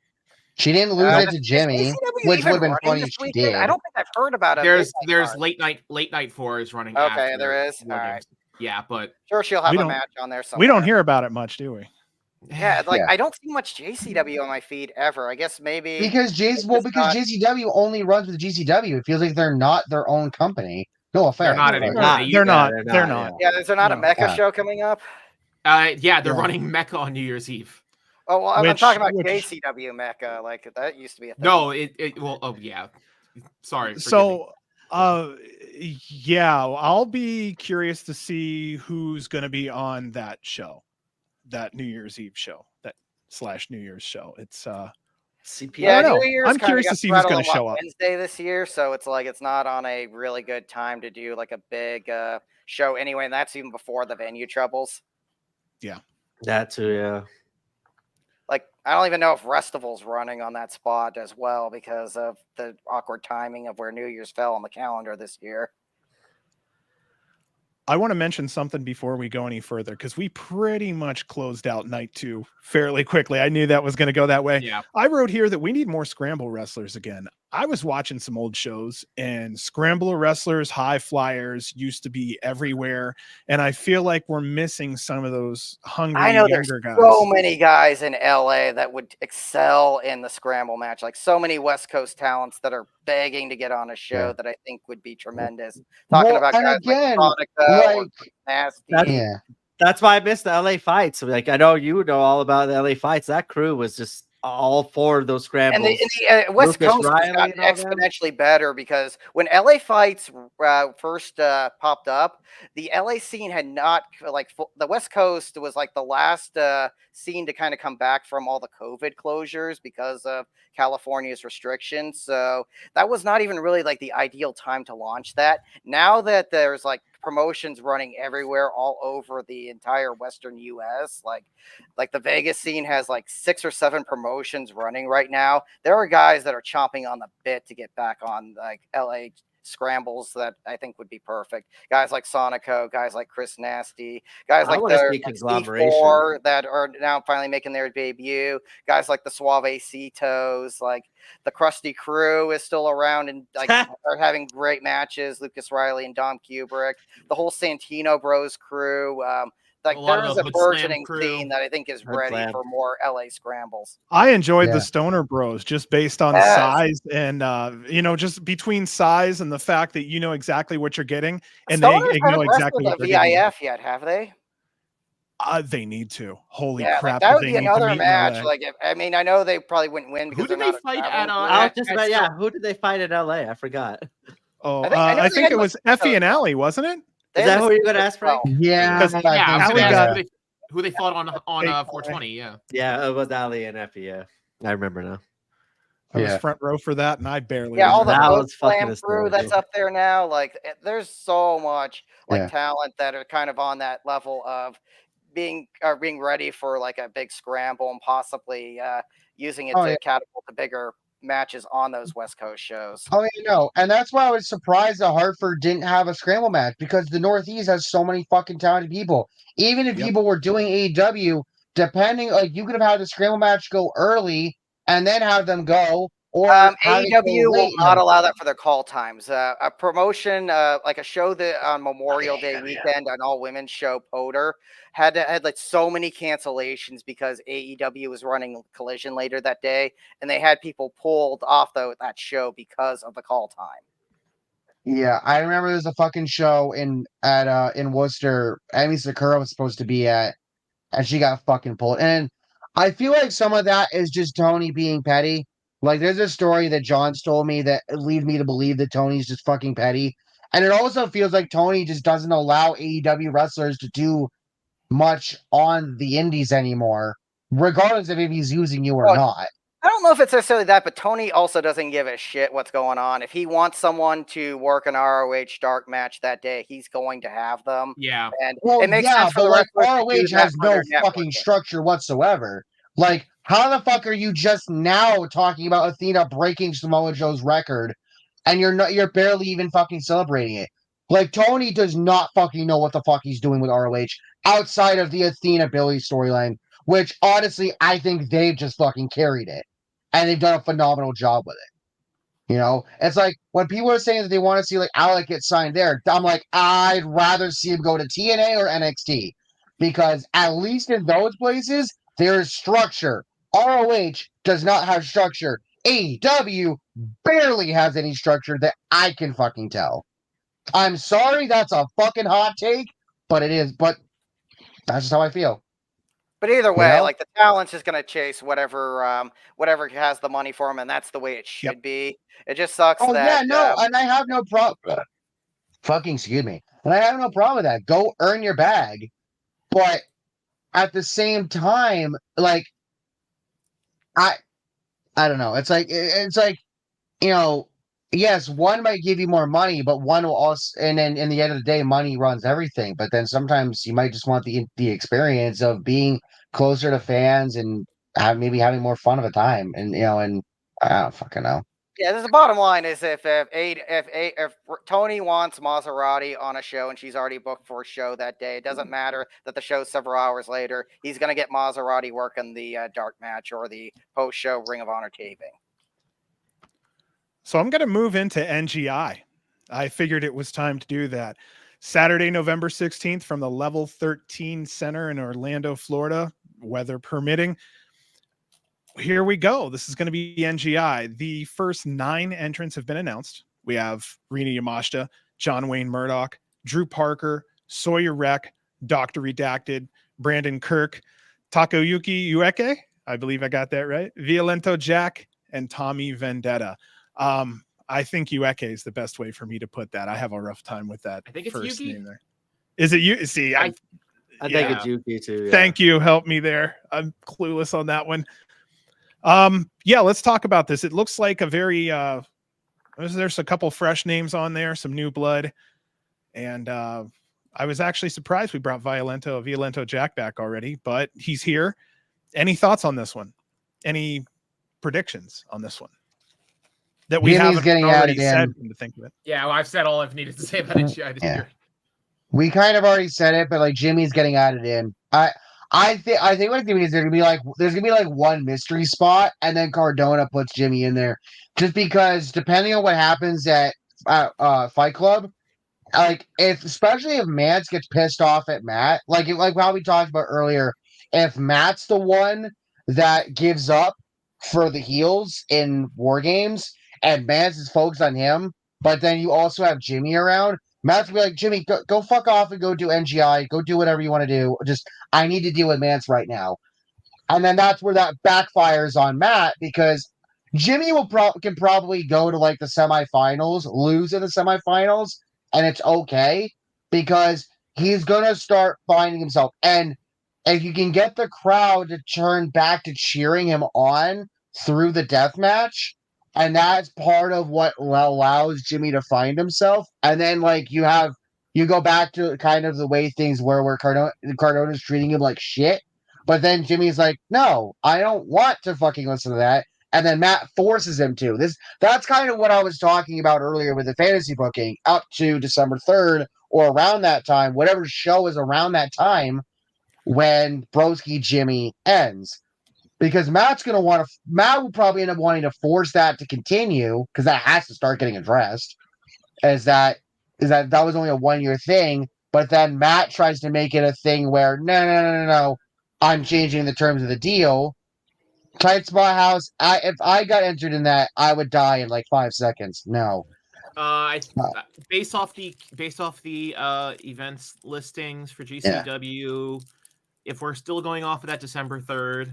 She didn't lose it to Is Jimmy, ECW which even would have been running funny this if she weekend? did. I don't think I've heard about it. there's late night 4 is running. Okay, after there is. War All Games. right. Yeah, but Sure, she'll have We a don't- match on there somewhere. We don't hear about it much, do we? Yeah, like Yeah. I don't see much JCW on my feed ever. I guess maybe Because it's not- JCW only runs with GCW. It feels like they're not their own company. No offense. they're not but- anymore. not. They used They're to- not. they're They're not, not. Yeah, is there not a No. Mecha Yeah. show coming up? Yeah, they're Yeah. running Mecca on New Year's Eve. Oh, well, I'm Which- talking about which- JCW Mecha. Like that used to be a thing. No, it well, oh yeah. Sorry. forgive me. So, yeah, I'll be curious to see who's going to be on that show, that New Year's Eve show, that / New Year's show. It's CP. Yeah, I don't know. New Year's I'm kinda curious got to see who's straddled gonna on what, show up. Wednesday this year, so it's like it's not on a really good time to do like a big show anyway, and that's even before the venue troubles. That too, yeah. Like I don't even know if Restival's running on that spot as well because of the awkward timing of where New Year's fell on the calendar this year. I want to mention something before we go any further because we pretty much closed out night 2 fairly quickly. I knew that was going to go that way. Yeah. I wrote here that we need more scramble wrestlers again. I was watching some old shows and scrambler wrestlers, high flyers used to be everywhere. And I feel like we're missing some of those hungry I know there's younger guys. so many guys in LA that would excel in the scramble match. Like so many West Coast talents that are begging to get on a show Yeah. that I think would be tremendous. Talking Well, about and guys again, like Sonica or like, Nasty. yeah. That's why I missed the LA fights. Like I know you know all about the LA fights. That crew was just all for those scrambles. And the West Lucas Coast has Riley gotten and all them. exponentially better because when LA fights first popped up, the LA scene had not the West Coast was like the last scene to kind of come back from all the COVID closures because of California's restrictions. So that was not even really like the ideal time to launch that. Now that there's like promotions running everywhere all over the entire Western US, like the Vegas scene has like 6 or 7 promotions running right now. There are guys that are chomping on the bit to get back on like LA scrambles that I think would be perfect. Guys like Sonico, guys like Chris Nasty, guys I like wanna the see conglomeration. C4 that are now finally making their debut. Guys like the Suave Citos, like the Krusty Crew is still around and like are having great matches. Lucas Riley and Dom Kubrick, the whole Santino Bros crew. Like A lot of there's the a Hood Slam burgeoning crew. scene that I think is Hood ready Slam. for more LA scrambles. I enjoyed Yeah. the Stoner Bros just based on Yes. size and just between size and the fact that you know exactly what you're getting and Stoners they haven't know exactly what wrestled they're a getting. VIF yet, have they? They need to. Holy Yeah, crap! like that would they be need to another meet in match. LA. Like, I mean, I know they probably wouldn't win because Who did they're they not fight a at? traveling I was group. just at about, yeah. Who did they fight in LA? I forgot. Oh, I know I they think had it was Effie and Allie, wasn't it? They Is that had who the you're gonna ask, Frank? Yeah, Because I Yeah, I was think Allie gonna so. got- ask who they fought on Hey, 420. Yeah. Yeah, it was Ali and Effie. Yeah, I remember now. I was Yeah. front row for that, and I barely. Yeah, all the That Hood was fucking Slam crew that's hysterical. up there now. Like, there's so much like Yeah. talent that are kind of on that level of being ready for like a big scramble and possibly using it Oh, to yeah. catapult to bigger matches on those West Coast shows. Oh, you know, and that's why I was surprised that Hartford didn't have a scramble match because the Northeast has so many fucking talented people. Even if Yep. people were doing AEW, depending, like you could have had the scramble match go early and then have them go, or have it go AEW will late. not allow that for their call times. A promotion like a show that on Memorial Day weekend, an all women's show, Poder, had like so many cancellations because AEW was running Collision later that day, and they had people pulled off that show because of the call time. Yeah, I remember there's a fucking show in Worcester. Amy Sakura was supposed to be at, and she got fucking pulled. And I feel like some of that is just Tony being petty. Like there's a story that John's told me that leads me to believe that Tony's just fucking petty. And it also feels like Tony just doesn't allow AEW wrestlers to do much on the indies anymore, regardless of if he's using you or Well, not. I don't know if it's necessarily that, but Tony also doesn't give a shit what's going on. If he wants someone to work an ROH dark match that day, he's going to have them. Yeah. And Well, it makes yeah, sense for but the like wrestlers to do ROH that has for no their fucking networking. structure whatsoever. Like, how the fuck are you just now talking about Athena breaking Samoa Joe's record, and you're barely even fucking celebrating it? Like, Tony does not fucking know what the fuck he's doing with ROH outside of the Athena Billy storyline, which honestly I think they've just fucking carried it, and they've done a phenomenal job with it. You know, it's like when people are saying that they want to see like Alec get signed there, I'm like, I'd rather see him go to TNA or NXT because at least in those places there is structure. ROH does not have structure. AEW barely has any structure that I can fucking tell. I'm sorry, that's a fucking hot take, but it is. But that's just how I feel. But either way, know? like the talent's just gonna chase whatever has the money for him, and that's the way it should be. It just sucks Oh that yeah, no, and I have no problem. Fucking excuse me, and I have no problem with that. Go earn your bag, but at the same time, like I don't know. It's like you know, yes, one might give you more money, but one will also, and then in the end of the day, money runs everything. But then sometimes you might just want the experience of being closer to fans and maybe having more fun of a time, and and I don't fucking know. Yeah, the bottom line is if Tony wants Maserati on a show and she's already booked for a show that day, it doesn't matter that the show's several hours later. He's gonna get Maserati working the dark match or the post-show Ring of Honor taping. So I'm going to move into NGI. I figured it was time to do that. Saturday, November 16th from the Level 13 Center in Orlando, Florida, weather permitting. Here we go. This is going to be NGI. The first 9 entrants have been announced. We have Rina Yamashita, John Wayne Murdoch, Drew Parker, Sawyer Wreck, Dr. Redacted, Brandon Kirk, Takayuki Ueke, I believe I got that right, Violento Jack, and Tommy Vendetta. I think Ueke is the best way for me to put that. I have a rough time with that. I think it's first Yuki. name there. Is it you? See, I yeah. think it's Yuki too. Yeah. Thank you. Help me there. I'm clueless on that one. Yeah, let's talk about this. It looks like a very there's a couple fresh names on there, some new blood, and I was actually surprised we brought Violento Jack back already, but he's here. Any thoughts on this one? Any predictions on this one that we Jimmy's haven't getting already added said? in. Come to think of it, Yeah, well, I've said all I've needed to say about NGI this year. We kind of already said it, but like Jimmy's getting added in. I think what's gonna be is there's gonna be like one mystery spot, and then Cardona puts Jimmy in there, just because depending on what happens at Fight Club, like especially if Mance gets pissed off at Matt, like how we talked about earlier, if Matt's the one that gives up for the heels in War Games, and Mance is focused on him, but then you also have Jimmy around. Matt's gonna be like, Jimmy, go fuck off and go do NGI. Go do whatever you want to do. Just, I need to deal with Mance right now. And then that's where that backfires on Matt, because Jimmy can probably go to like the semifinals, lose in the semifinals, and it's okay, because he's gonna start finding himself. And if you can get the crowd to turn back to cheering him on through the death match, and that's part of what allows Jimmy to find himself. And then like you go back to kind of the way things were, where Cardona's treating him like shit, but then Jimmy's like, no, I don't want to fucking listen to that. And then Matt forces him to. That's kind of what I was talking about earlier with the fantasy booking up to December 3rd or around that time, whatever show is around that time when Broski Jimmy ends. Because Matt will probably end up wanting to force that to continue, because that has to start getting addressed. That was only a 1-year thing, but then Matt tries to make it a thing where no, I'm changing the terms of the deal. Tight Spot House. If I got entered in that, I would die in like 5 seconds. No. Based off the events listings for GCW, if we're still going off of that December 3rd,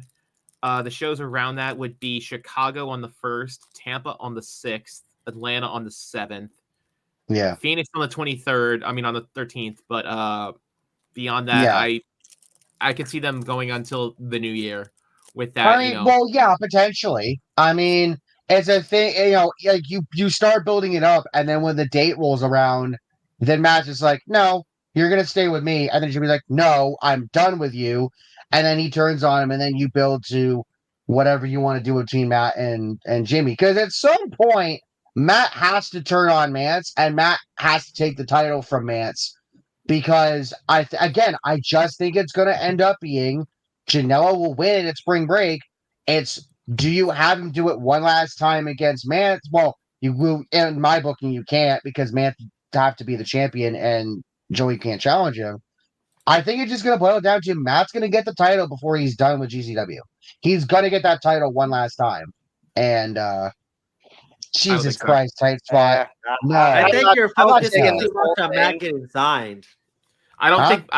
the shows around that would be Chicago on the 1st, Tampa on the 6th, Atlanta on the 7th, Phoenix on the 23rd. I mean on the 13th, but beyond that, I could see them going until the new year with that. I mean, well, yeah, potentially. I mean, it's a thing, like you start building it up, and then when the date rolls around, then Matt's just like, no, you're gonna stay with me, and then Jimmy's like, no, I'm done with you, and then he turns on him, and then you build to whatever you want to do between Matt and Jimmy, because at some point Matt has to turn on Mance, and Matt has to take the title from Mance, because I just think it's gonna end up being Janela will win at Spring Break. It's, do you have him do it one last time against Mance? Well, you will. In my booking, you can't, because Mance have to be the champion and Joey can't challenge him. I think it's just going to boil down to Matt's going to get the title before he's done with GCW. He's going to get that title one last time. And Jesus Christ, Tight Spot. No, I think you're focusing too much on Matt thing. getting signed. I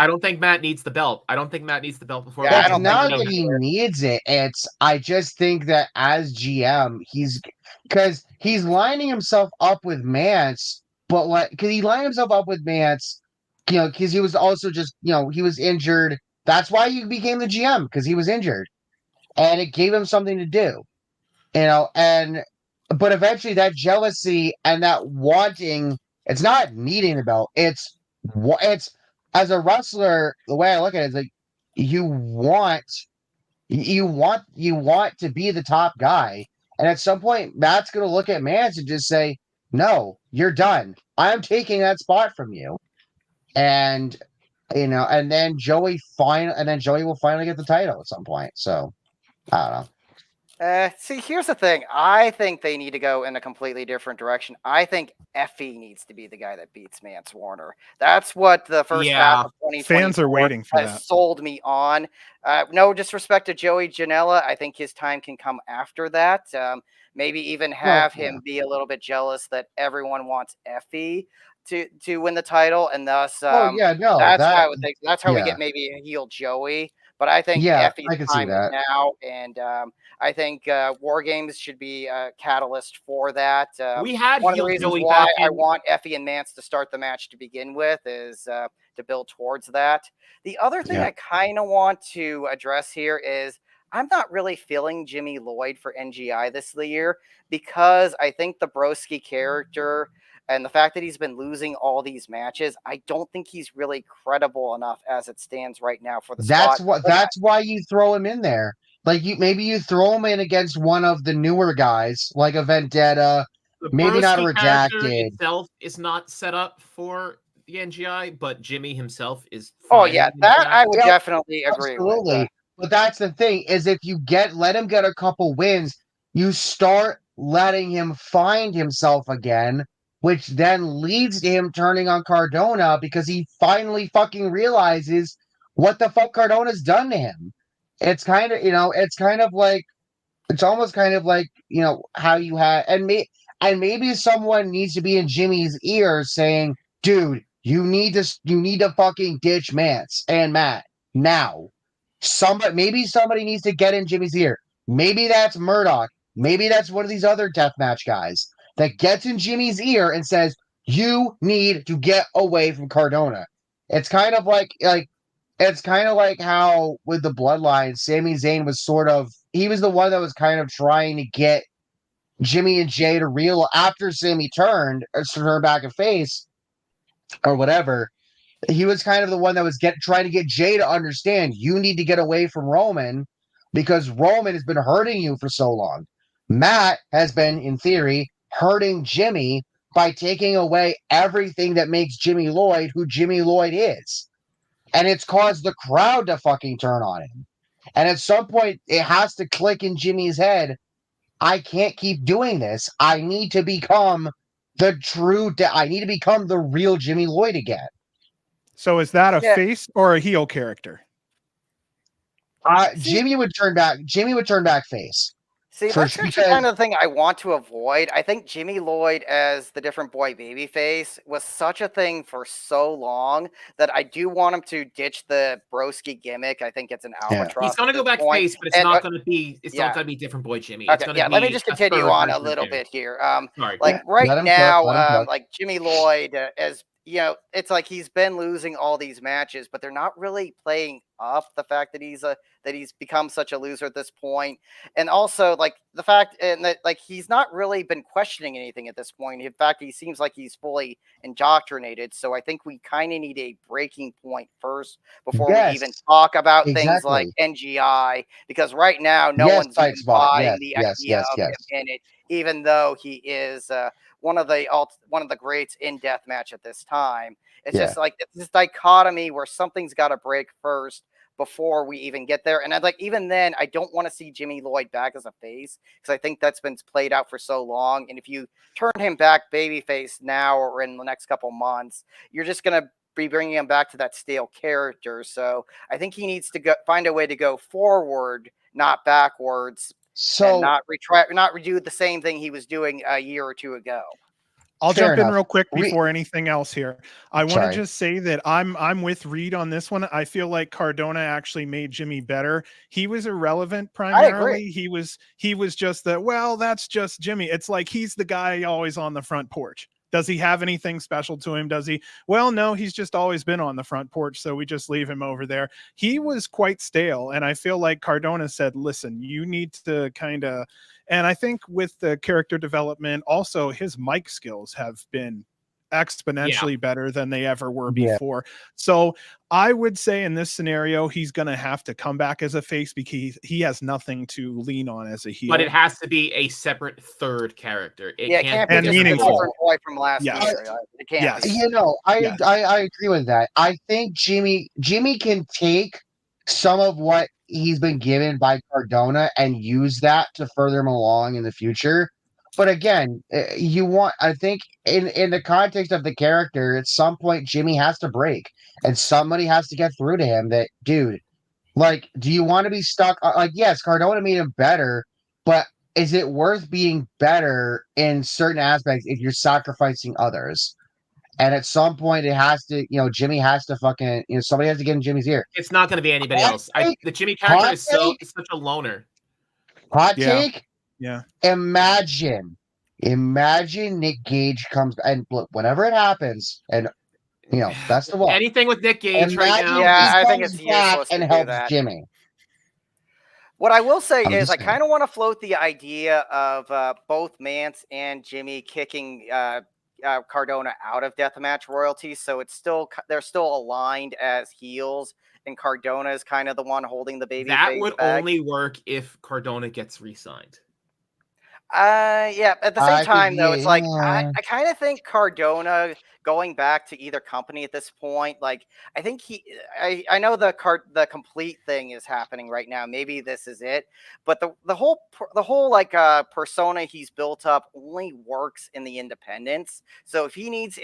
don't think Matt needs the belt. I don't think Matt needs the belt before. Yeah, it's not that he needs it. I just think that as GM, because he's lining himself up with Mance, but because he lined himself up with Mance, because he was also just, he was injured. That's why he became the GM, because he was injured, and it gave him something to do, but eventually that jealousy and that wanting, it's not needing the belt. It's as a wrestler, the way I look at it is like, you want You want to be the top guy, and at some point, Matt's going to look at Mance and just say, "No, you're done. I'm taking that spot from you." And and then Joey will finally get the title at some point. So I don't know. See, here's the thing. I think they need to go in a completely different direction. I think Effie needs to be the guy that beats Mance Warner. That's what the first half of 2020 fans are waiting for has that. sold me on. No disrespect to Joey Janela. I think his time can come after that. Maybe even have him be a little bit jealous that everyone wants Effie to win the title, and thus that's how we get maybe a heel Joey. But I think Effie's time is now, and I think War Games should be a catalyst for that. We had one of the heel reasons Joey why back I in- want Effie and Mance to start the match to begin with is to build towards that. The other thing I kind of want to address here is I'm not really feeling Jimmy Lloyd for NGI this year because I think the Broski character and the fact that he's been losing all these matches, I don't think he's really credible enough as it stands right now for the spot. That's why you throw him in there. Like maybe you throw him in against one of the newer guys, like a Vendetta, The maybe not a Broski character Redacted. itself is not set up for the NGI, but Jimmy himself is. Oh fine yeah, with that I would definitely agree Absolutely. with. But that's the thing is if you let him get a couple wins, you start letting him find himself again, which then leads to him turning on Cardona because he finally fucking realizes what the fuck Cardona's done to him. It's kind of, it's almost kind of like, how you had, and maybe someone needs to be in Jimmy's ear saying, dude, you need to fucking ditch Mance and Matt now. Maybe somebody needs to get in Jimmy's ear. Maybe that's Murdoch. Maybe that's one of these other deathmatch guys that gets in Jimmy's ear and says, you need to get away from Cardona. It's kind of like how with the Bloodline, Sami Zayn was he was the one that was kind of trying to get Jimmy and Jay to after Sami turned back a face or whatever. He was kind of the one that was trying to get Jay to understand you need to get away from Roman because Roman has been hurting you for so long. Matt has been, in theory, hurting Jimmy by taking away everything that makes Jimmy Lloyd who Jimmy Lloyd is. And it's caused the crowd to fucking turn on him. And at some point, it has to click in Jimmy's head, I can't keep doing this. I need to become I need to become the real Jimmy Lloyd again. So is that a face or a heel character? Jimmy would turn back face. See, that's actually kind of the thing I want to avoid. I think Jimmy Lloyd as the different boy babyface was such a thing for so long that I do want him to ditch the Broski gimmick. I think it's an albatross. He's going to go back face, but it's not going to be. It's not going to be different boy Jimmy. Okay, let me just continue on a little bit here. Right now, like Jimmy Lloyd as it's like he's been losing all these matches, but they're not really playing up the fact that he's become such a loser at this point. And also like the fact that like he's not really been questioning anything at this point. In fact, he seems like he's fully indoctrinated. So I think we kind of need a breaking point first before we even talk about things like NGI, because right now no one's buying the idea of him in it, even though he is one of the greats in deathmatch at this time. It's just like it's this dichotomy where something's got to break first before we even get there. And even then, I don't want to see Jimmy Lloyd back as a face because I think that's been played out for so long. And if you turn him back babyface now or in the next couple months, you're just going to be bringing him back to that stale character. So I think he needs to find a way to go forward, not backwards. So not redo the same thing he was doing a year or two ago. I'll jump in real quick before anything else here. I want to just say that I'm with Reed on this one. I feel like Cardona actually made Jimmy better. He was irrelevant primarily. He was just that's just Jimmy. It's like he's the guy always on the front porch. Does he have anything special to him? Does he? Well, no, he's just always been on the front porch, so we just leave him over there. He was quite stale, and I feel like Cardona said, listen, you need to kind of... And I think with the character development, also his mic skills have been exponentially better than they ever were Yeah. before. So I would say in this scenario, he's going to have to come back as a face because he has nothing to lean on as a heel. But it has to be a separate third character. It Yeah, it can't be And just a meaningful. different boy from last Yes. year. It can't Yes. be. You know, Yes. I agree with that. I think Jimmy can take some of what he's been given by Cardona and use that to further him along in the future. But again, I think in the context of the character, at some point Jimmy has to break, and somebody has to get through to him that, dude, like, do you want to be stuck? Like, yes, Cardona made him better, but is it worth being better in certain aspects if you're sacrificing others? And at some point, it has to, Jimmy has to fucking, somebody has to get in Jimmy's ear. It's not going to be anybody Hot else. take? The Jimmy character Hot is so take? such a loner. Hot Yeah. take? Yeah. Imagine Nick Gage comes and look, whenever it happens, and best of luck. Anything with Nick Gage right Imagine now. he Yeah, I think comes it's back useless to and do helps that. Jimmy. What I will say I'm is just I saying. kind of want to float the idea of both Mance and Jimmy kicking Cardona out of Deathmatch royalty, so they're still aligned as heels, and Cardona is kind of the one holding the baby. That would only work if Cardona gets re-signed. Yeah. At the same time, though, it's like yeah. I kind of think Cardona going back to either company at this point. Like, I think I know the complete thing is happening right now. Maybe this is it, but the whole like persona he's built up only works in the independents. So if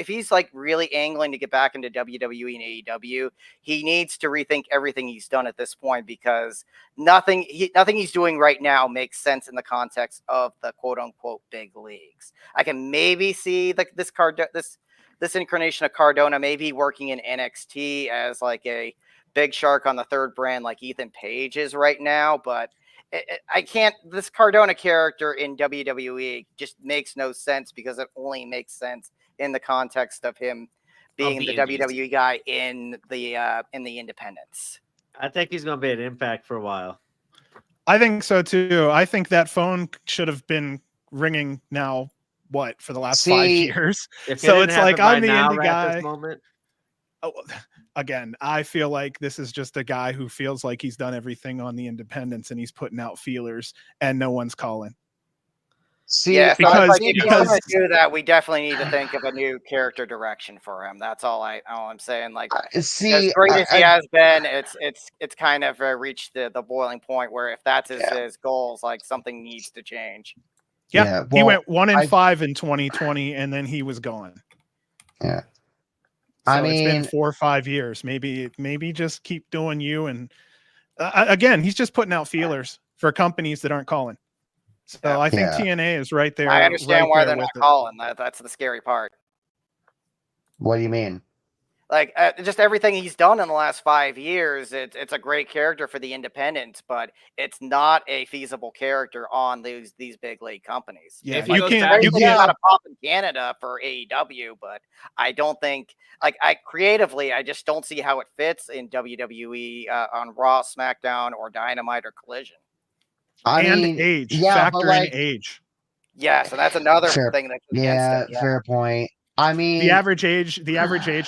he's like really angling to get back into WWE and AEW, he needs to rethink everything he's done at this point, because nothing he's doing right now makes sense in the context of the quote unquote big leagues. I can maybe see this incarnation of Cardona maybe working in NXT as like a big shark on the third brand like Ethan Page is right now, but I can't. This Cardona character in WWE just makes no sense, because it only makes sense in the context of him being the WWE guy in the independents. I think he's going to be an Impact for a while. I think so too. I think that phone should have been ringing now. What, for the last 5 years? So it's like, I'm the indie at guy. this moment. Oh, again, I feel like this is just a guy who feels like he's done everything on the independents and he's putting out feelers and no one's calling. See, Yeah, because if you want to do that, we definitely need to think of a new character direction for him. That's all I'm saying. Like, see, as great as he has been, it's kind of reached the boiling point where if that's his goals, like, something needs to change. Yeah, he went 1-5 in 2020, and then he was gone. Yeah, so it's been 4 or 5 years. Maybe just keep doing you. And again, he's just putting out feelers for companies that aren't calling. So I think TNA is right there. I understand why they're not calling. That's the scary part. What do you mean? Like, just everything he's done in the last 5 years, it's a great character for the independents, but it's not a feasible character on these big league companies. Yeah, if you can't. Got a pop in Canada for AEW, but I don't think, like, creatively, I just don't see how it fits in WWE on Raw, SmackDown, or Dynamite or Collision. Age, factor in age. Yeah, so that's another thing that's against it. Fair point. I mean, the average age,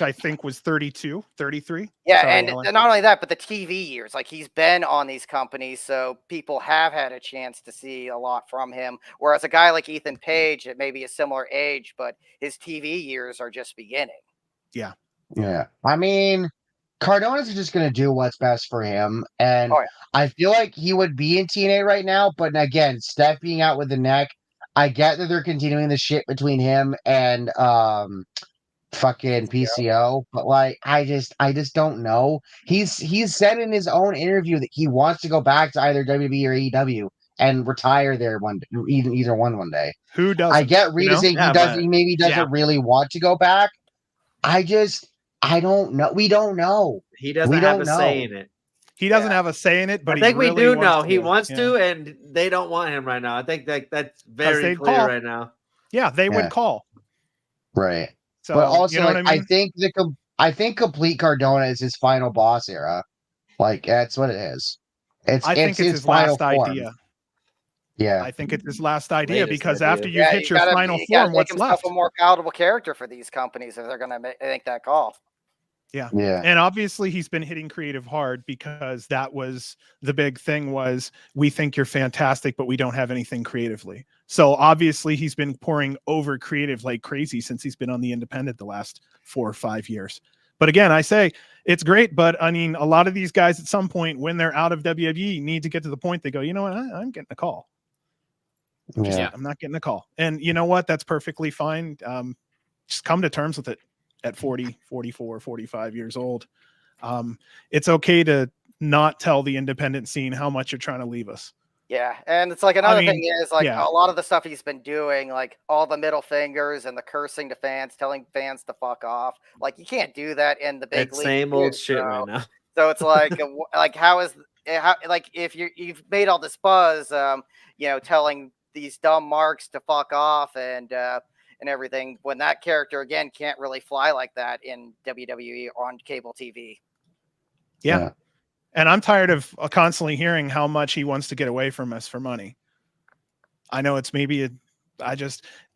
I think, was 32, 33. Yeah, Sorry, and Ellen. not only that, but the TV years. Like, he's been on these companies, so people have had a chance to see a lot from him. Whereas a guy like Ethan Page, at maybe a similar age, but his TV years are just beginning. Yeah. I mean, Cardona's just going to do what's best for him. And I feel like he would be in TNA right now. But again, Steph being out with the neck, I get that they're continuing the shit between him and fucking PCO, but like I just don't know. He's said in his own interview that he wants to go back to either WWE or AEW and retire there either one day. Who doesn't? I get Rita saying he doesn't. He maybe doesn't really want to go back. I don't know. We don't know. He doesn't have a say in it. He doesn't have a say in it, but I think we do know he wants to, and they don't want him right now. I think that's very clear right now. Yeah, they would call. Right. So, but also, you know what I mean? I think Complete Cardona is his final boss era. Like, that's what it is. I think it's his last idea. Yeah. I think it's his last idea Latest because idea. after you Yeah, hit your final you gotta form, make what's himself left? a more palatable character for these companies if they're gonna make that call. Yeah. Yeah. And obviously he's been hitting creative hard because that was the big thing was we think you're fantastic, but we don't have anything creatively. So obviously he's been pouring over creative like crazy since he's been on the independent the last 4 or 5 years. But again, I say it's great, but I mean, a lot of these guys at some point when they're out of WWE need to get to the point they go, you know what, I'm getting a call. Yeah. I'm not getting a call. And you know what? That's perfectly fine. Just come to terms with it at 40, 44, 45 years old. It's okay to not tell the independent scene how much you're trying to leave us. Yeah, and it's like another mean, thing is like yeah. a lot of the stuff he's been doing, like all the middle fingers and the cursing to fans, telling fans to fuck off. Like you can't do that in the big It's league. same old shit right now. So it's like, like how like if you've made all this buzz, telling these dumb marks to fuck off and everything, when that character again can't really fly like that in WWE on cable TV. Yeah. And I'm tired of constantly hearing how much he wants to get away from us for money. I know it's maybe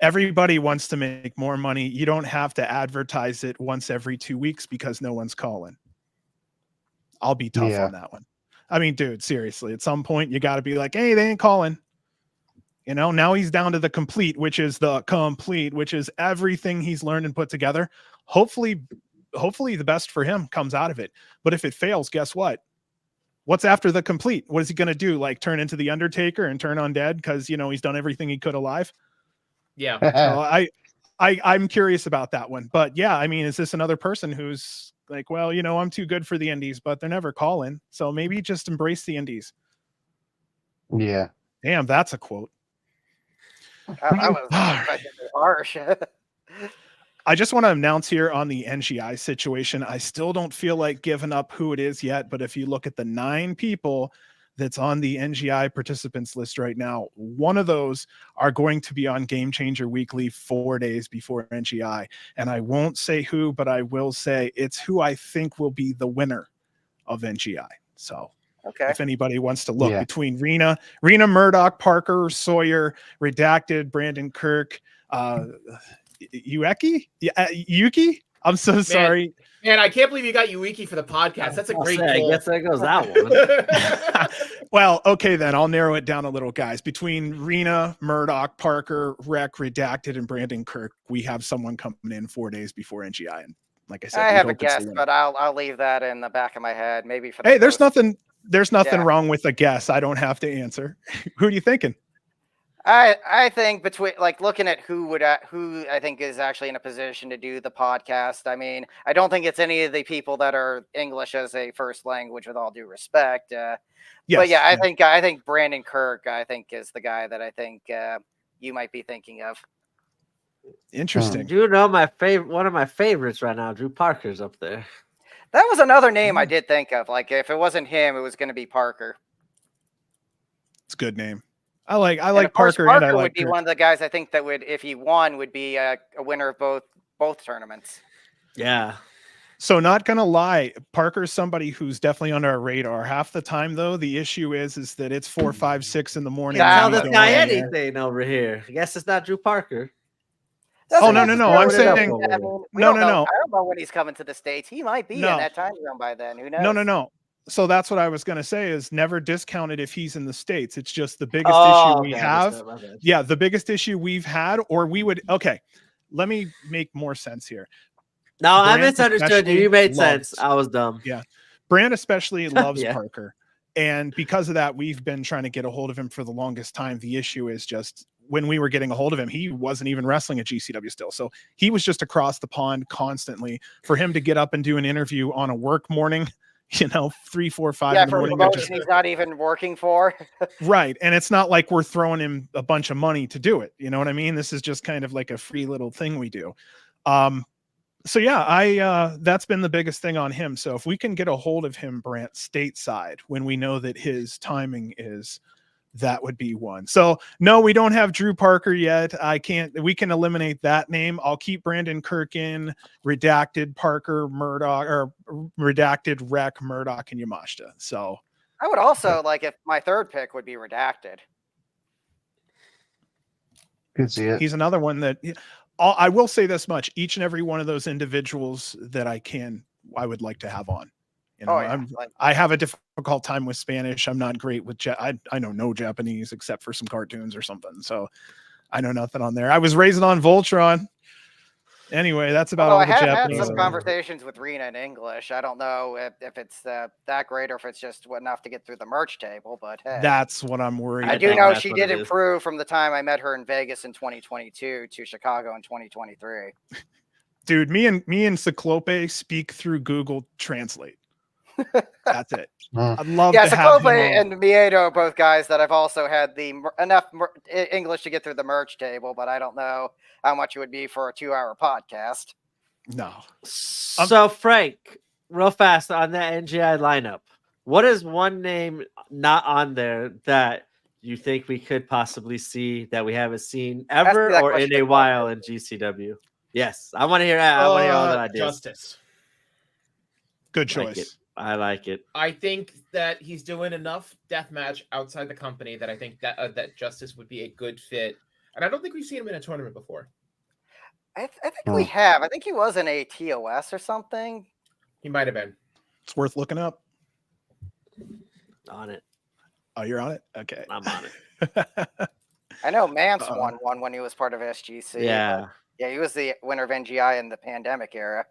everybody wants to make more money. You don't have to advertise it once every 2 weeks because no one's calling. I'll be tough on that one. I mean, dude, seriously, at some point you got to be like, hey, they ain't calling. Now he's down to the complete, which is everything he's learned and put together. Hopefully the best for him comes out of it. But if it fails, guess what? What's after the complete? What is he going to do? Like turn into the Undertaker and turn undead because, he's done everything he could alive? Yeah. So I'm curious about that one. But yeah, I mean, is this another person who's like, well, I'm too good for the indies, but they're never calling. So maybe just embrace the indies. Yeah. Damn, that's a quote. That was harsh. I just want to announce here on the NGI situation, I still don't feel like giving up who it is yet, but if you look at the 9 people that's on the NGI participants list right now, one of those are going to be on Game Changer Weekly 4 days before NGI. And I won't say who, but I will say it's who I think will be the winner of NGI. So okay. if anybody wants to look between Rena Murdoch, Parker, Sawyer, Redacted, Brandon Kirk, Yuki? I'm so sorry. Man, I can't believe you got Yuiki for the podcast. That's a great I goal. guess there goes that one. Well, okay, then I'll narrow it down a little, guys. Between Rena, Murdoch, Parker, Rec, Redacted, and Brandon Kirk, we have someone coming in 4 days before NGI. And like I said, I have a guess, but I'll leave that in the back of my head. Maybe for the there's nothing wrong with a guess. I don't have to answer. Who are you thinking? I think between looking at who I think is actually in a position to do the podcast. I mean, I don't think it's any of the people that are English as a first language, with all due respect. But yeah, I think Brandon Kirk, I think, is the guy that I think you might be thinking of. Interesting. One of my favorites right now, Drew Parker's up there. That was another name I did think of. Like if it wasn't him, it was going to be Parker. It's a good name. I like Parker, and I like would be one of the guys I think that would, if he won, would be a winner of both tournaments. Yeah. So not gonna lie, Parker's somebody who's definitely on our radar. Half the time though, the issue is that it's 4, 5, 6 in the morning. Tell this guy anything over here. I guess it's not Drew Parker. No. I'm saying no. I don't know when he's coming to the States. He might be in that time zone by then. Who knows? No. So that's what I was going to say is never discount it if he's in the States. It's just the biggest issue we have. Yeah, the biggest issue we've had, or we would. Okay, let me make more sense here. No, I misunderstood you. You made sense. I was dumb. Yeah. Brand especially loves Parker. And because of that, we've been trying to get a hold of him for the longest time. The issue is just when we were getting a hold of him, he wasn't even wrestling at GCW still. So he was just across the pond constantly. For him to get up and do an interview on a work morning, 3, 4, 5 in the morning. He's not even working for. Right. And it's not like we're throwing him a bunch of money to do it. You know what I mean? This is just kind of like a free little thing we do. So yeah, that's been the biggest thing on him. So if we can get a hold of him, Brant, stateside, when we know that his timing is, that would be one. So no, we don't have Drew Parker yet. We can eliminate that name. I'll keep Brandon Kirk in, Redacted, Parker, Murdoch, or Redacted, Rec, Murdoch, and Yamashita. So I would also like if my third pick would be Redacted. Could see it. He's another one that I will say this much: each and every one of those individuals that I would like to have on. You know, Oh, yeah. I have a difficult time with Spanish. I'm not great with I know no Japanese except for some cartoons or something. So I know nothing on there. I was raised on Voltron. Anyway, that's about Although all I the have had Japanese. some conversations with Rena in English. I don't know if it's that great or if it's just enough to get through the merch table. But hey, That's what I'm worried I about. do think know that's she what did it is. improve from the time I met her in Vegas in 2022 to Chicago in 2023. Dude, me and Cyclope speak through Google Translate. That's it. I'd love Yeah, to have Cyclope him on. and Miedo are both guys that I've also had enough English to get through the merch table, but I don't know how much it would be for a 2-hour podcast. No. So Frank, real fast on that NGI lineup, what is one name not on there that you think we could possibly see that we haven't seen Ask me ever that or in question a again. while in GCW? Yes, I want to hear that. I want to hear all the ideas. Justice. Good Like it. choice. I like it. I think that he's doing enough deathmatch outside the company that I think that that Justice would be a good fit. And I don't think we've seen him in a tournament before. I think we have. I think he was in a TOS or something. He might have been. It's worth looking up. On it. Oh, you're on it? Okay. I'm on it. I know Mance Uh-oh. won one when he was part of SGC. but Yeah. yeah, he was the winner of NGI in the pandemic era.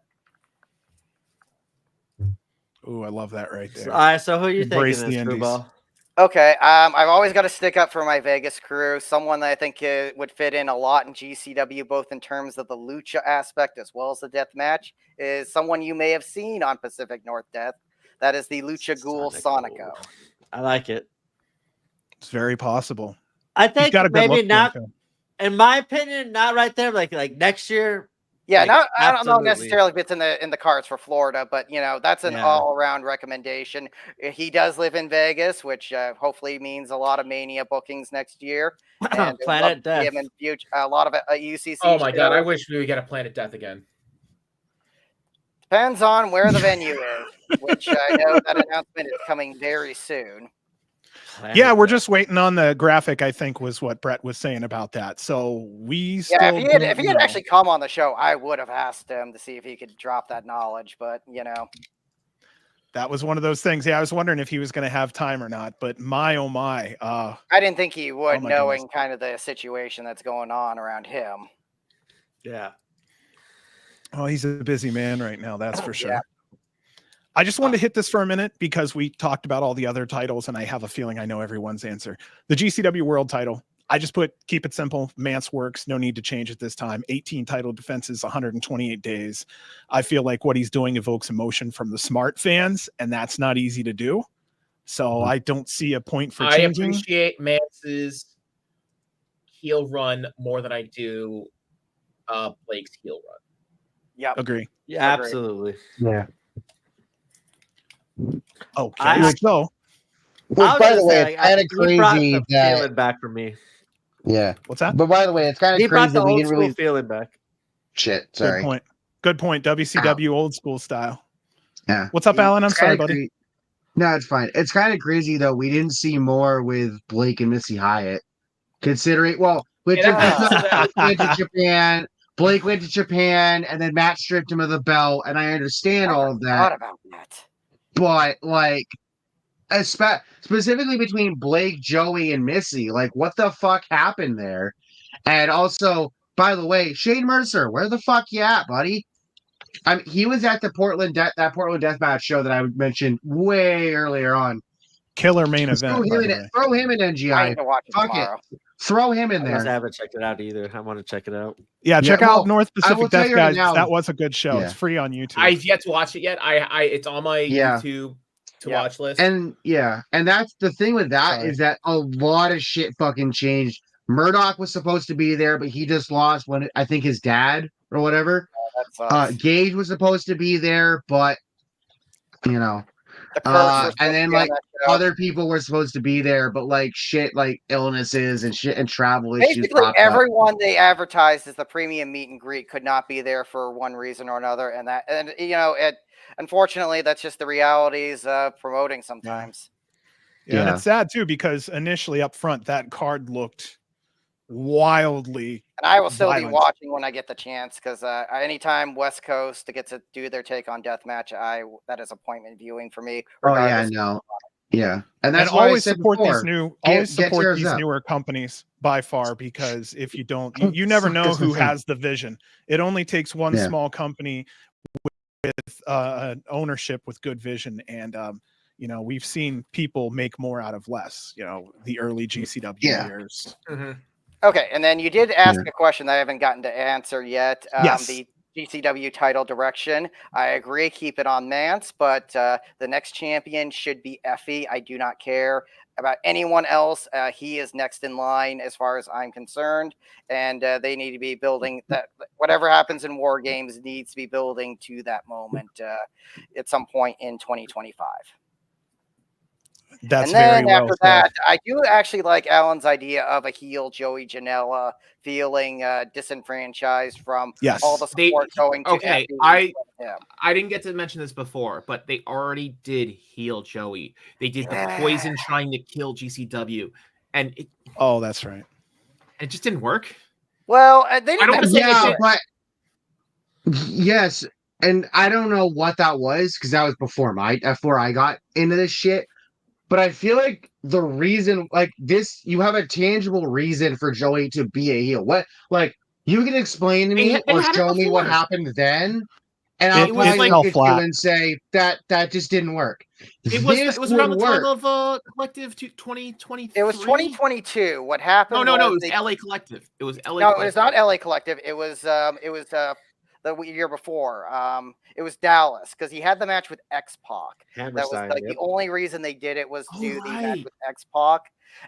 Ooh, I love that right there. All right. So who are you Embrace thinking the is indies. Screwball? Okay, I've always got to stick up for my Vegas crew. Someone that I think would fit in a lot in GCW, both in terms of the lucha aspect as well as the death match, is someone you may have seen on Pacific North Death. That is the Lucha Ghoul Sonico. I like it. It's very possible. I He's think got a good maybe look to him, not, too. in my opinion, not right there. Like next year. Yeah, Like, I don't know absolutely. necessarily if it's in the cards for Florida, but that's an Yeah. all around recommendation. He does live in Vegas, which hopefully means a lot of Mania bookings next year. And I'd Planet love to see Death. him in future, a lot of UCC. Oh my god, I shows. wish we would get a Planet Death again. Depends on where the venue is, which I know that announcement is coming very soon. Yeah, we're just waiting on the graphic, I think was what Brett was saying about that. So we still Yeah, if he had don't know. actually come on the show, I would have asked him to see if he could drop that knowledge. But That was one of those things. Yeah, I was wondering if he was going to have time or not, but my, oh my. I didn't think he would, Oh my knowing goodness. kind of the situation that's going on around him. Yeah. Oh, he's a busy man right now. That's for sure. Yeah. I just wanted to hit this for a minute because we talked about all the other titles and I have a feeling I know everyone's answer. The GCW World title, I just put, keep it simple. Mance works. No need to change it this time. 18 title defenses, 128 days. I feel like what he's doing evokes emotion from the smart fans, and that's not easy to do. So I don't see a point for I changing. appreciate Mance's heel run more than I do Blake's heel run. Yep. Agree. Yeah, Agreed. absolutely. Yeah. Okay. I- So I Which, was by gonna the way, say, it's like, kind of he brought crazy the that. feeling back for me. Yeah. what's that? But by the way, it's kind He of brought crazy the that we old didn't school really. feeling back. Shit. Good Sorry. point. Good point. WCW old school style. Yeah. What's up, Alan? I'm It's sorry, kinda buddy. No, it's fine. It's kind of crazy though. We didn't see more with Blake and Missy Hyatt. Considering, well, which Yeah. Blake went to Japan. Blake went to Japan, and then Matt stripped him of the belt, and I understand all of Thought that. about that. But like, specifically between Blake, Joey, and Missy, like, what the fuck happened there? And also, by the way, Shane Mercer, where the fuck you at, buddy? I mean, he was at the Portland Deathmatch show that I mentioned way earlier on. Killer main event. Throw by him the in, way. throw him in I NGI. need to watch it Fuck it. tomorrow. Throw him in I guess I there. haven't checked it out either. I want to check it out. Yeah, check well, out North I will Pacific tell Death you right Guys. now- That was a good show. Yeah. It's free on YouTube. I've yet to watch it yet. It's on my Yeah. YouTube to Yeah. watch list. And yeah, and that's the thing with that Sorry. is that a lot of shit fucking changed. Murdoch was supposed to be there, but he just lost when I think his dad or whatever. That sucks. Gage was supposed to be there, but you know, The Kurtz were supposed and then to be on like that show. other people were supposed to be there, but like shit, like illnesses and shit and travel issues. Basically, popped up. everyone they advertised as the premium meet and greet could not be there for one reason or another, and unfortunately, that's just the realities of promoting sometimes. Yeah, and Yeah. it's sad too because initially up front that card looked wildly. And I will still be violent. watching when I get the chance because anytime West Coast to get to do their take on deathmatch, that is appointment viewing for me. Oh yeah, Regardless. no, yeah, and And that's why I always said support before, always get support yours these up. newer companies by far, because if you don't, you never Fuck know this who thing. has the vision. It only takes one Yeah. small company with an ownership with good vision, and you know, we've seen people make more out of less. You know, the early GCW Yeah. years. Okay, and then you did ask Yeah. a question that I haven't gotten to answer yet. Yes. The GCW title direction. I agree, keep it on Mance, but the next champion should be Effie. I do not care about anyone else. He is next in line as far as I'm concerned, and they need to be building that. Whatever happens in War Games needs to be building to that moment at some point in 2025. That's And then very well after said. that, I do actually like Alan's idea of a heel Joey Janela feeling disenfranchised from Yes. all the support going to Okay, Effie. I didn't get to mention this before, but they already did heal Joey. They did the Yeah. poison trying to kill GCW, and Oh, that's right. it just didn't work. Well, they I don't didn't wanna say it Yeah, did. but yes, and I don't know what that was because that was before I got into this shit. But I feel like the reason, like this, you have a tangible reason for Joey to be a heel. What, like, you can explain to me They or had it show me what before. happened then, and I'll It probably like- look fell at flat. you and say that just didn't work. It was This around would the work. time of Collective 2023. It was 2022. What happened? No, it was was they- LA Collective. It was LA. No, Collective. it was not LA Collective. It was the year before. It was Dallas because he had the match with X-Pac. That was Hammerstein. like Yep. the only reason they did it was to do the match right. with X-Pac.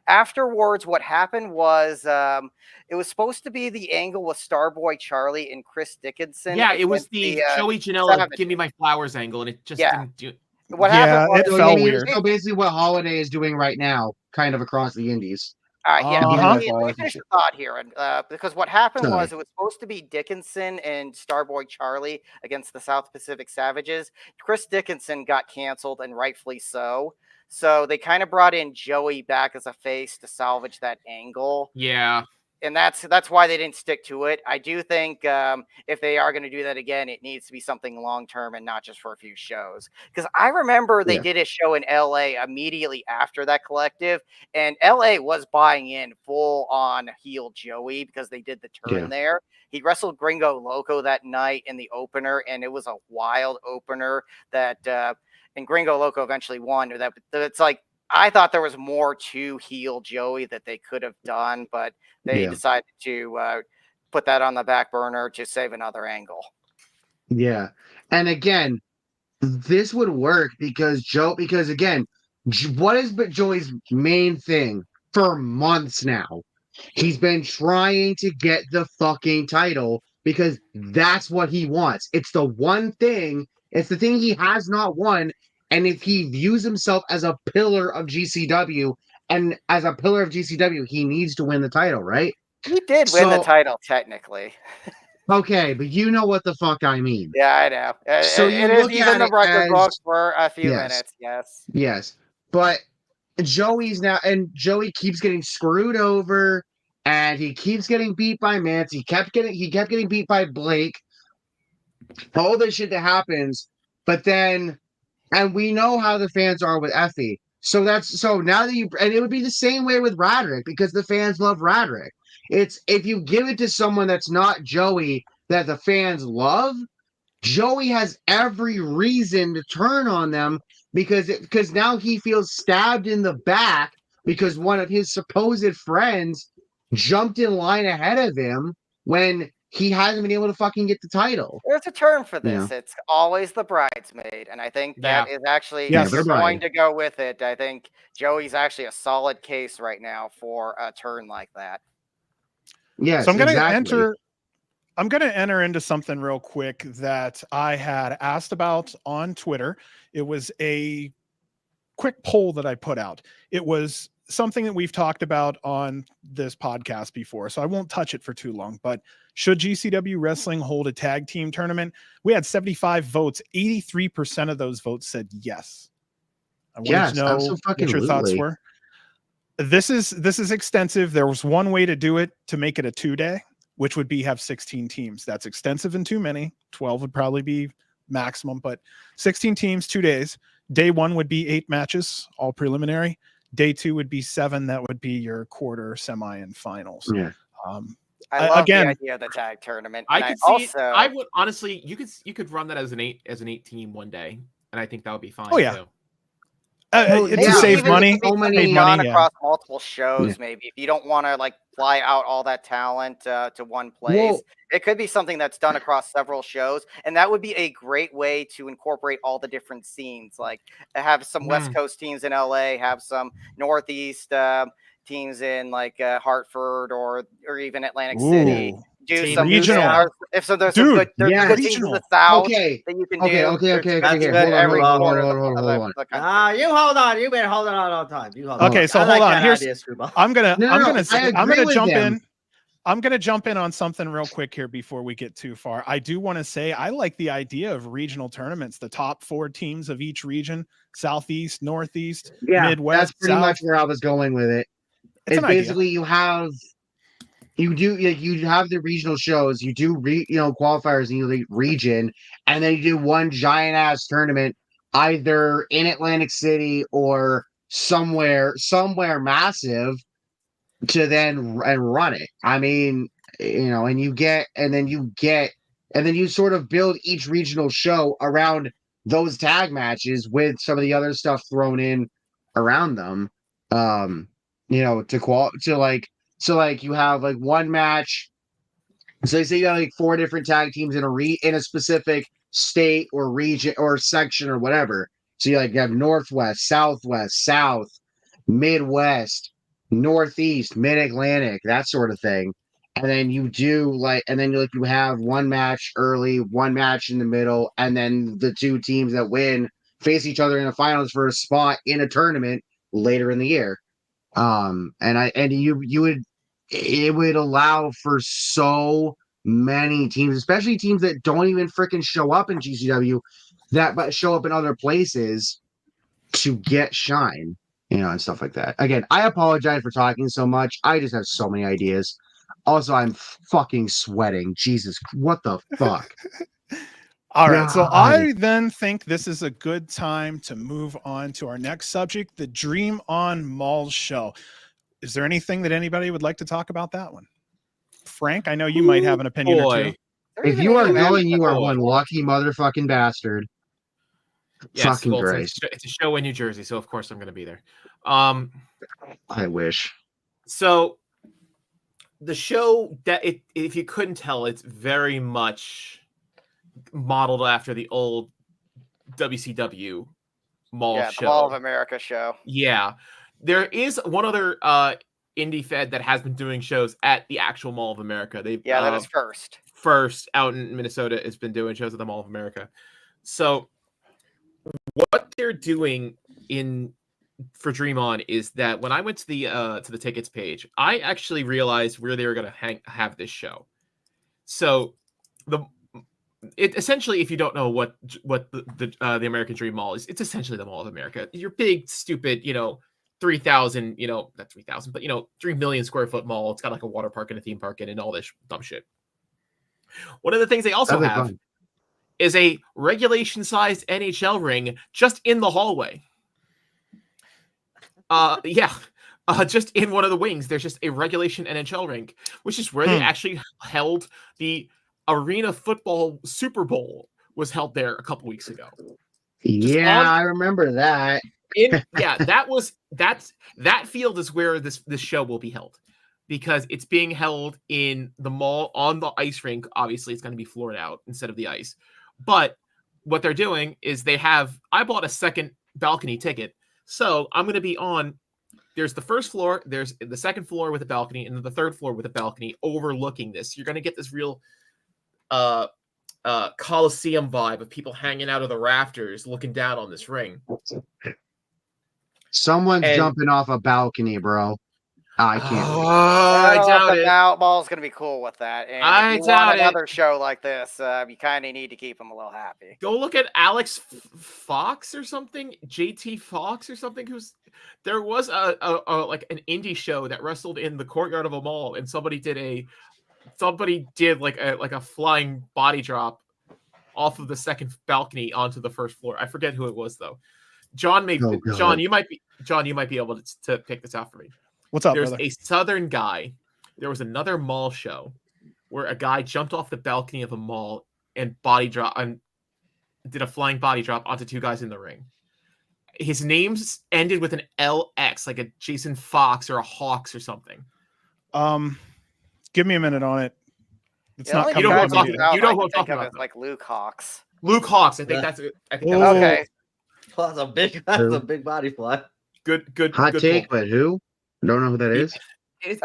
Afterwards, what happened was it was supposed to be the angle with Starboy Charlie and Chris Dickinson. Yeah, it was against the Joey Janela Savages. "Give Me My Flowers" angle, and it just Yeah. didn't do. What Yeah, happened was it So, felt you mean, weird. so basically, what Holiday is doing right now, kind of across the Indies. yeah, Uh-huh. let me finish the thought here. And because what happened Sorry. was it was supposed to be Dickinson and Starboy Charlie against the South Pacific Savages. Chris Dickinson got canceled, and rightfully so. So they kind of brought in Joey back as a face to salvage that angle. Yeah, And that's why they didn't stick to it. I do think if they are going to do that again, it needs to be something long term and not just for a few shows. Because I remember they Yeah. did a show in LA immediately after that collective, and LA was buying in full on heel Joey because they did the turn Yeah. there. He wrestled Gringo Loco that night in the opener, and it was a wild opener that and Gringo Loco eventually won. It's like I thought there was more to heel Joey that they could have done, but they Yeah. decided to put that on the back burner to save another angle. Yeah. And again, this would work because again, what has been Joey's main thing for months now? He's been trying to get the fucking title because that's what he wants. It's the one thing, it's the thing he has not won. And if he views himself as a pillar of GCW, and as a pillar of GCW, he needs to win the title, right? He did win the So- title technically. Okay, but you know what the fuck I mean. Yeah, I know. So you it is look even at the it record as- books for a few Yes. minutes. Yes. Yes, but Joey's now, and Joey keeps getting screwed over, and he keeps getting beat by Mance. He kept getting beat by Blake. All this shit that happens, but then, and we know how the fans are with Effie. So now that and it would be the same way with Roderick because the fans love Roderick. It's if you give it to someone that's not Joey that the fans love, Joey has every reason to turn on them because now he feels stabbed in the back because one of his supposed friends jumped in line ahead of him when he hasn't been able to fucking get the title. There's a term for Yeah. this. It's always the bridesmaid, and I think that is actually Yes. if you're the bride. going to go with it. I think Joey's actually a solid case right now for a turn like that. Yes, So I'm gonna exactly. enter into something real quick that I had asked about on Twitter. It was a quick poll that I put out. It was something that we've talked about on this podcast before, so I won't touch it for too long. But should GCW Wrestling hold a tag team tournament? We had 75 votes. 83% of those votes said yes. I wanted Yes, to know what your thoughts absolutely. were. This is extensive. There was one way to do it to make it a 2-day, which would be have 16 teams. That's extensive and too many. 12 would probably be maximum, but 16 teams, 2 days. Day 1 would be 8 matches, all preliminary. Day 2 would be 7. That would be your quarter, semi, and finals. Yeah. I love again, the idea of the tag tournament. I and could see. also, I would honestly. You could run that as an 8 team one day, and I think that would be fine. Oh, yeah. Too. It's maybe to save even money. if it can be Save done money, yeah. across multiple shows. Yeah. Maybe if you don't want to like fly out all that talent to one place, Well- it could be something that's done across several shows, and that would be a great way to incorporate all the different scenes. Like have some West Coast teams in LA, have some Northeast teams in like Hartford or even Atlantic City. Ooh. Do Team some regional. If so, there's Dude, some good, there's yeah, good teams in regional. the South Okay. that you can Okay. do. Okay. That's Okay. good. Hold on. Every Hold on. corner Hold of on. the- Hold on. of the country. You hold on. You've been holding on all the time. You hold on. Okay, so I hold like on. that Here's idea, Screwball. I'm gonna No, I'm no, gonna I I'm agree gonna with jump them. in. I'm gonna jump in on something real quick here before we get too far. I do want to say I like the idea of regional tournaments. The top 4 teams of each region: Southeast, Northeast, Yeah, Midwest, that's pretty South. much where I was going with it. It's It's an idea. basically you have the regional shows, you do qualifiers in the region, and then you do one giant ass tournament either in Atlantic City or somewhere massive to then run it. I mean, and then you sort of build each regional show around those tag matches with some of the other stuff thrown in around them. So like you have like one match. So they say you got like 4 different tag teams in a specific state or region or section or whatever. So you have Northwest, Southwest, South, Midwest, Northeast, Mid Atlantic, that sort of thing. And then you have one match early, one match in the middle, and then the 2 teams that win face each other in the finals for a spot in a tournament later in the year. It would allow for so many teams, especially teams that don't even freaking show up in GCW, but show up in other places to get shine, and stuff like that. Again, I apologize for talking so much. I just have so many ideas. Also, I'm fucking sweating. Jesus, what the fuck? All right, so God. I then think this is a good time to move on to our next subject, the Dream On Mall show. Is there anything that anybody would like to talk about that one? Frank, I know you might have an opinion or two. If you are going, you are one lucky motherfucking bastard. Yes, Fucking well, Christ. it's a show in New Jersey, so of course I'm going to be there. I wish. So the show if you couldn't tell, it's very much modeled after the old WCW mall show. The Mall of America show. Yeah. There is one other indie fed that has been doing shows at the actual Mall of America. That is first. First out in Minnesota has been doing shows at the Mall of America. So what they're doing for Dream On is that when I went to the tickets page, I actually realized where they were going to have this show. So essentially, if you don't know what the American Dream Mall is, it's essentially the Mall of America. Your big stupid 3,000, not 3,000, but 3 million square foot mall. It's got like a water park and a theme park and all this dumb shit. One of the things they also have is a regulation sized NHL ring just in the hallway. Just in one of the wings, there's just a regulation NHL rink, which is where they actually held the Arena Football Super Bowl was held there a couple weeks ago. Yeah, I remember that. That field is where this show will be held, because it's being held in the mall on the ice rink. Obviously, it's going to be floored out instead of the ice. But what they're doing is I bought a second balcony ticket, so I'm going to be on. There's the first floor, there's the second floor with a balcony, and then the third floor with a balcony overlooking this. You're going to get this real Coliseum vibe of people hanging out of the rafters looking down on this ring. Someone's jumping off a balcony, bro. I can't. Oh, I I don't know doubt if the it. Mall's going to be cool with that. And I if you doubt want it. another show like this, you kind of need to keep them a little happy. Go look at Alex Fox or something, JT Fox or something. There was a like an indie show that wrestled in the courtyard of a mall, and somebody did like a flying body drop off of the second balcony onto the first floor. I forget who it was though. John Oh, God. John, you might be able to pick this out for me. What's up, There's brother? a Southern guy. There was another mall show where a guy jumped off the balcony of a mall and did a flying body drop onto two guys in the ring. His name's ended with an LX, like a Jason Fox or a Hawks or something. Give me a minute on it. It's The not only You know coming who up I'm talking immediately. about. You know I who can I'm think talking of about, is though. like Luke Hawks. Luke Hawks. I think Yeah. that's it. Oh. Okay. Well, that's a big body fly. Good Hot good take, pull. but who? Don't know who that is. He's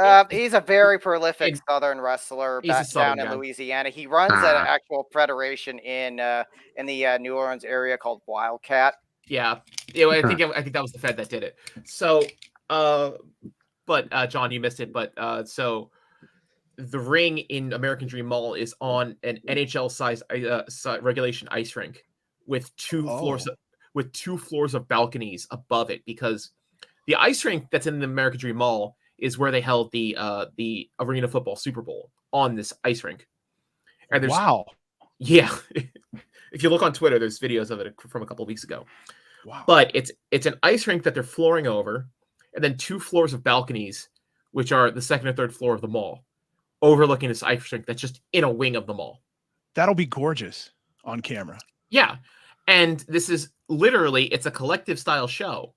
a very prolific It- Southern wrestler he's a back Southern down in guy. Louisiana. He runs an Ah. actual federation in the New Orleans area called Wildcat. Yeah, I think that was the Fed that did it. So, but John, you missed it. But so the ring in American Dream Mall is on an NHL size regulation ice rink with two floors of balconies above it, because the ice rink that's in the American Dream Mall is where they held the Arena Football Super Bowl on this ice rink. And there's Wow. yeah. If you look on Twitter, there's videos of it from a couple of weeks ago. Wow. But it's an ice rink that they're flooring over, and then two floors of balconies, which are the second or third floor of the mall, overlooking this ice rink that's just in a wing of the mall. That'll be gorgeous on camera. Yeah. And this is literally, it's a collective style show.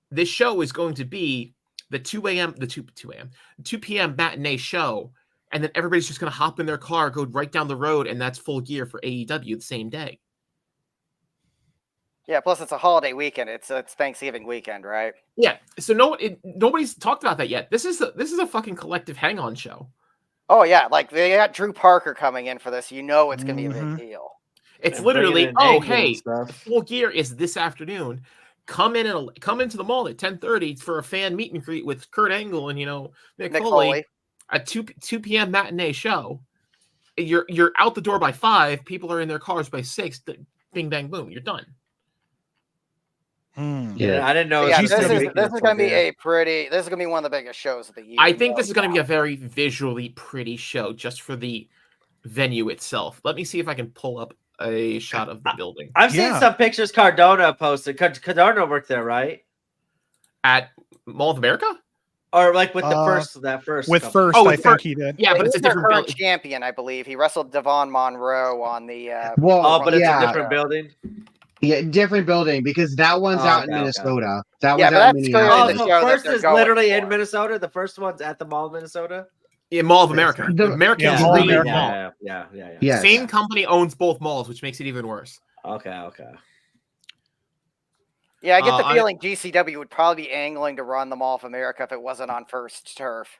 This show is going to be the 2 p.m. matinee show. And then everybody's just going to hop in their car, go right down the road, and that's full gear for AEW the same day. Yeah, plus it's a holiday weekend. It's Thanksgiving weekend, right? Yeah. So nobody's talked about that yet. This is a fucking collective hang-on show. Oh yeah, like they got Drew Parker coming in for this. You know it's gonna be a Mhm. big deal. It's And literally, bringing in oh Angle and hey, stuff. full gear is this afternoon. Come into the mall at 10:30 for a fan meet and greet with Kurt Angle and Mick Nick Foley. Foley. A 2 p.m. matinee show. You're out the door by 5. People are in their cars by 6. Bing bang boom. You're done. Yeah, I didn't know. Yeah, it was this gonna is be this is gonna be yeah. this is gonna be one of the biggest shows of the year. I think this is going to be a very visually pretty show just for the venue itself. Let me see if I can pull up a shot of the building. I've seen Yeah. some pictures Cardona posted. Cardona worked there, right? At Mall of America? Or like with the With couple. first, Oh, I with think First. he did. Yeah, but He's it's a their different current building. champion, I believe. He wrestled Devon Monroe on the. Well, Oh, but it's yeah, a different building. yeah, different building because that one's Oh, out in okay, okay. Minnesota. That Yeah, one's but out in that's clearly Oh, the Minneapolis. so show that first they're is going literally for. in Minnesota. The first one's at the Mall of Minnesota. In Mall of America. The- American yeah, Dream Mall of Mall. America. Yeah. Yes. Same company owns both malls, which makes it even worse. Okay. Yeah, I get the I- feeling GCW would probably be angling to run the Mall of America if it wasn't on First Turf.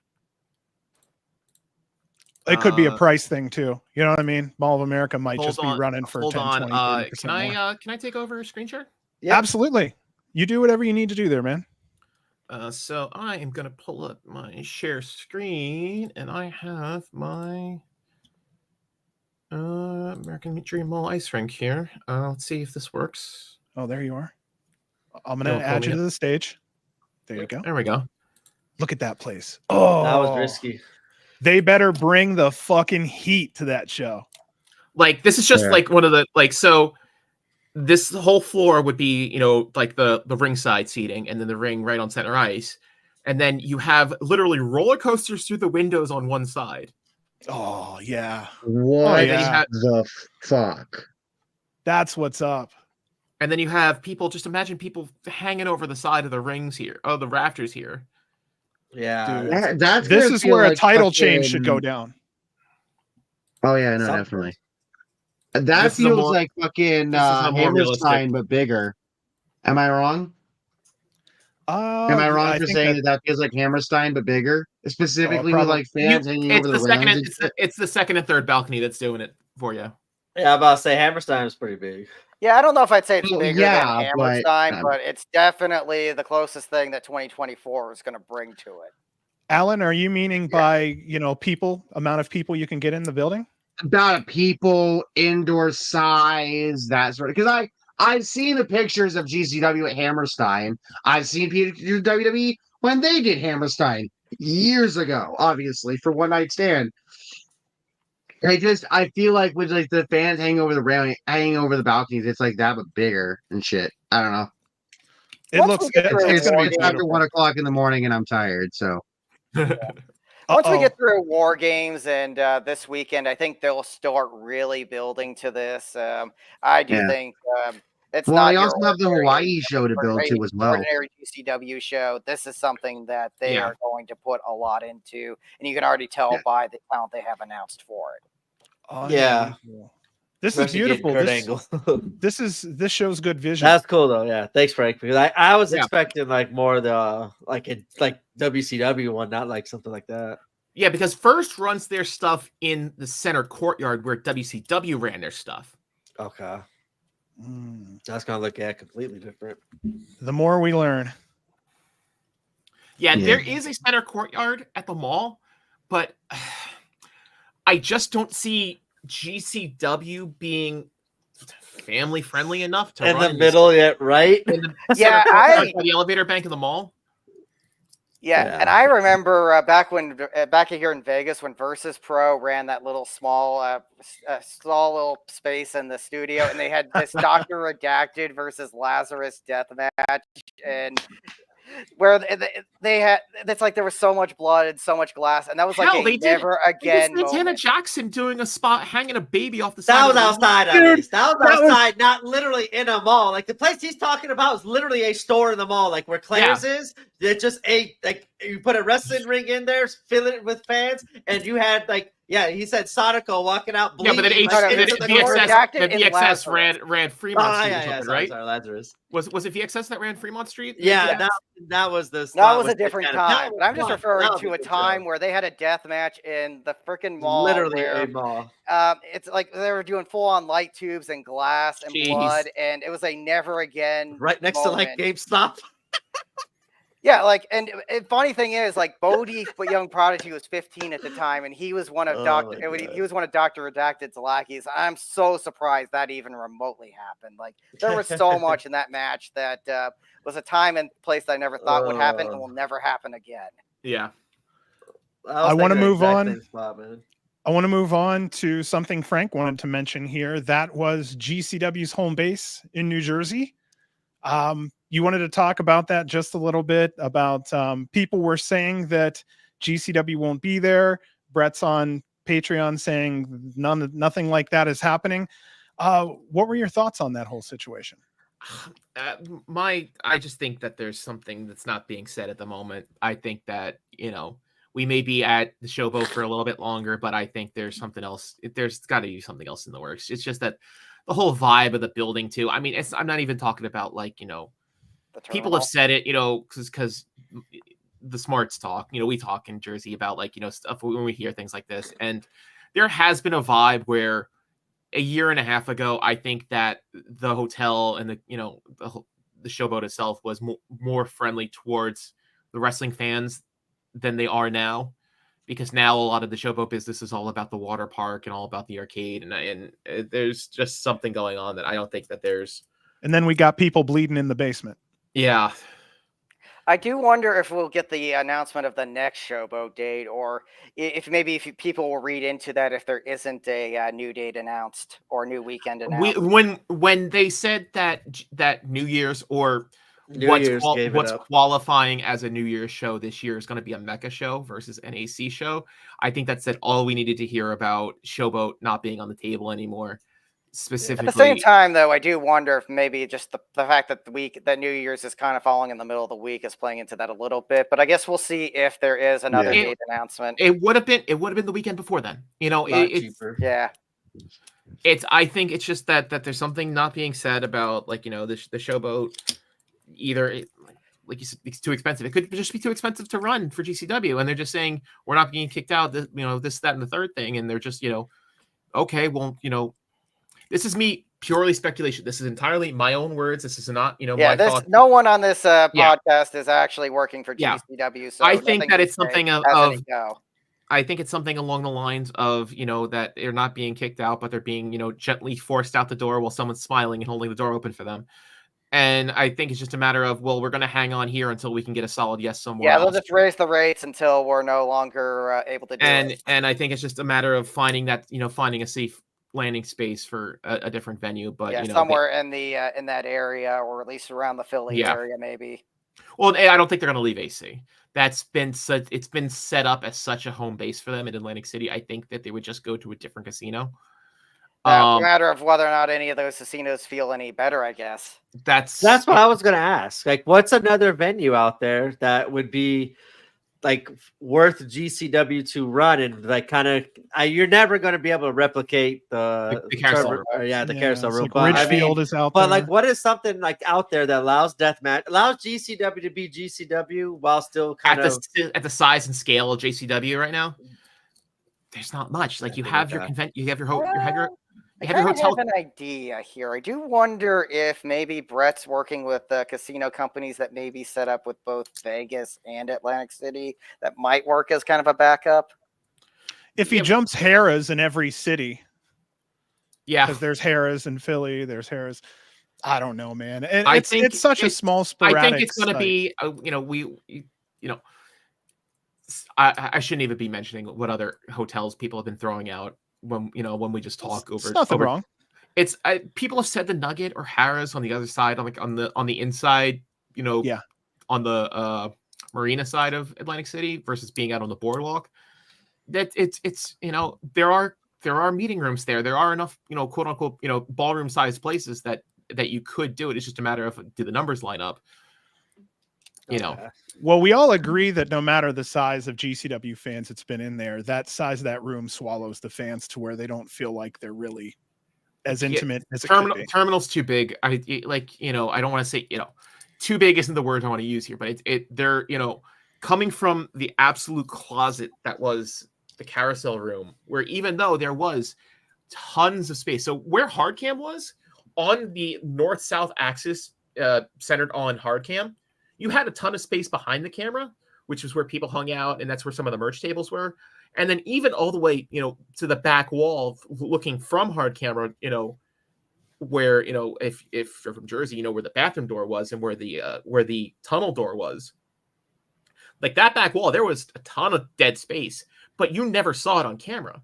It could be a Uh, price thing too. You know what I mean? Mall of America might Hold just on, be running for hold 10, on. 20, 30% more. Can I take over screen share? Yeah. Absolutely. You do whatever you need to do there, man. So I am gonna pull up my share screen, and I have my American Dream Mall ice rink here. Let's see if this works. Oh, there you are. I'm You'll gonna pull add me you up. to the stage. There you go. There we go. Look at that place. Oh, That was risky. They better bring the fucking heat to that show. Like this is just Yeah. like one of the so this whole floor would be like the ringside seating, and then the ring right on center ice, and then you have literally roller coasters through the windows on one side. Oh yeah, What yeah. the fuck? that's what's up. And then you have people, just imagine people hanging over the side of the rings here, the rafters here. Yeah. Dude. That's This gonna is feel where a like title change should go fucking- down. Oh yeah, no, Something. definitely. That This is a feels more- like fucking this is a more realistic- Hammerstein, but bigger. Am I wrong? Am I wrong for think saying that feels like Hammerstein, but bigger? Specifically with probably. like fans hanging over the rings. It's the second and third balcony that's doing it for you. Yeah, I'm about to say Hammerstein is pretty big. Yeah, I don't know if I'd say it's Well, bigger yeah, than but, Hammerstein, but it's definitely the closest thing that 2024 is going to bring to it. Alan, are you meaning by people, amount of people you can get in the building? About people, indoor size, that sort of. Because I've seen the pictures of GCW at Hammerstein. I've seen people do WWE when they did Hammerstein years ago, obviously for One Night Stand. I feel like with like the fans hanging over the railing, hanging over the balconies, it's like that but bigger and shit. I don't know. Once we get through it's gonna be It's after beautiful. 1:00 in the morning and I'm tired. So Once we Uh-oh. get through War Games and this weekend, I think they'll start really building to this. I do Yeah. think it's well, not they your also have the ordinary- Hawaii show to build to as well. ordinary GCW show. This is something that they Yeah. are going to put a lot into, and you can already tell Yeah. by the talent they have announced for it. Yeah. Unbelievable. This is Especially getting beautiful. Kurt This Angle. this shows good vision. That's cool though. Yeah, thanks, Frank. Because I was Yeah. expecting like more of the like WCW one, not like something like that. Yeah, because First runs their stuff in the center courtyard where WCW ran their stuff. Okay, Mm. that's gonna look completely different. The more we learn. Yeah, Yeah. there is a center courtyard at the mall, but I just don't see GCW being family friendly enough to In run the middle, yeah, right? in the Yeah, center courtyard by the elevator bank of the mall. Yeah, Yeah. and I remember back here in Vegas when Versus Pro ran that little small little space in the studio, and they had this Dr. Redacted versus Lazarus death match, and where they had it's like there was so much blood and so much glass, and that was like Hell, a they did- never again Santana moment. Jackson doing a spot hanging a baby off the side. That of was the outside Dude, of least. That was that was- outside, not literally in a mall. Like the place he's talking about is literally a store in the mall, like where Claire's is. It just you put a wrestling ring in there, fill it with fans, and you had he said Sonico walking out Yeah, bleeding. but then No, no, into it's the VXS door. Redacted the in VXS Lazarus. ran Fremont Oh, Street or yeah, something, sorry, right? sorry, Lazarus. Was it VXS that ran Fremont Street? Yeah, Yes. that was the. That spot was a with different Santana. That time. was But I'm just fun. referring That was to a good time show. where they had a death match in the freaking mall. Literally where, a mall. it's like they were doing full on light tubes and glass and Jeez. blood, and it was a never again. Right next to like moment. GameStop. Yeah, funny thing is, like Bodie, but Young Prodigy was 15 at the time, and he was one of Oh Dr. my He God. was one of Dr. Redacted's lackeys. I'm so surprised that even remotely happened. Like there was so much in that match that was a time and place that I never thought would happen and will never happen again. Yeah. I wanna thinking the move exact on. same spot, man. I want to move on to something Frank wanted to mention here. That was GCW's home base in New Jersey. You wanted to talk about that just a little bit about people were saying that GCW won't be there. Brett's on Patreon saying nothing like that is happening. What were your thoughts on that whole situation? I just think that there's something that's not being said at the moment. I think that, we may be at the Showboat for a little bit longer, but I think there's something else. There's got to be something else in the works. It's just that the whole vibe of the building too. I mean, I'm not even talking about like, The people terminal. have said it, because the smarts talk, we talk in Jersey about like, stuff when we hear things like this. And there has been a vibe where a year and a half ago, I think that the hotel and the Showboat itself was more friendly towards the wrestling fans than they are now, because now a lot of the Showboat business is all about the water park and all about the arcade. And there's just something going on that I don't think that there's. And then we got people bleeding in the basement. Yeah. I do wonder if we'll get the announcement of the next Showboat date, or if people will read into that if there isn't a new date announced or new weekend announced. When they said that New Year's or New what's Year's gave it what's up. qualifying as a New Year's show this year is going to be a Mecca show versus an AC show. I think that said all we needed to hear about Showboat not being on the table anymore. Specifically, At the same time, though, I do wonder if maybe just the fact that that New Year's is kind of falling in the middle of the week is playing into that a little bit. But I guess we'll see if there is another Yeah. date announcement. it would have been the weekend before then. Lot It's cheaper. Yeah. I think it's just that there's something not being said about like the Showboat. Either like you said, it's too expensive. It could just be too expensive to run for GCW, and they're just saying we're not being kicked out. This, that, and the third thing, and they're just okay, well, this is me purely speculation. This is entirely my own words. This is not, Yeah, my thoughts. no one on this Yeah. podcast is actually working for Yeah. GCW. So I think nothing that we it's say something has of any go. I think it's something along the lines of, that they're not being kicked out, but they're being, gently forced out the door while someone's smiling and holding the door open for them. And I think it's just a matter of, well, we're going to hang on here until we can get a solid yes somewhere Yeah, else. they'll just raise the rates until we're no longer able to do it. And I think it's just a matter of finding that, finding a safe landing space for a different venue. But Yeah, somewhere in the in that area, or at least around the Philly Yeah. area, maybe. Well, I don't think they're going to leave AC. It's been set up as such a home base for them in Atlantic City. I think that they would just go to a different casino. It's a matter of whether or not any of those casinos feel any better, I guess. That's what I was gonna ask. Like, what's another venue out there that would be like worth GCW to run and like kind of? You're never going to be able to replicate the carousel room. the carousel it's room. like But, Ridgefield is out but there. like, what is something like out there that allows GCW to be GCW while still kind of at the size and scale of JCW right now? There's not much. Like, you have your convention, you have your hotel. I have an idea here. I do wonder if maybe Brett's working with casino companies that may be set up with both Vegas and Atlantic City that might work as kind of a backup. If he jumps Harrah's in every city, Yeah, because there's Harrah's in Philly, there's Harrah's. I don't know, man. And I it's think such a small sporadic. I think it's going to site. be, I shouldn't even be mentioning what other hotels people have been throwing out when we just talk over. It's nothing wrong. It's people have said the Nugget or Harrah's on the other side, on the inside, Yeah. on the marina side of Atlantic City versus being out on the boardwalk. That it's there are meeting rooms there. There are enough quote unquote ballroom sized places that you could do it. It's just a matter of, do the numbers line up? Well, we all agree that no matter the size of GCW fans that's been in there, that size of that room swallows the fans to where they don't feel like they're really as intimate as it could be. Terminal's too big. I don't want to say, too big isn't the word I want to use here, but they're coming from the absolute closet that was the carousel room, where even though there was tons of space. So where Hardcam was on the north-south axis, centered on Hardcam, you had a ton of space behind the camera, which was where people hung out, and that's where some of the merch tables were. And then even all the way, to the back wall, looking from Hard Camera, where if you're from Jersey, where the bathroom door was and where the tunnel door was. Like, that back wall, there was a ton of dead space, but you never saw it on camera.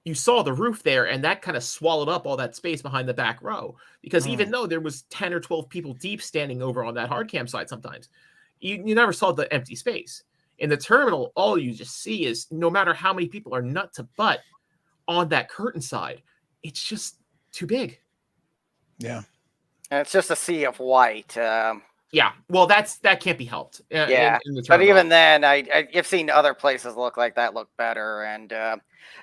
You saw the roof there, and that kind of swallowed up all that space behind the back row. Because even though there was 10 or 12 people deep standing over on that hard cam side, sometimes you never saw the empty space. In the terminal, all you just see is, no matter how many people are nut to butt on that curtain side, it's just too big. Yeah. And it's just a sea of white. Yeah, well, that can't be helped. Yeah, in the but terminal. even then, I've seen other places look like that look better, and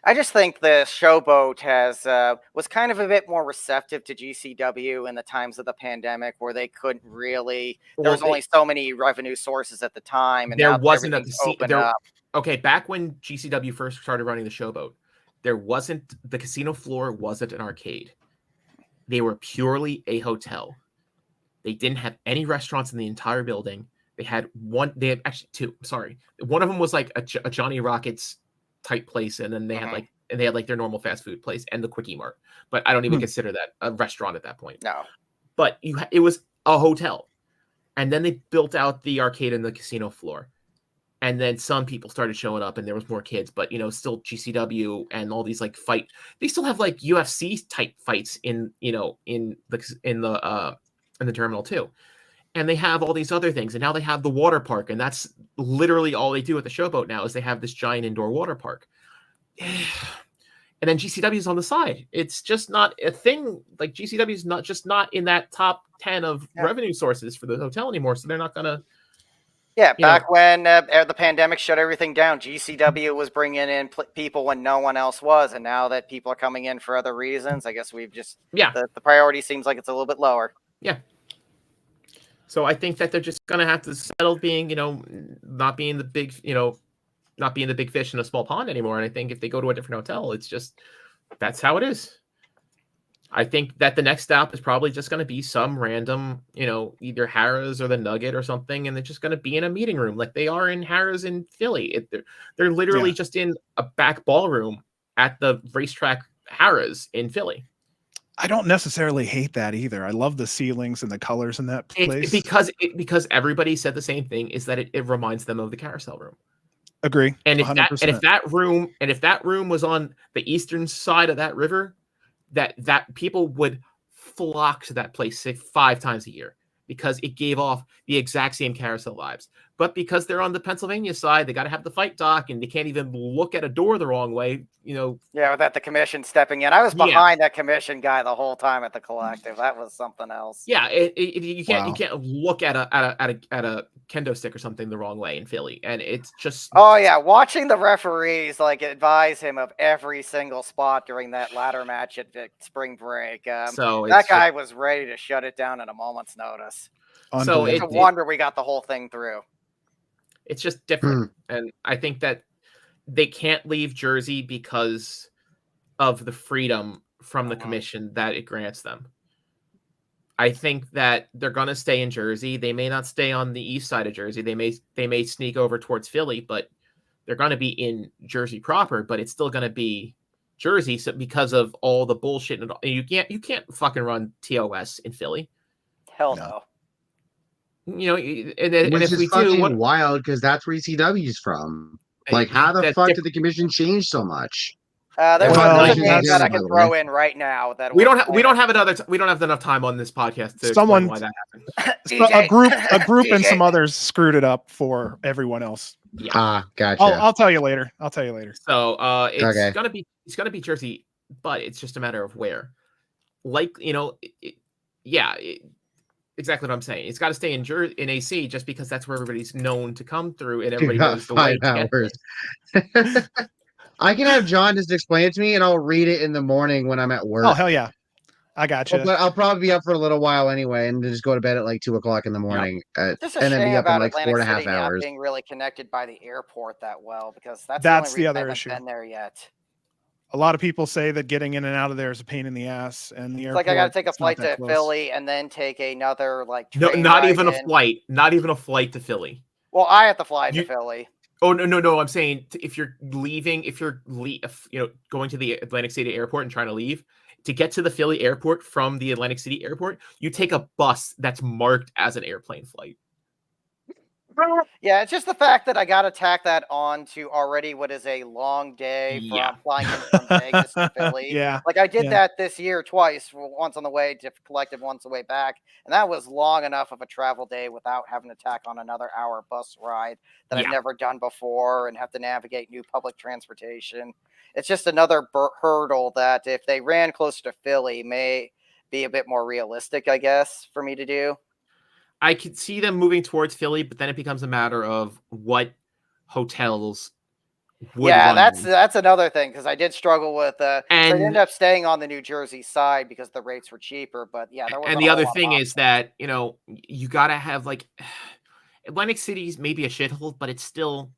I just think the Showboat was kind of a bit more receptive to GCW in the times of the pandemic, where they couldn't really. There was only so many revenue sources at the time, and there now wasn't everything's opened up. Okay, back when GCW first started running the Showboat, the casino floor wasn't an arcade. They were purely a hotel. They didn't have any restaurants in the entire building. They had actually two. Sorry, one of them was like a Johnny Rockets type place, and then they had their normal fast food place and the Quickie Mart. But I don't even consider that a restaurant at that point. No, but it was a hotel, and then they built out the arcade and the casino floor, and then some people started showing up, and there was more kids. But still GCW and all these like fight. They still have like UFC type fights in the terminal too, and they have all these other things, and now they have the water park, and that's literally all they do at the Showboat now, is they have this giant indoor water park. And then GCW is on the side. It's just not a thing. Like, GCW is not in that top 10 of revenue sources for the hotel anymore, so they're not gonna. Yeah, back when the pandemic shut everything down, GCW was bringing in people when no one else was, and now that people are coming in for other reasons, I guess we've just the priority seems like it's a little bit lower. Yeah. So I think that they're just gonna have to settle being, not being the big fish in a small pond anymore. And I think if they go to a different hotel, it's just, that's how it is. I think that the next stop is probably just going to be some random, either Harrah's or the Nugget or something, and they're just going to be in a meeting room like they are in Harrah's in Philly. They're literally just in a back ballroom at the racetrack Harrah's in Philly. I don't necessarily hate that either. I love the ceilings and the colors in that place. Because everybody said the same thing, is that it reminds them of the carousel room. Agree. And if 100%. that room was on the eastern side of that river, that people would flock to that place 5 times a year because it gave off the exact same carousel vibes. But because they're on the Pennsylvania side, they got to have the fight dock, and they can't even look at a door the wrong way. Yeah, without the commission stepping in. I was behind that commission guy the whole time at the collective. That was something else. Yeah, you can't look at a kendo stick or something the wrong way in Philly, and it's just. Oh yeah, watching the referees advise him of every single spot during that ladder match at spring break. So that guy was ready to shut it down at a moment's notice. So it's a wonder we got the whole thing through. It's just different, and I think that they can't leave Jersey because of the freedom from the commission that it grants them. I think that they're going to stay in Jersey. They may not stay on the east side of Jersey. They may sneak over towards Philly, but they're going to be in Jersey proper. But it's still going to be Jersey, so because of all the bullshit and you can't fucking run TOS in Philly. Hell no. Which is fucking wild because that's where ECW's from. Like, how the fuck did the commission change so much? There's another name that I can throw in right now. That we don't have enough time on this podcast to explain why that happened. a group and some others screwed it up for everyone else. Yeah. Gotcha. I'll tell you later. So it's gonna be Jersey, but it's just a matter of where. Exactly what I'm saying. It's got to stay in AC just because that's where everybody's known to come through, and everybody knows the way. 5 hours. I can have John just explain it to me, and I'll read it in the morning when I'm at work. Oh hell yeah, I got you. But I'll probably be up for a little while anyway, and just go to bed at like 2:00 in the morning, and then be up in like 4.5 hours. Not being really connected by the airport that well, because that's the other issue. I haven't been there yet. A lot of people say that getting in and out of there is a pain in the ass, and the airport. Like I got to take a flight to Philly and then take another not even a flight to Philly. Well, I have to fly to Philly. Oh no! I'm saying if you're going to the Atlantic City airport and trying to leave, to get to the Philly airport from the Atlantic City airport, you take a bus that's marked as an airplane flight. Yeah, it's just the fact that I got to tack that on to already what is a long day from flying in from Vegas to Philly. Yeah. Like I did that this year twice, once on the way to collective, once on the way back. And that was long enough of a travel day without having to tack on another hour bus ride that I've never done before and have to navigate new public transportation. It's just another hurdle that if they ran closer to Philly may be a bit more realistic, I guess, for me to do. I could see them moving towards Philly, but then it becomes a matter of what hotels would run that's another thing, because I did struggle with I ended up staying on the New Jersey side because the rates were cheaper, but there was and the other thing is that you gotta have Atlantic City's maybe a shithole, but it's still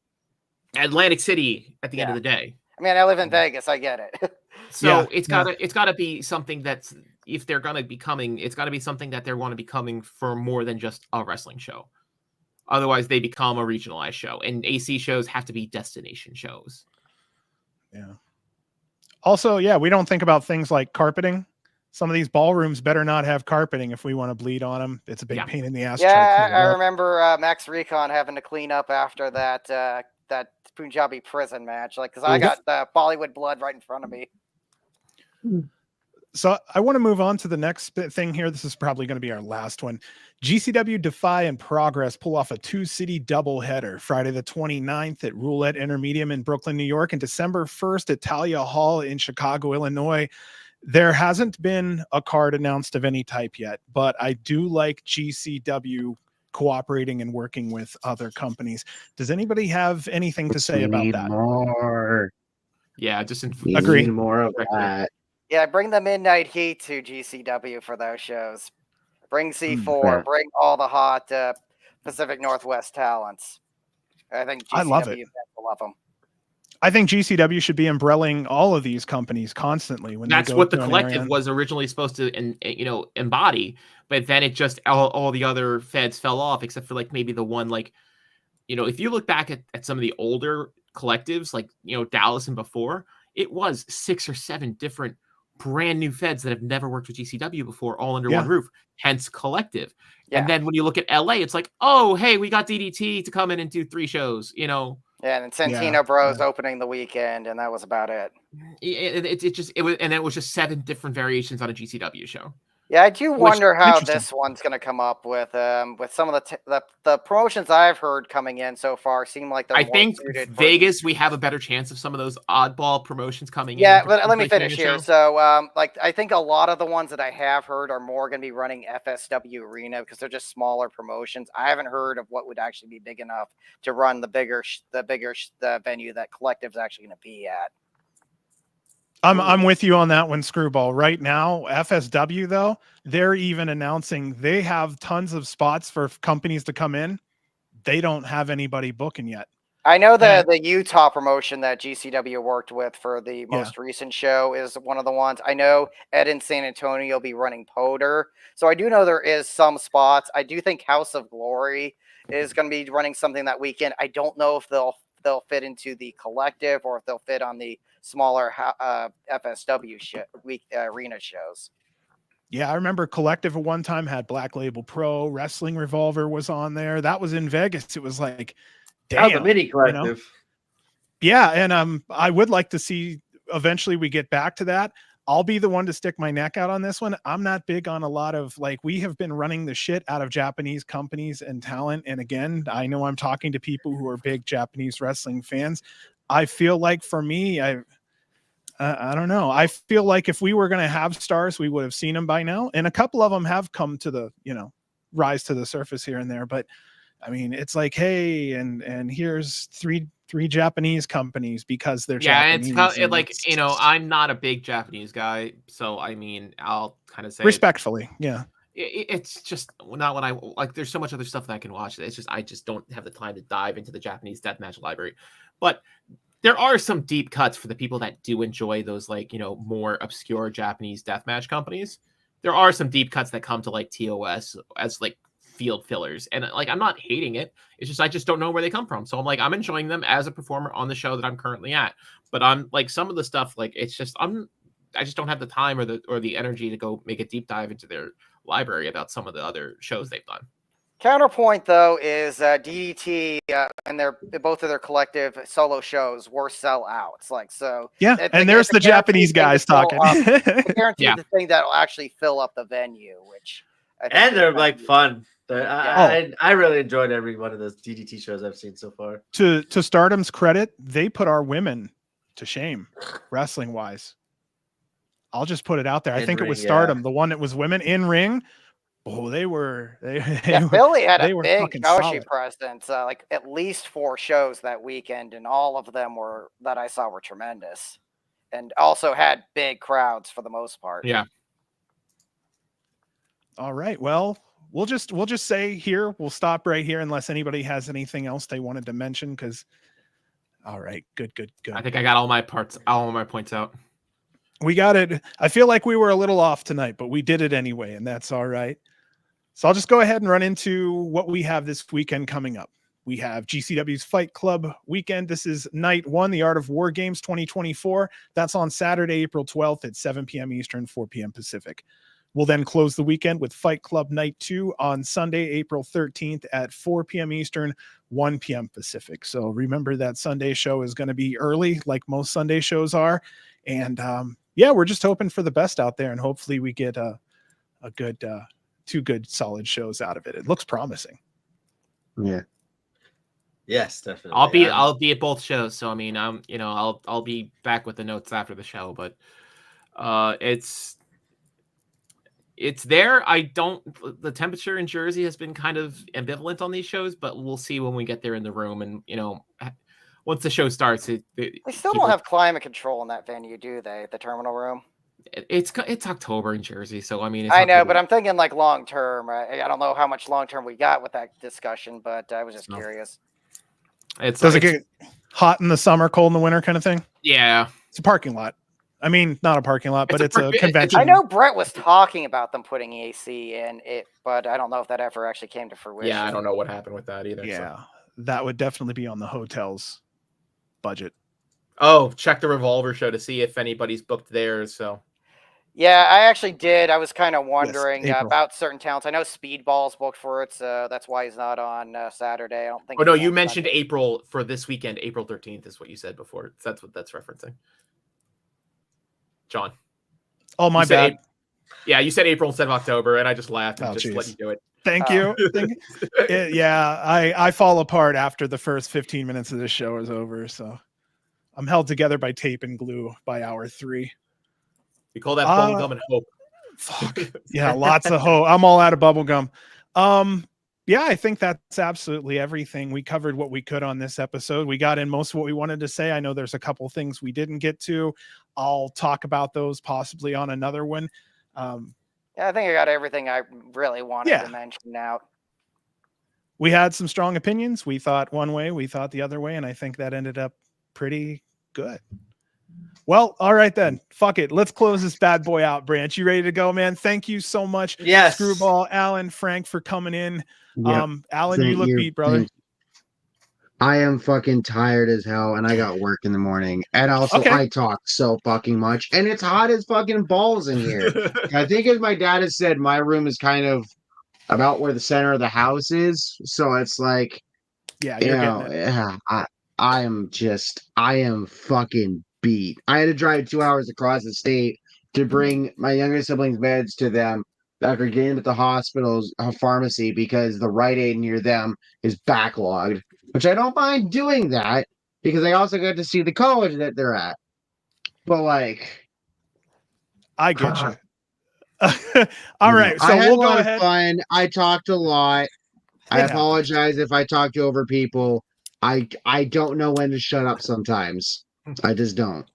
Atlantic City at the end of the day. I mean, I live in Vegas, I get it. So it's gotta be something that's, if they're gonna be coming, it's gotta be something that they want to be coming for more than just a wrestling show. Otherwise, they become a regionalized show, and AC shows have to be destination shows. Yeah. Also, we don't think about things like carpeting. Some of these ballrooms better not have carpeting if we want to bleed on them. It's a big pain in the ass. Yeah, I remember Max Recon having to clean up after that Punjabi prison match, because I got Bollywood blood right in front of me. So I want to move on to the next thing here. This is probably going to be our last one. GCW Defy and Progress pull off a 2-city doubleheader. Friday the 29th at Roulette Intermediate in Brooklyn, New York, and December 1st at Talia Hall in Chicago, Illinois. There hasn't been a card announced of any type yet, but I do like GCW cooperating and working with other companies. Does anybody have anything to say about that? More. Yeah, just agree. More of that. Yeah, bring the Midnight Heat to GCW for those shows. Bring C4, bring all the hot Pacific Northwest talents. I think GCW I love it. will love them. I think GCW should be umbrelling all of these companies constantly. When that's they go what the to an collective area. was originally supposed to, embody. But then it just all the other feds fell off, except for like maybe the one like, if you look back at some of the older collectives, like Dallas and before, it was 6 or 7 different brand new feds that have never worked with GCW before, all under one roof. Hence collective. Yeah. And then when you look at LA, it's like, oh hey, we got DDT to come in and do 3 shows. Yeah, and then Santino Bros opening the weekend, and that was about it. It was just 7 different variations on a GCW show. Yeah, I do wonder how this one's going to come up with some of the promotions I've heard coming in so far seem like they're. I think Vegas, we have a better chance of some of those oddball promotions coming in. Yeah, but let me finish here. So, I think a lot of the ones that I have heard are more going to be running FSW Arena because they're just smaller promotions. I haven't heard of what would actually be big enough to run the bigger venue that Collective's actually going to be at. I'm with you on that one, Screwball. Right now, FSW, though, they're even announcing they have tons of spots for companies to come in. They don't have anybody booking yet. I know that the Utah promotion that GCW worked with for the most recent show is one of the ones. I know Ed in San Antonio will be running Poder. So I do know there is some spots. I do think House of Glory is going to be running something that weekend. I don't know if they'll fit into the collective or if they'll fit on the smaller FSW arena shows. Yeah, I remember Collective at one time had Black Label Pro, Wrestling Revolver was on there. That was in Vegas. It was like, damn. That was a mini collective. Yeah, and I would like to see eventually we get back to that. I'll be the one to stick my neck out on this one. I'm not big on a lot of we have been running the shit out of Japanese companies and talent. And again, I know I'm talking to people who are big Japanese wrestling fans. I feel like for me, I don't know. I feel like if we were going to have stars, we would have seen them by now. And a couple of them have come to the, rise to the surface here and there. But I mean, it's like, hey, and here's three Japanese companies because they're Japanese. It's I'm not a big Japanese guy, so I mean, I'll kind of say respectfully, it's just not what I like. There's so much other stuff that I can watch. It's just I just don't have the time to dive into the Japanese deathmatch library. But there are some deep cuts for the people that do enjoy those more obscure Japanese deathmatch companies. There are some deep cuts that come to TOS as field fillers, and I'm not hating it. It's just I just don't know where they come from. So I'm enjoying them as a performer on the show that I'm currently at. But I'm some of the stuff it's just I just don't have the time or the energy to go make a deep dive into their library about some of the other shows they've done. Counterpoint though is DDT and both of their collective solo shows were sellouts. And there's the Japanese guys talking. Guaranteed the thing that'll actually fill up the venue, which they're fun. I really enjoyed every one of those DDT shows I've seen so far. To Stardom's credit, they put our women to shame, wrestling wise. I'll just put it out there. I think it was Stardom, the one that was women in ring. Oh, Billy had a big Joshi presence, at least 4 shows that weekend, and all of them that I saw were tremendous, and also had big crowds for the most part. Yeah. All right. Well, we'll just say here, we'll stop right here unless anybody has anything else they wanted to mention. All right, good. I think I got all my points out. We got it. I feel like we were a little off tonight, but we did it anyway, and that's all right. So I'll just go ahead and run into what we have this weekend coming up. We have GCW's Fight Club weekend. This is night 1, the Art of War Games 2024. That's on Saturday, April 12th at 7 p.m. Eastern, 4 p.m. Pacific. We'll then close the weekend with Fight Club Night 2 on Sunday, April 13th at 4 p.m. Eastern, 1 p.m. Pacific. So remember that Sunday show is going to be early, like most Sunday shows are. And we're just hoping for the best out there, and hopefully we get a good 2 good solid shows out of it. It looks promising. Yeah. Yes, definitely. I'll be at both shows. So I mean, I'll be back with the notes after the show, but it's there. The temperature in Jersey has been kind of ambivalent on these shows, but we'll see when we get there in the room. And, once the show starts, they still don't have climate control in that venue, do they? The terminal room. It's October in Jersey, so I mean, I know, but I'm thinking long term. I don't know how much long term we got with that discussion, but I was just curious. Does it hot in the summer, cold in the winter kind of thing. Yeah. It's a parking lot. I mean, not a parking lot, but it's a convention. I know Brett was talking about them putting AC in it, but I don't know if that ever actually came to fruition. Yeah, I don't know what happened with that either. Yeah, So. that would definitely be on the hotel's budget. Oh, check the Revolver show to see if anybody's booked theirs. So. Yeah, I actually did. I was kind of wondering April. about certain talents. I know Speedball's booked for it, so that's why he's not on Saturday. I don't think. Oh no, he's you on mentioned Sunday. April for this weekend. April 13th is what you said before. That's what that's referencing. John. Oh, my You said bad. Yeah, you said April instead of October, and I just laughed and Oh, just let you do it. Thank you. Yeah, I fall apart after the first 15 minutes of this show is over. So I'm held together by tape and glue by hour 3. We call that bubblegum and hope. Fuck. Yeah, lots of hope. I'm all out of bubblegum. Yeah, I think that's absolutely everything. We covered what we could on this episode. We got in most of what we wanted to say. I know there's a couple things we didn't get to. I'll talk about those possibly on another one. Yeah, I think I got everything I really wanted to mention out. We had some strong opinions. We thought one way, we thought the other way, and I think that ended up pretty good. Well, all right then. Fuck it. Let's close this bad boy out, Branch. You ready to go, man? Thank you so much. Yes. Screwball, Alan, Frank, for coming in. Yep. Alan, you look beat, brother. I am fucking tired as hell, and I got work in the morning. And also, I talk so fucking much, and it's hot as fucking balls in here. I think, as my dad has said, my room is kind of about where the center of the house is, so it's like, yeah, you're getting it. Yeah, I am fucking beat. I had to drive 2 hours across the state to bring my younger siblings' meds to them after getting them at the hospital's pharmacy because the Rite Aid near them is backlogged. Which I don't mind doing that because I also get to see the college that they're at. But like, I get you. All right, so I had we'll a go lot ahead. of fun. I talked a lot. I apologize if I talked over people. I don't know when to shut up sometimes. I just don't.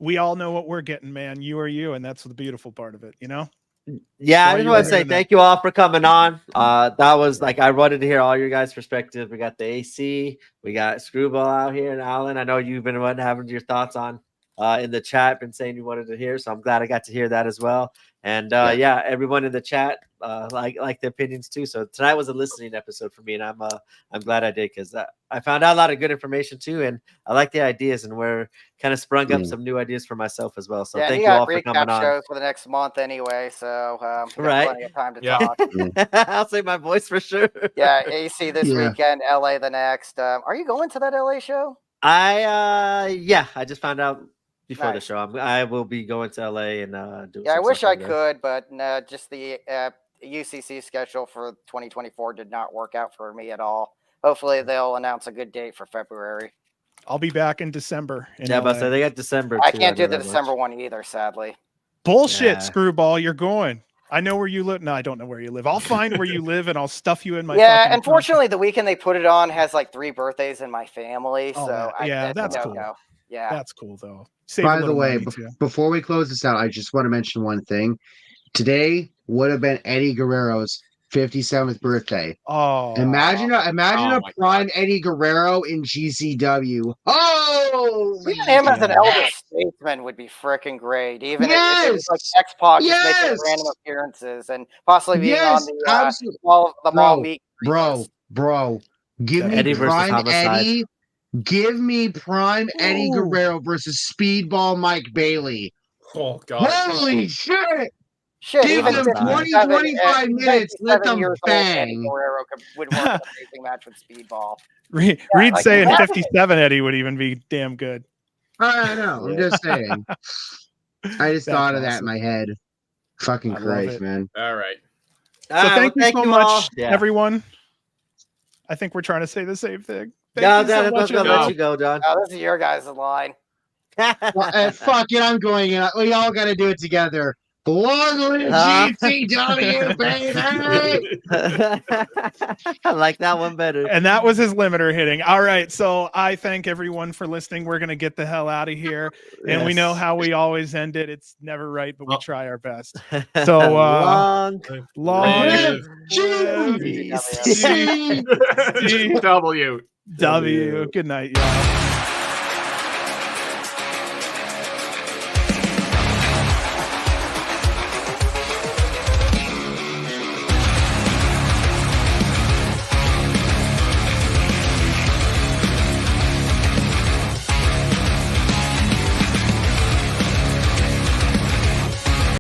We all know what we're getting, man. You are you, and that's the beautiful part of it, you know? Yeah, I just want to say thank you all for coming on. That was like, I wanted to hear all your guys' perspectives. We got the AC, we got Screwball out here, and Alan, I know you've been having your thoughts on in the chat, been saying you wanted to hear, so I'm glad I got to hear that as well. And yeah, everyone in the chat like the opinions too. So tonight was a listening episode for me, and I'm glad I did because I found out a lot of good information too, and I like the ideas, and we're kind of sprung up some new ideas for myself as well. So thank you all for coming on. Shows for the next month anyway, so right, plenty of time to talk. I'll say my voice for sure. Yeah, AC this weekend, LA the next. Are you going to that LA show? I just found out before the show. I will be going to LA and do. Yeah, I wish I could, but just the UCC schedule for 2024 did not work out for me at all. Hopefully, they'll announce a good date for February. I'll be back in December. But so they got December. I can't do the December one either, sadly. Bullshit, Screwball. You're going. I know where you live. No, I don't know where you live. I'll find where you live and I'll stuff you in my. Yeah, unfortunately, the weekend they put it on has like 3 birthdays in my family. So that's cool. Go. Yeah, that's cool though. By the way, before we close this out, I just want to mention one thing. Today would have been Eddie Guerrero's 57th birthday. Oh, imagine a prime Eddie Guerrero in GCW. Oh, even him as an elder statesman would be freaking great. Even if it was like X-Pac just making random appearances and possibly being on the Mall Meet. Bro, give me prime Eddie. Give me prime Eddie Guerrero versus Speedball Mike Bailey. Oh God! Holy shit! Shit, give them 20-25 minutes. Let them bang. Guerrero would work an amazing match with Speedball. Reed saying 57 Eddie would even be damn good. I know. I'm just saying. I just thought of that in my head. Fucking Christ, man. All right. So thank you so much, everyone. I think we're trying to say the same thing. Let you go, John. Oh, this is your guys' line. Fuck it, I'm going in. We all got to do it together. Long live GCW, baby! I like that one better. And that was his limiter hitting. All right, so I thank everyone for listening. We're going to get the hell out of here. And we know how we always end it. It's never right, but we try our best. So long live GCW. Good night, y'all.